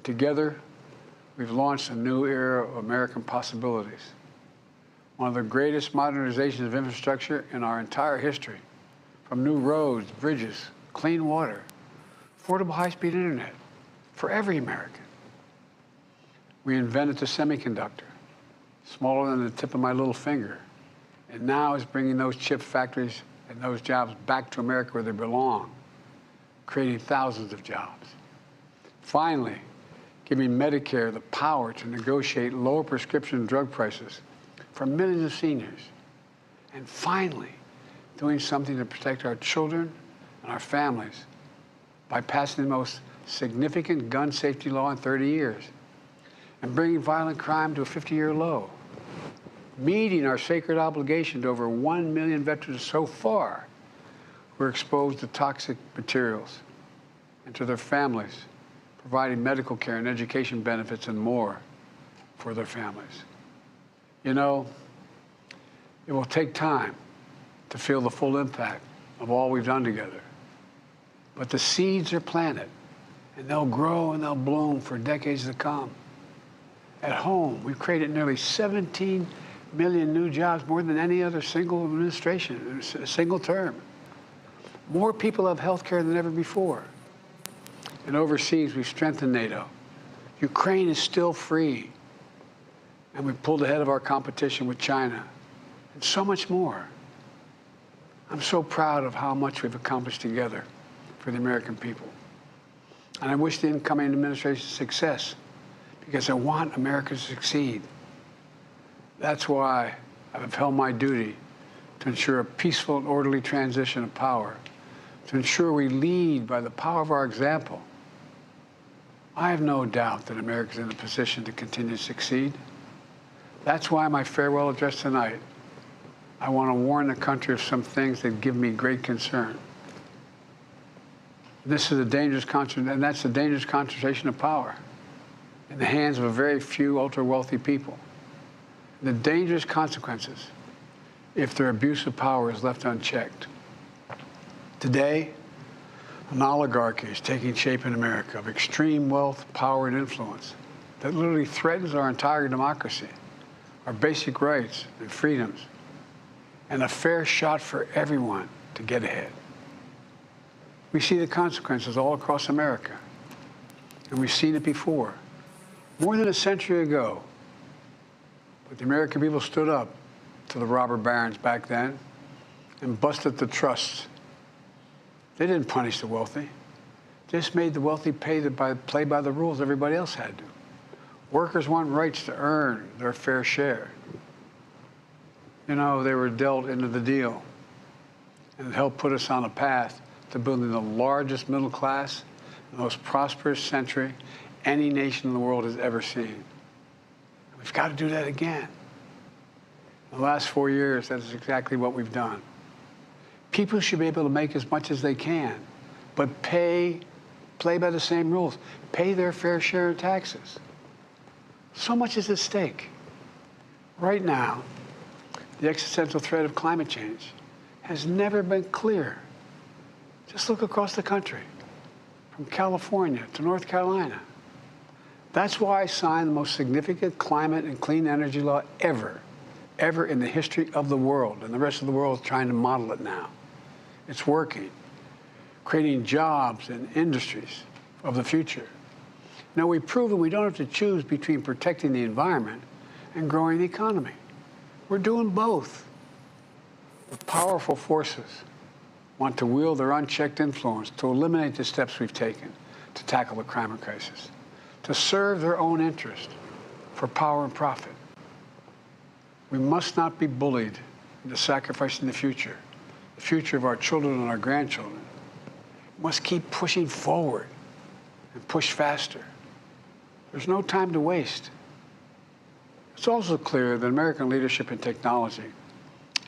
Together, we've launched a new era of American possibilities. One of the greatest modernizations of infrastructure in our entire history, from new roads, bridges, clean water, affordable high-speed internet for every American. We invented the semiconductor, smaller than the tip of my little finger, and now is bringing those chip factories and those jobs back to America where they belong, creating thousands of jobs. Finally, giving Medicare the power to negotiate lower prescription drug prices for millions of seniors. And finally, doing something to protect our children and our families by passing the most significant gun safety law in 30 years and bringing violent crime to a 50-year low, meeting our sacred obligation to over 1 million veterans so far who are exposed to toxic materials, and to their families, providing medical care and education benefits and more for their families. You know, it will take time to feel the full impact of all we've done together. But the seeds are planted, and they'll grow and they'll bloom for decades to come. At home, we've created nearly 17 million new jobs, more than any other single administration, a single term. More people have health care than ever before. And overseas, we've strengthened NATO. Ukraine is still free. And we've pulled ahead of our competition with China, and so much more. I'm so proud of how much we've accomplished together for the American people. And I wish the incoming administration success, because I want America to succeed. That's why I've upheld my duty to ensure a peaceful and orderly transition of power, to ensure we lead by the power of our example. I have no doubt that America is in a position to continue to succeed. That's why my farewell address tonight, I want to warn the country of some things that give me great concern. This is a dangerous concentration, and that's a dangerous concentration of power in the hands of a very few ultra-wealthy people. The dangerous consequences if their abuse of power is left unchecked. Today, an oligarchy is taking shape in America of extreme wealth, power, and influence that literally threatens our entire democracy, our basic rights and freedoms, and a fair shot for everyone to get ahead. We see the consequences all across America, and we've seen it before. More than a century ago, but the American people stood up to the robber barons back then and busted the trusts. They didn't punish the wealthy. They just made the wealthy play by the rules everybody else had to. Workers want rights to earn their fair share. You know, they were dealt into the deal, and it helped put us on a path to building the largest middle class, the most prosperous century any nation in the world has ever seen. We've got to do that again. In the last 4 years, that is exactly what we've done. People should be able to make as much as they can, but play by the same rules, pay their fair share of taxes. So much is at stake. Right now, the existential threat of climate change has never been clearer. Just look across the country, from California to North Carolina. That's why I signed the most significant climate and clean energy law ever in the history of the world, and the rest of the world is trying to model it now. It's working, creating jobs and industries of the future. Now, we've proven we don't have to choose between protecting the environment and growing the economy. We're doing both. The powerful forces want to wield their unchecked influence to eliminate the steps we've taken to tackle the climate crisis, to serve their own interest for power and profit. We must not be bullied into sacrificing the future of our children and our grandchildren. We must keep pushing forward and push faster. There's no time to waste. It's also clear that American leadership in technology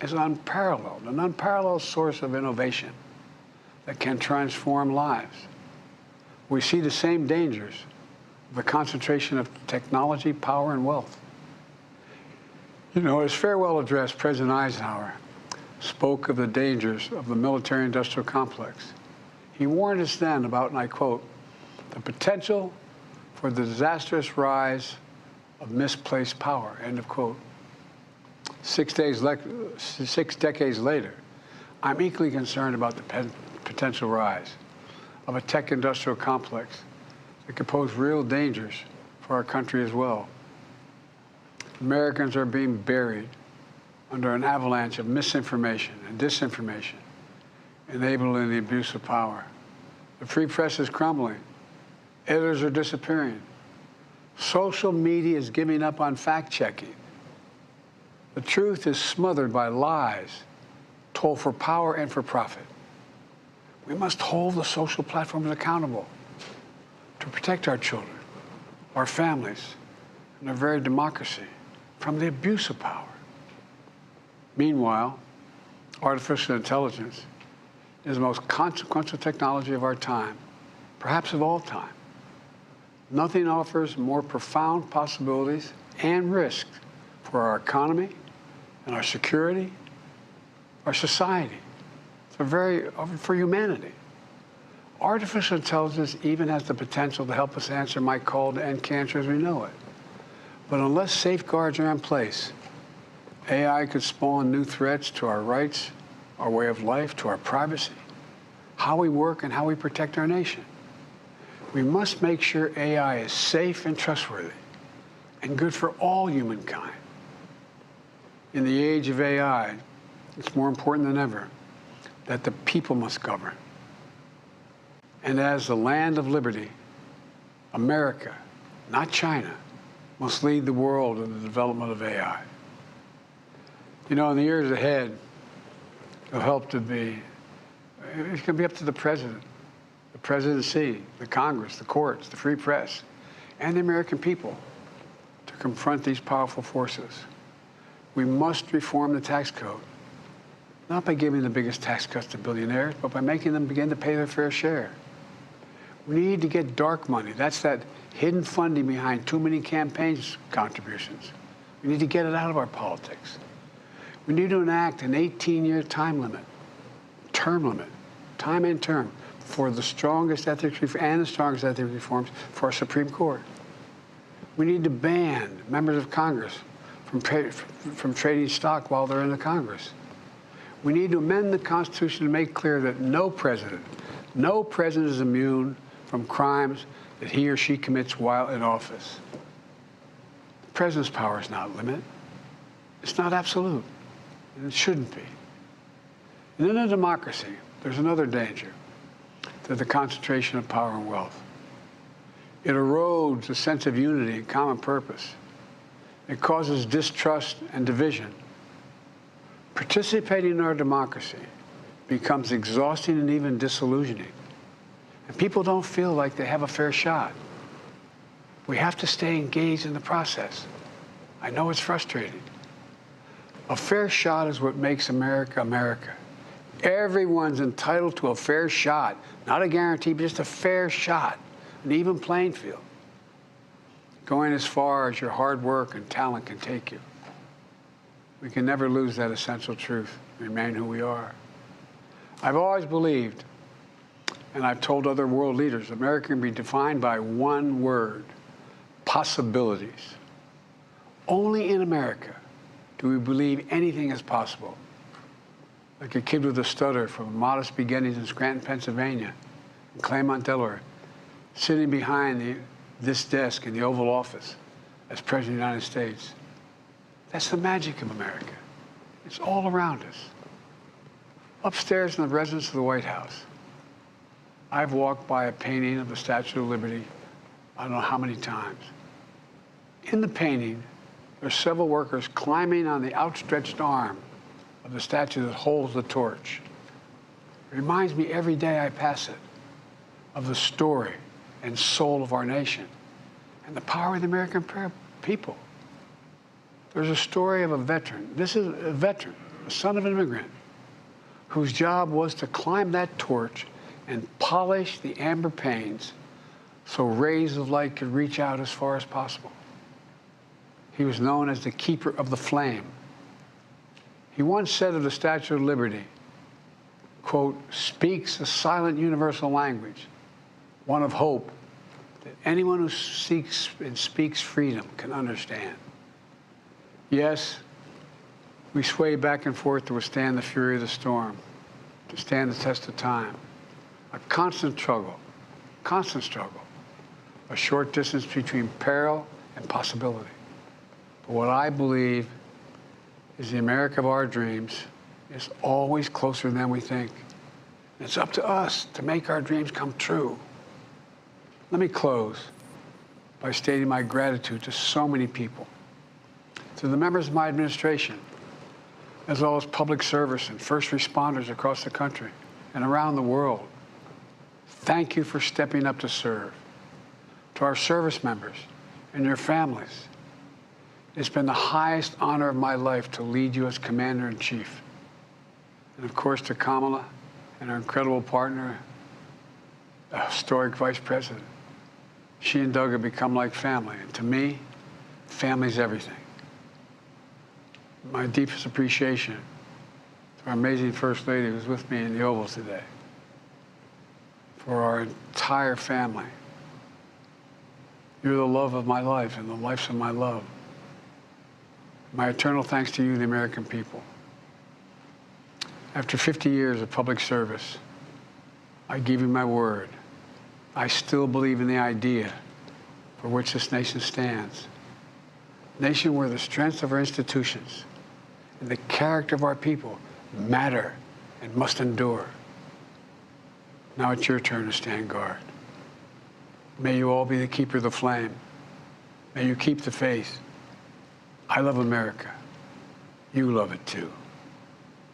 is an unparalleled source of innovation that can transform lives. We see the same dangers of the concentration of technology, power, and wealth. You know, his farewell address, President Eisenhower spoke of the dangers of the military-industrial complex He warned us then about, and I quote, the potential for the disastrous rise of misplaced power, end of quote. 6 decades later, I'm equally concerned about the potential rise of a tech industrial complex that could pose real dangers for our country as well. Americans are being buried under an avalanche of misinformation and disinformation, enabling the abuse of power. The free press is crumbling. Editors are disappearing. Social media is giving up on fact-checking. The truth is smothered by lies told for power and for profit. We must hold the social platforms accountable to protect our children, our families, and our very democracy from the abuse of power. Meanwhile, artificial intelligence is the most consequential technology of our time, perhaps of all time. Nothing offers more profound possibilities and risks for our economy and our security, our society, for humanity. Artificial intelligence even has the potential to help us answer my call to end cancer as we know it. But unless safeguards are in place, AI could spawn new threats to our rights, our way of life, to our privacy, how we work, and how we protect our nation. We must make sure AI is safe and trustworthy and good for all humankind. In the age of AI, it's more important than ever that the people must govern. And as the land of liberty, America, not China, must lead the world in the development of AI. You know, in the years ahead, it'll help to be, it's going to be up to the president, the presidency, the Congress, the courts, the free press, and the American people to confront these powerful forces. We must reform the tax code, not by giving the biggest tax cuts to billionaires, but by making them begin to pay their fair share. We need to get dark money. That's that hidden funding behind too many campaigns contributions. We need to get it out of our politics. We need to enact an 18-year time limit, time and term, for the strongest ethics and the strongest ethics reforms for our Supreme Court. We need to ban members of Congress from trading stock while they're in the Congress. We need to amend the Constitution to make clear that no president is immune from crimes that he or she commits while in office. The president's power is not limited. It's not absolute, and it shouldn't be. And in a democracy, there's another danger to the concentration of power and wealth. It erodes a sense of unity and common purpose. It causes distrust and division. Participating in our democracy becomes exhausting and even disillusioning. And people don't feel like they have a fair shot. We have to stay engaged in the process. I know it's frustrating. A fair shot is what makes America, America. Everyone's entitled to a fair shot, not a guarantee, but just a fair shot, an even playing field, going as far as your hard work and talent can take you. We can never lose that essential truth, remain who we are. I've always believed, and I've told other world leaders, America can be defined by one word: possibilities. Only in America do we believe anything is possible. Like a kid with a stutter from modest beginnings in Scranton, Pennsylvania, and Claremont, Delaware, sitting behind this desk in the Oval Office as President of the United States. That's the magic of America. It's all around us. Upstairs in the residence of the White House, I've walked by a painting of the Statue of Liberty I don't know how many times. In the painting, there are several workers climbing on the outstretched arm of the statue that holds the torch. It reminds me every day I pass it of the story and soul of our nation and the power of the American people. There's a story of a veteran. This is a veteran, a son of an immigrant, whose job was to climb that torch and polish the amber panes so rays of light could reach out as far as possible. He was known as the keeper of the flame. He once said of the Statue of Liberty, quote, speaks a silent universal language, one of hope that anyone who seeks and speaks freedom can understand. Yes, we sway back and forth to withstand the fury of the storm, to stand the test of time. A constant struggle, a short distance between peril and possibility. But what I believe is the America of our dreams is always closer than we think. It's up to us to make our dreams come true. Let me close by stating my gratitude to so many people, to the members of my administration, as well as public service and first responders across the country and around the world. Thank you for stepping up to serve. To our service members and your families, it's been the highest honor of my life to lead you as Commander-in-Chief. And of course, to Kamala and our incredible partner, historic Vice President. She and Doug have become like family. And to me, family's everything. My deepest appreciation to our amazing First Lady who's with me in the Oval today, for our entire family. You're the love of my life and the lives of my love. My eternal thanks to you, the American people. After 50 years of public service, I give you my word. I still believe in the idea for which this nation stands. A nation where the strength of our institutions and the character of our people matter and must endure. Now it's your turn to stand guard. May you all be the keeper of the flame. May you keep the faith. I love America. You love it too.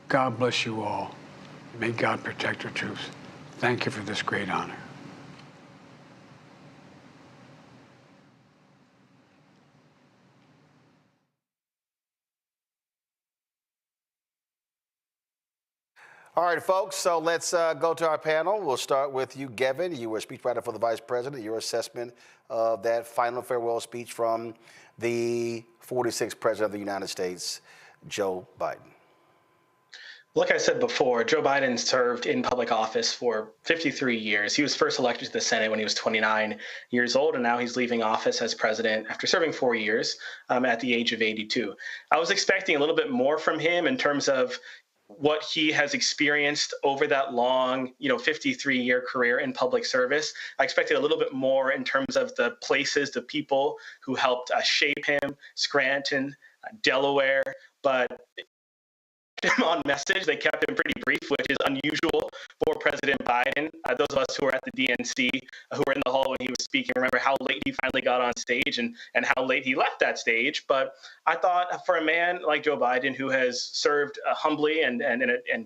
God bless you all. May God protect our troops. Thank you for this great honor. All right, folks, so let's go to our panel. We'll start with you, Gavin. You were a speechwriter for the Vice President. Your assessment of that final farewell speech from the 46th President of the United States, Joe Biden. Like I said before, Joe Biden served in public office for 53 years. He was first elected to the Senate when he was 29 years old, and now he's leaving office as president after serving 4 years at the age of 82. I was expecting a little bit more from him in terms of what he has experienced over that long, 53-year career in public service. I expected a little bit more in terms of the places, the people who helped shape him, Scranton, Delaware, but him on message. They kept him pretty brief, which is unusual for President Biden. Those of us who were at the DNC, who were in the hall when he was speaking, remember how late he finally got on stage and how late he left that stage. But I thought for a man like Joe Biden, who has served humbly and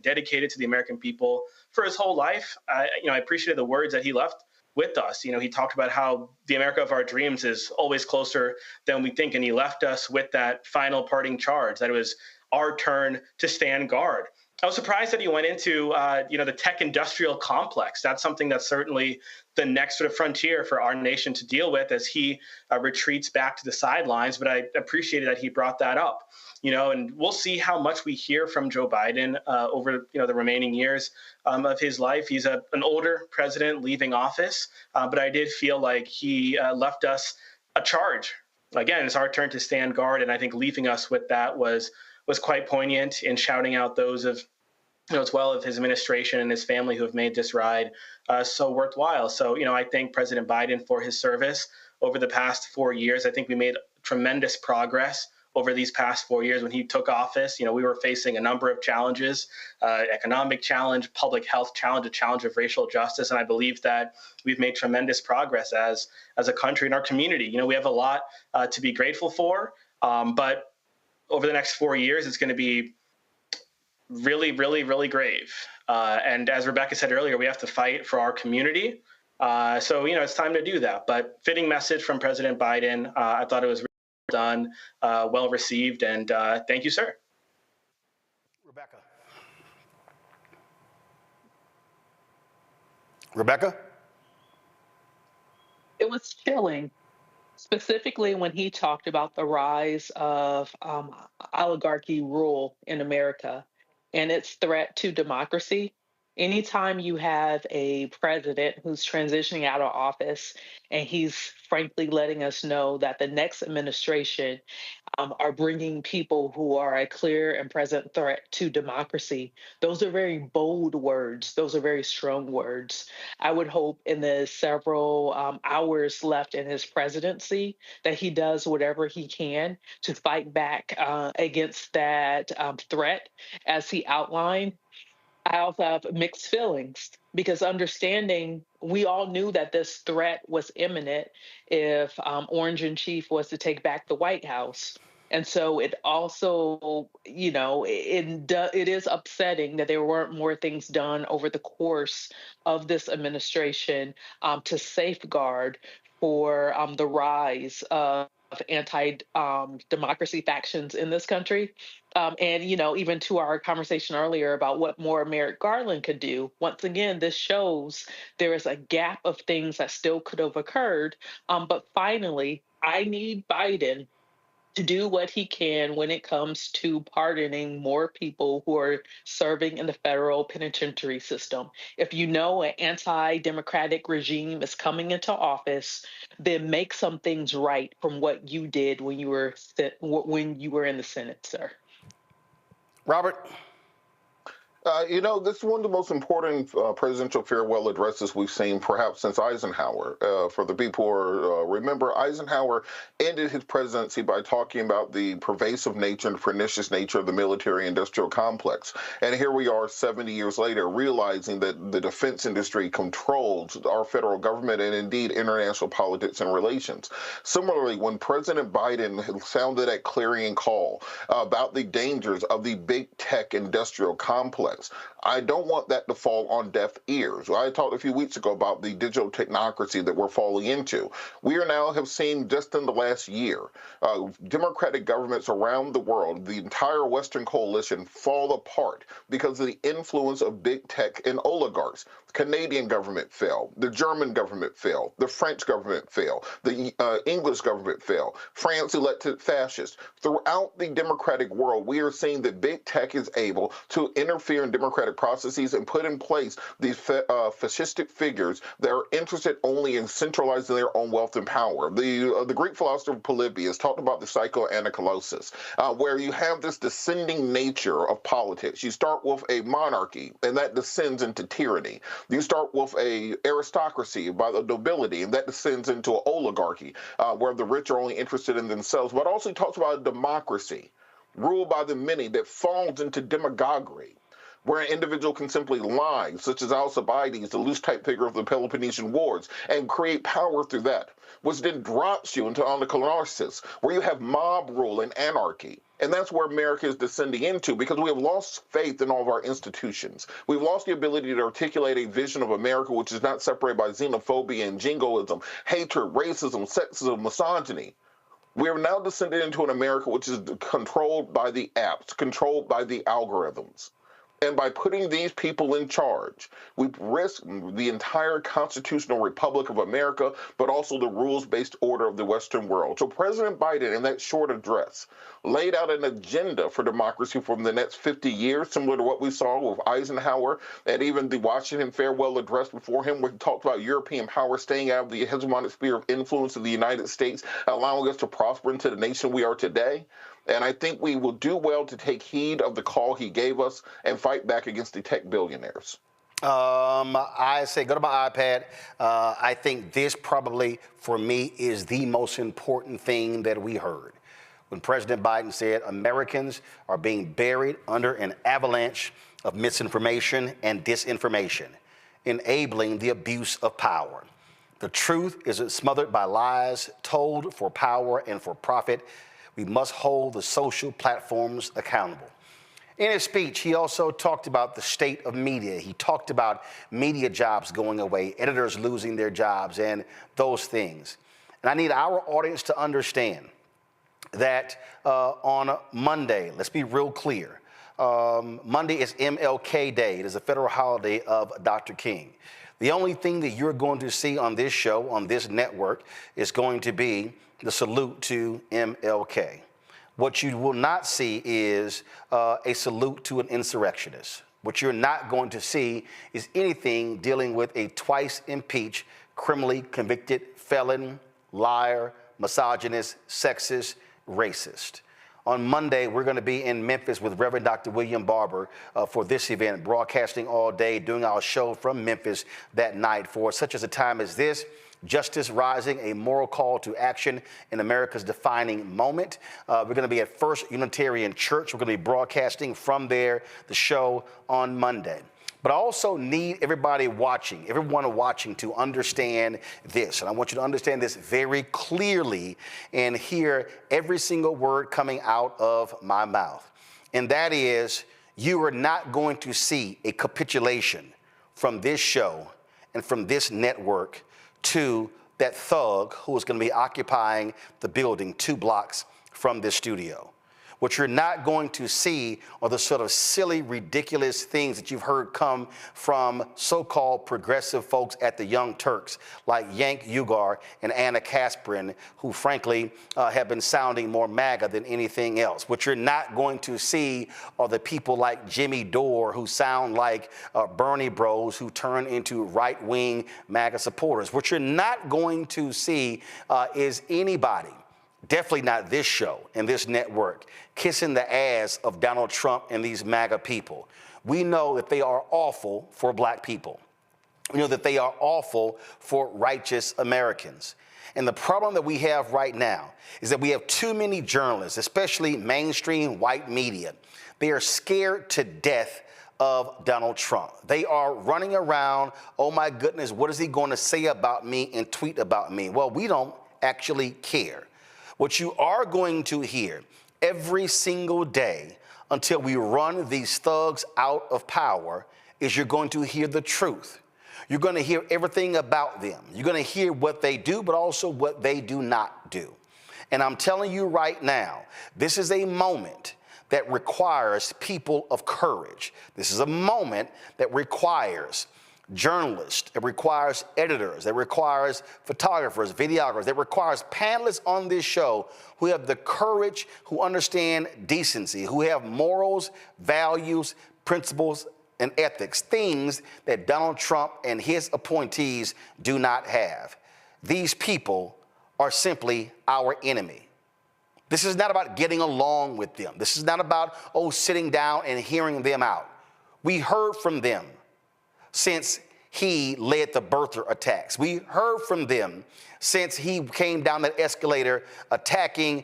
dedicated to the American people for his whole life, I appreciated the words that he left with us. He talked about how the America of our dreams is always closer than we think, and he left us with that final parting charge that it was our turn to stand guard. I was surprised that he went into, the tech industrial complex. That's something that's certainly the next sort of frontier for our nation to deal with as he retreats back to the sidelines. But I appreciated that he brought that up, and we'll see how much we hear from Joe Biden over, the remaining years of his life. He's an older president leaving office, but I did feel like he left us a charge. Again, it's our turn to stand guard. And I think leaving us with that was quite poignant in shouting out those of, as well of his administration and his family who have made this ride so worthwhile. So, I thank President Biden for his service over the past 4 years. I think we made tremendous progress over these past 4 years. When he took office, we were facing a number of challenges, economic challenge, public health challenge, a challenge of racial justice. And I believe that we've made tremendous progress as a country and our community. We have a lot to be grateful for, but over the next 4 years, it's going to be really, really, really grave. And as Rebecca said earlier, we have to fight for our community. So, it's time to do that. But fitting message from President Biden. I thought it was really done, well received. And thank you, sir. Rebecca? It was chilling. Specifically when he talked about the rise of oligarchy rule in America and its threat to democracy. Anytime you have a president who's transitioning out of office and he's frankly letting us know that the next administration are bringing people who are a clear and present threat to democracy, those are very bold words. Those are very strong words. I would hope in the several hours left in his presidency that he does whatever he can to fight back against that threat as he outlined. I also have mixed feelings because understanding we all knew that this threat was imminent if Orange and Chief was to take back the White House. And so it also, it is upsetting that there weren't more things done over the course of this administration to safeguard for the rise of anti-democracy factions in this country. And, even to our conversation earlier about what more Merrick Garland could do, once again, this shows there is a gap of things that still could have occurred. But finally, I need Biden to do what he can when it comes to pardoning more people who are serving in the federal penitentiary system. If you know an anti-democratic regime is coming into office, then make some things right from what you did when you were in the Senate, sir. Robert? This is one of the most important presidential farewell addresses we've seen perhaps since Eisenhower. For the people who remember, Eisenhower ended his presidency by talking about the pervasive nature and pernicious nature of the military-industrial complex. And here we are 70 years later realizing that the defense industry controls our federal government and indeed international politics and relations. Similarly, when President Biden sounded that clarion call about the dangers of the big tech industrial complex, I don't want that to fall on deaf ears. I talked a few weeks ago about the digital technocracy that we're falling into. We are now have seen just in the last year, democratic governments around the world, the entire Western coalition, fall apart because of the influence of big tech and oligarchs. The Canadian government fell. The German government fell. The French government fell. The English government fell. France elected fascists. Throughout the democratic world, we are seeing that big tech is able to interfere in democratic processes and put in place these fascistic figures that are interested only in centralizing their own wealth and power. The Greek philosopher Polybius talked about the psychoanalysis, where you have this descending nature of politics. You start with a monarchy, and that descends into tyranny. You start with a aristocracy by the nobility, and that descends into an oligarchy, where the rich are only interested in themselves. But also he talks about a democracy ruled by the many that falls into demagoguery, where an individual can simply lie, such as Alcibiades, the loose type figure of the Peloponnesian Wars, and create power through that, which then drops you into onycholasis, where you have mob rule and anarchy. And that's where America is descending into, because we have lost faith in all of our institutions. We've lost the ability to articulate a vision of America which is not separated by xenophobia and jingoism, hatred, racism, sexism, misogyny. We are now descending into an America which is controlled by the apps, controlled by the algorithms. And by putting these people in charge, we risk the entire constitutional republic of America, but also the rules-based order of the Western world. So President Biden, in that short address, laid out an agenda for democracy for the next 50 years, similar to what we saw with Eisenhower and even the Washington farewell address before him, where he talked about European power staying out of the hegemonic sphere of influence of the United States, allowing us to prosper into the nation we are today. And I think we will do well to take heed of the call he gave us and fight back against the tech billionaires. I say go to my iPad. I think this probably, for me, is the most important thing that we heard. When President Biden said Americans are being buried under an avalanche of misinformation and disinformation, enabling the abuse of power. The truth is smothered by lies told for power and for profit. We must hold the social platforms accountable. In his speech, he also talked about the state of media. He talked about media jobs going away, editors losing their jobs, and those things. And I need our audience to understand that on Monday, let's be real clear, Monday is MLK Day. It is a federal holiday of Dr. King. The only thing that you're going to see on this show, on this network, is going to be the salute to MLK. What you will not see is a salute to an insurrectionist. What you're not going to see is anything dealing with a twice impeached, criminally convicted felon, liar, misogynist, sexist, racist. On Monday, we're going to be in Memphis with Reverend Dr. William Barber for this event, broadcasting all day, doing our show from Memphis that night. For such as a time as this, Justice Rising, a moral call to action in America's defining moment. We're going to be at First Unitarian Church. We're going to be broadcasting from there, the show on Monday. But I also need everyone watching to understand this. And I want you to understand this very clearly and hear every single word coming out of my mouth. And that is, you are not going to see a capitulation from this show and from this network to that thug who is going to be occupying the building 2 blocks from this studio. What you're not going to see are the sort of silly, ridiculous things that you've heard come from so-called progressive folks at the Young Turks, like Yank Ugar and Anna Kasprin, who frankly have been sounding more MAGA than anything else. What you're not going to see are the people like Jimmy Dore, who sound like Bernie bros, who turn into right-wing MAGA supporters. What you're not going to see is anybody, definitely not this show and this network, kissing the ass of Donald Trump and these MAGA people. We know that they are awful for black people. We know that they are awful for righteous Americans. And the problem that we have right now is that we have too many journalists, especially mainstream white media. They are scared to death of Donald Trump. They are running around, oh my goodness, what is he going to say about me and tweet about me? Well, we don't actually care. What you are going to hear every single day until we run these thugs out of power is you're going to hear the truth. You're going to hear everything about them. You're going to hear what they do, but also what they do not do. And I'm telling you right now, this is a moment that requires people of courage. This is a moment that requires journalists, it requires editors, it requires photographers, videographers, it requires panelists on this show who have the courage, who understand decency, who have morals, values, principles, and ethics, things that Donald Trump and his appointees do not have. These people are simply our enemy. This is not about getting along with them. This is not about, sitting down and hearing them out. We heard from them since he led the birther attacks. We heard from them since he came down that escalator attacking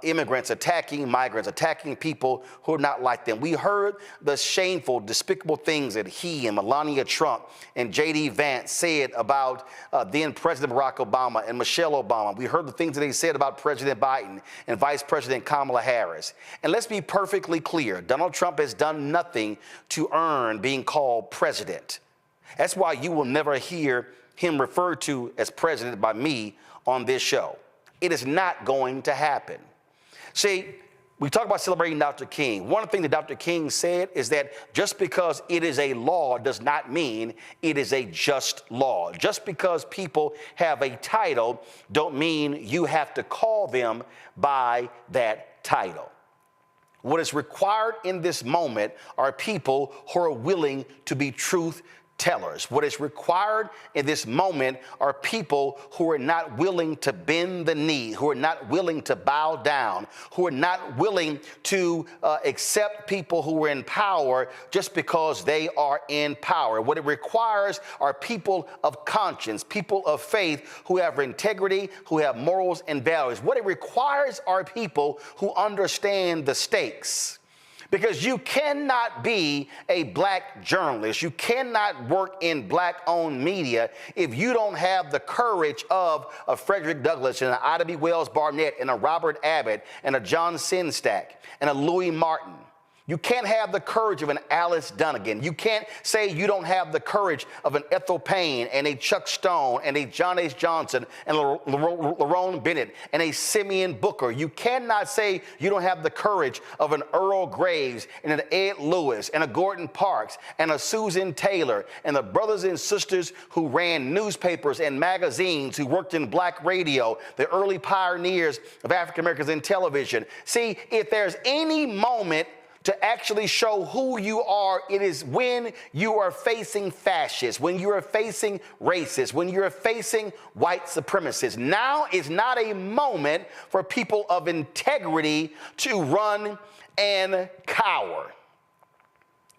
immigrants, attacking migrants, attacking people who are not like them. We heard the shameful, despicable things that he and Melania Trump and J.D. Vance said about then President Barack Obama and Michelle Obama. We heard the things that they said about President Biden and Vice President Kamala Harris. And let's be perfectly clear, Donald Trump has done nothing to earn being called president. That's why you will never hear him referred to as president by me on this show. It is not going to happen. See, we talk about celebrating Dr. King. One thing that Dr. King said is that just because it is a law does not mean it is a just law. Just because people have a title don't mean you have to call them by that title. What is required in this moment are people who are willing to be truth tellers. What is required in this moment are people who are not willing to bend the knee, who are not willing to bow down, who are not willing to accept people who are in power just because they are in power. What it requires are people of conscience, people of faith who have integrity, who have morals and values. What it requires are people who understand the stakes. Because you cannot be a black journalist, you cannot work in black-owned media if you don't have the courage of a Frederick Douglass and an Ida B. Wells Barnett and a Robert Abbott and a John Sinstack and a Louis Martin. You can't have the courage of an Alice Dunnigan. You can't say you don't have the courage of an Ethel Payne and a Chuck Stone and a John H. Johnson and Lerone Bennett and a Simeon Booker. You cannot say you don't have the courage of an Earl Graves and an Ed Lewis and a Gordon Parks and a Susan Taylor and the brothers and sisters who ran newspapers and magazines, who worked in black radio, the early pioneers of African Americans in television. See, if there's any moment to actually show who you are. It is when you are facing fascists, when you are facing racists, when you're facing white supremacists. Now is not a moment for people of integrity to run and cower.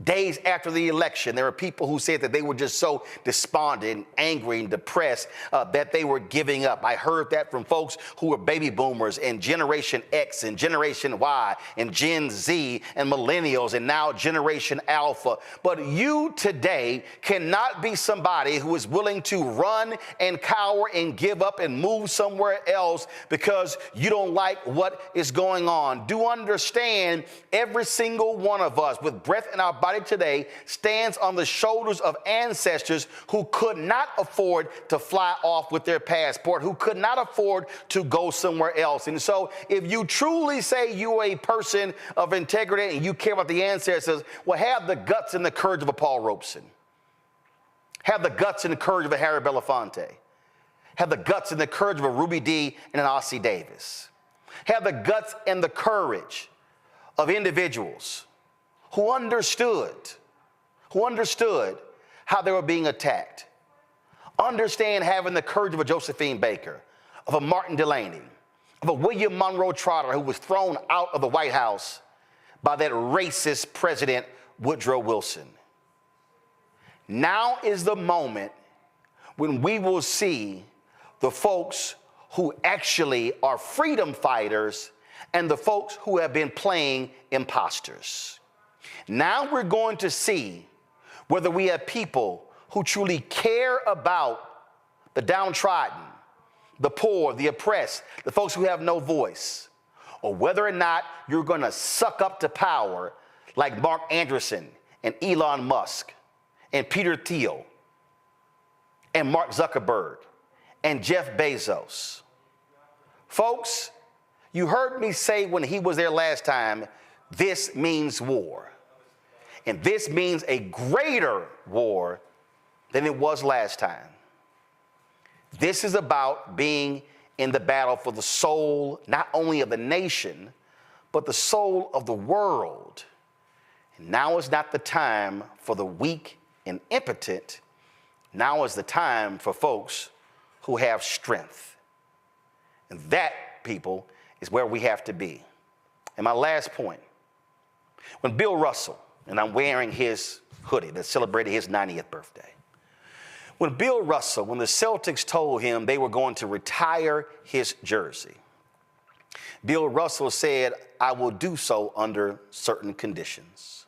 Days after the election, there were people who said that they were just so despondent, angry, and depressed that they were giving up. I heard that from folks who were baby boomers and Generation X and Generation Y and Gen Z and millennials and now Generation Alpha. But you today cannot be somebody who is willing to run and cower and give up and move somewhere else because you don't like what is going on. Do understand, every single one of us with breath in our body today stands on the shoulders of ancestors who could not afford to fly off with their passport, who could not afford to go somewhere else. And so if you truly say you're a person of integrity and you care about the ancestors, well, have the guts and the courage of a Paul Robeson. Have the guts and the courage of a Harry Belafonte. Have the guts and the courage of a Ruby Dee and an Ossie Davis. Have the guts and the courage of individuals who understood how they were being attacked. Understand having the courage of a Josephine Baker, of a Martin Delaney, of a William Monroe Trotter who was thrown out of the White House by that racist President Woodrow Wilson. Now is the moment when we will see the folks who actually are freedom fighters and the folks who have been playing imposters. Now we're going to see whether we have people who truly care about the downtrodden, the poor, the oppressed, the folks who have no voice, or whether or not you're going to suck up to power like Mark Anderson and Elon Musk and Peter Thiel and Mark Zuckerberg and Jeff Bezos. Folks, you heard me say when he was there last time, this means war. And this means a greater war than it was last time. This is about being in the battle for the soul, not only of the nation, but the soul of the world. And now is not the time for the weak and impotent. Now is the time for folks who have strength. And that, people, is where we have to be. And my last point, when Bill Russell, and I'm wearing his hoodie that celebrated his 90th birthday. When Bill Russell, when the Celtics told him they were going to retire his jersey, Bill Russell said, I will do so under certain conditions.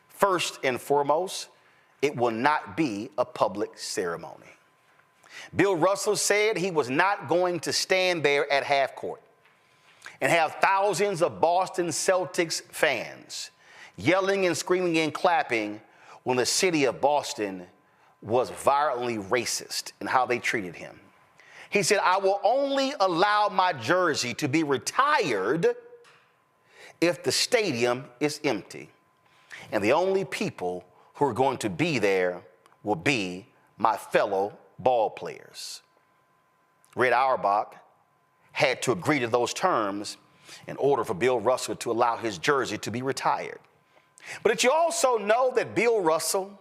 First and foremost, it will not be a public ceremony. Bill Russell said he was not going to stand there at half court and have thousands of Boston Celtics fans yelling and screaming and clapping when the city of Boston was violently racist in how they treated him. He said, I will only allow my jersey to be retired if the stadium is empty. And the only people who are going to be there will be my fellow ball players. Red Auerbach had to agree to those terms in order for Bill Russell to allow his jersey to be retired. But did you also know that Bill Russell,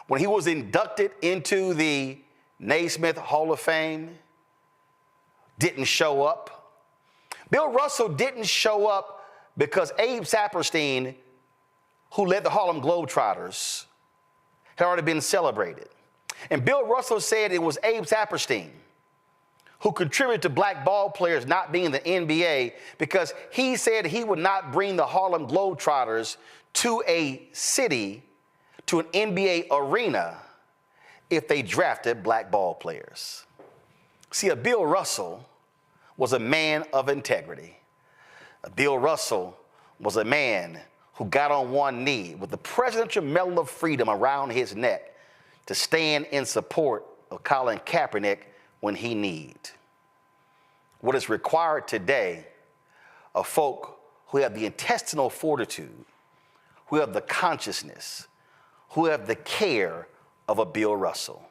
when he was inducted into the Naismith Hall of Fame, didn't show up? Bill Russell didn't show up because Abe Saperstein, who led the Harlem Globetrotters, had already been celebrated. And Bill Russell said it was Abe Saperstein who contributed to black ball players not being in the NBA because he said he would not bring the Harlem Globetrotters to a city, to an NBA arena, if they drafted black ball players. See, a Bill Russell was a man of integrity. A Bill Russell was a man who got on one knee with the Presidential Medal of Freedom around his neck to stand in support of Colin Kaepernick when he needed. What is required today of folk who have the intestinal fortitude, who have the consciousness, who have the care of a Bill Russell.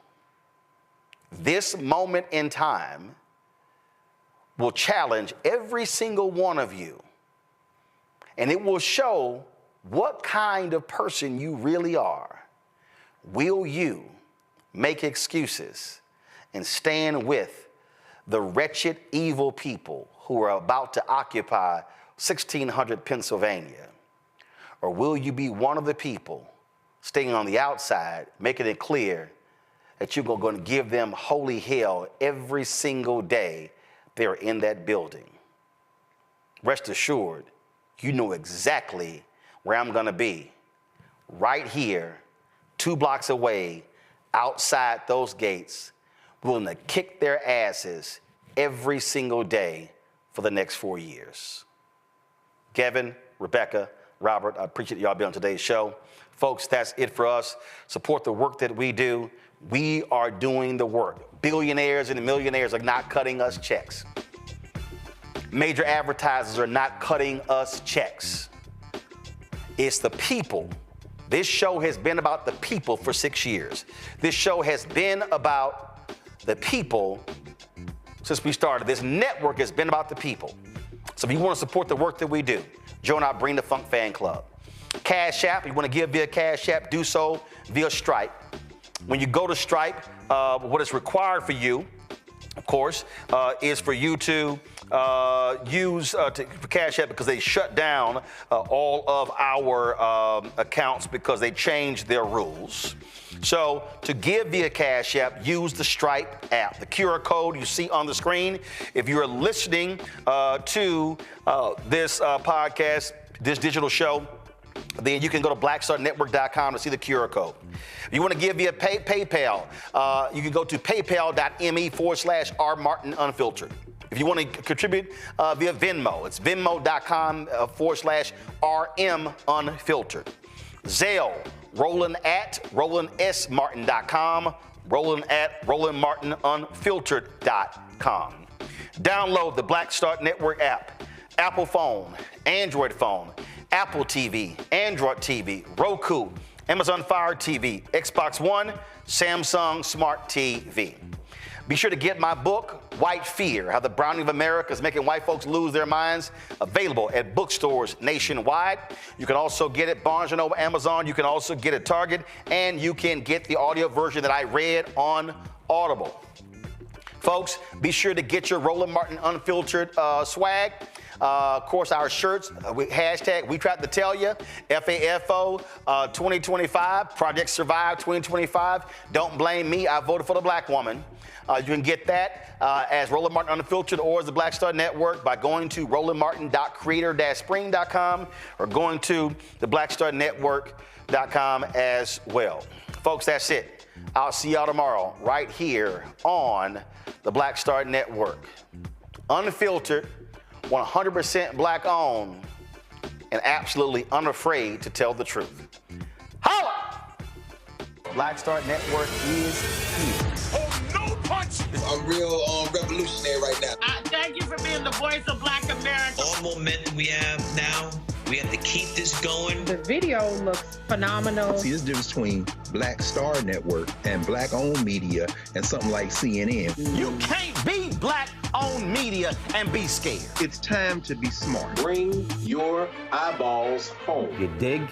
This moment in time will challenge every single one of you, and it will show what kind of person you really are, will you make excuses and stand with the wretched, evil people who are about to occupy 1600 Pennsylvania? Or will you be one of the people staying on the outside, making it clear that you're going to give them holy hell every single day they're in that building? Rest assured, you know exactly where I'm going to be, right here, 2 blocks away, outside those gates, willing to kick their asses every single day for the next 4 years. Kevin, Rebecca, Robert, I appreciate y'all being on today's show. Folks, that's it for us. Support the work that we do. We are doing the work. Billionaires and millionaires are not cutting us checks. Major advertisers are not cutting us checks. It's the people. This show has been about the people for 6 years. This show has been about the people since we started. This network has been about the people. So if you want to support the work that we do, join our Bring the Funk fan club. Cash App, you want to give via Cash App, do so via Stripe. When you go to Stripe, what is required for you, of course, is for you to use Cash App, because they shut down all of our accounts because they changed their rules. So to give via Cash App, use the Stripe app. The QR code you see on the screen. If you're listening to this podcast, this digital show, then you can go to blackstarnetwork.com to see the QR code. If you want to give via PayPal, you can go to paypal.me/rmartinunfiltered. If you want to contribute via Venmo, it's venmo.com/rmunfiltered. Zelle, Roland@RolandSMartin.com, Roland@RolandMartinUnfiltered.com. Download the Black Star Network app, Apple phone, Android phone, Apple TV, Android TV, Roku, Amazon Fire TV, Xbox One, Samsung Smart TV. Be sure to get my book, White Fear, How the Browning of America is Making White Folks Lose Their Minds, available at bookstores nationwide. You can also get it Barnes & Noble, Amazon. You can also get it Target, and you can get the audio version that I read on Audible. Folks, be sure to get your Roland Martin Unfiltered swag. Of course, our shirts, hashtag We Tried to Tell You, FAFO 2025, Project Survive 2025. Don't blame me, I voted for the black woman. You can get that as Roland Martin Unfiltered or as the Black Star Network by going to rolandmartin.creator-spring.com or going to the blackstarnetwork.com as well. Folks, that's it. I'll see y'all tomorrow right here on the Black Star Network. Unfiltered, 100% black owned, and absolutely unafraid to tell the truth. Holla! Black Star Network is here. Oh, no punch! I'm real revolutionary right now. Thank you for being the voice of Black America. All momentum we have now, we have to keep this going. The video looks phenomenal. See, there's a difference between Black Star Network and black-owned media and something like CNN. You can't be black-owned media and be scared. It's time to be smart. Bring your eyeballs home. You dig?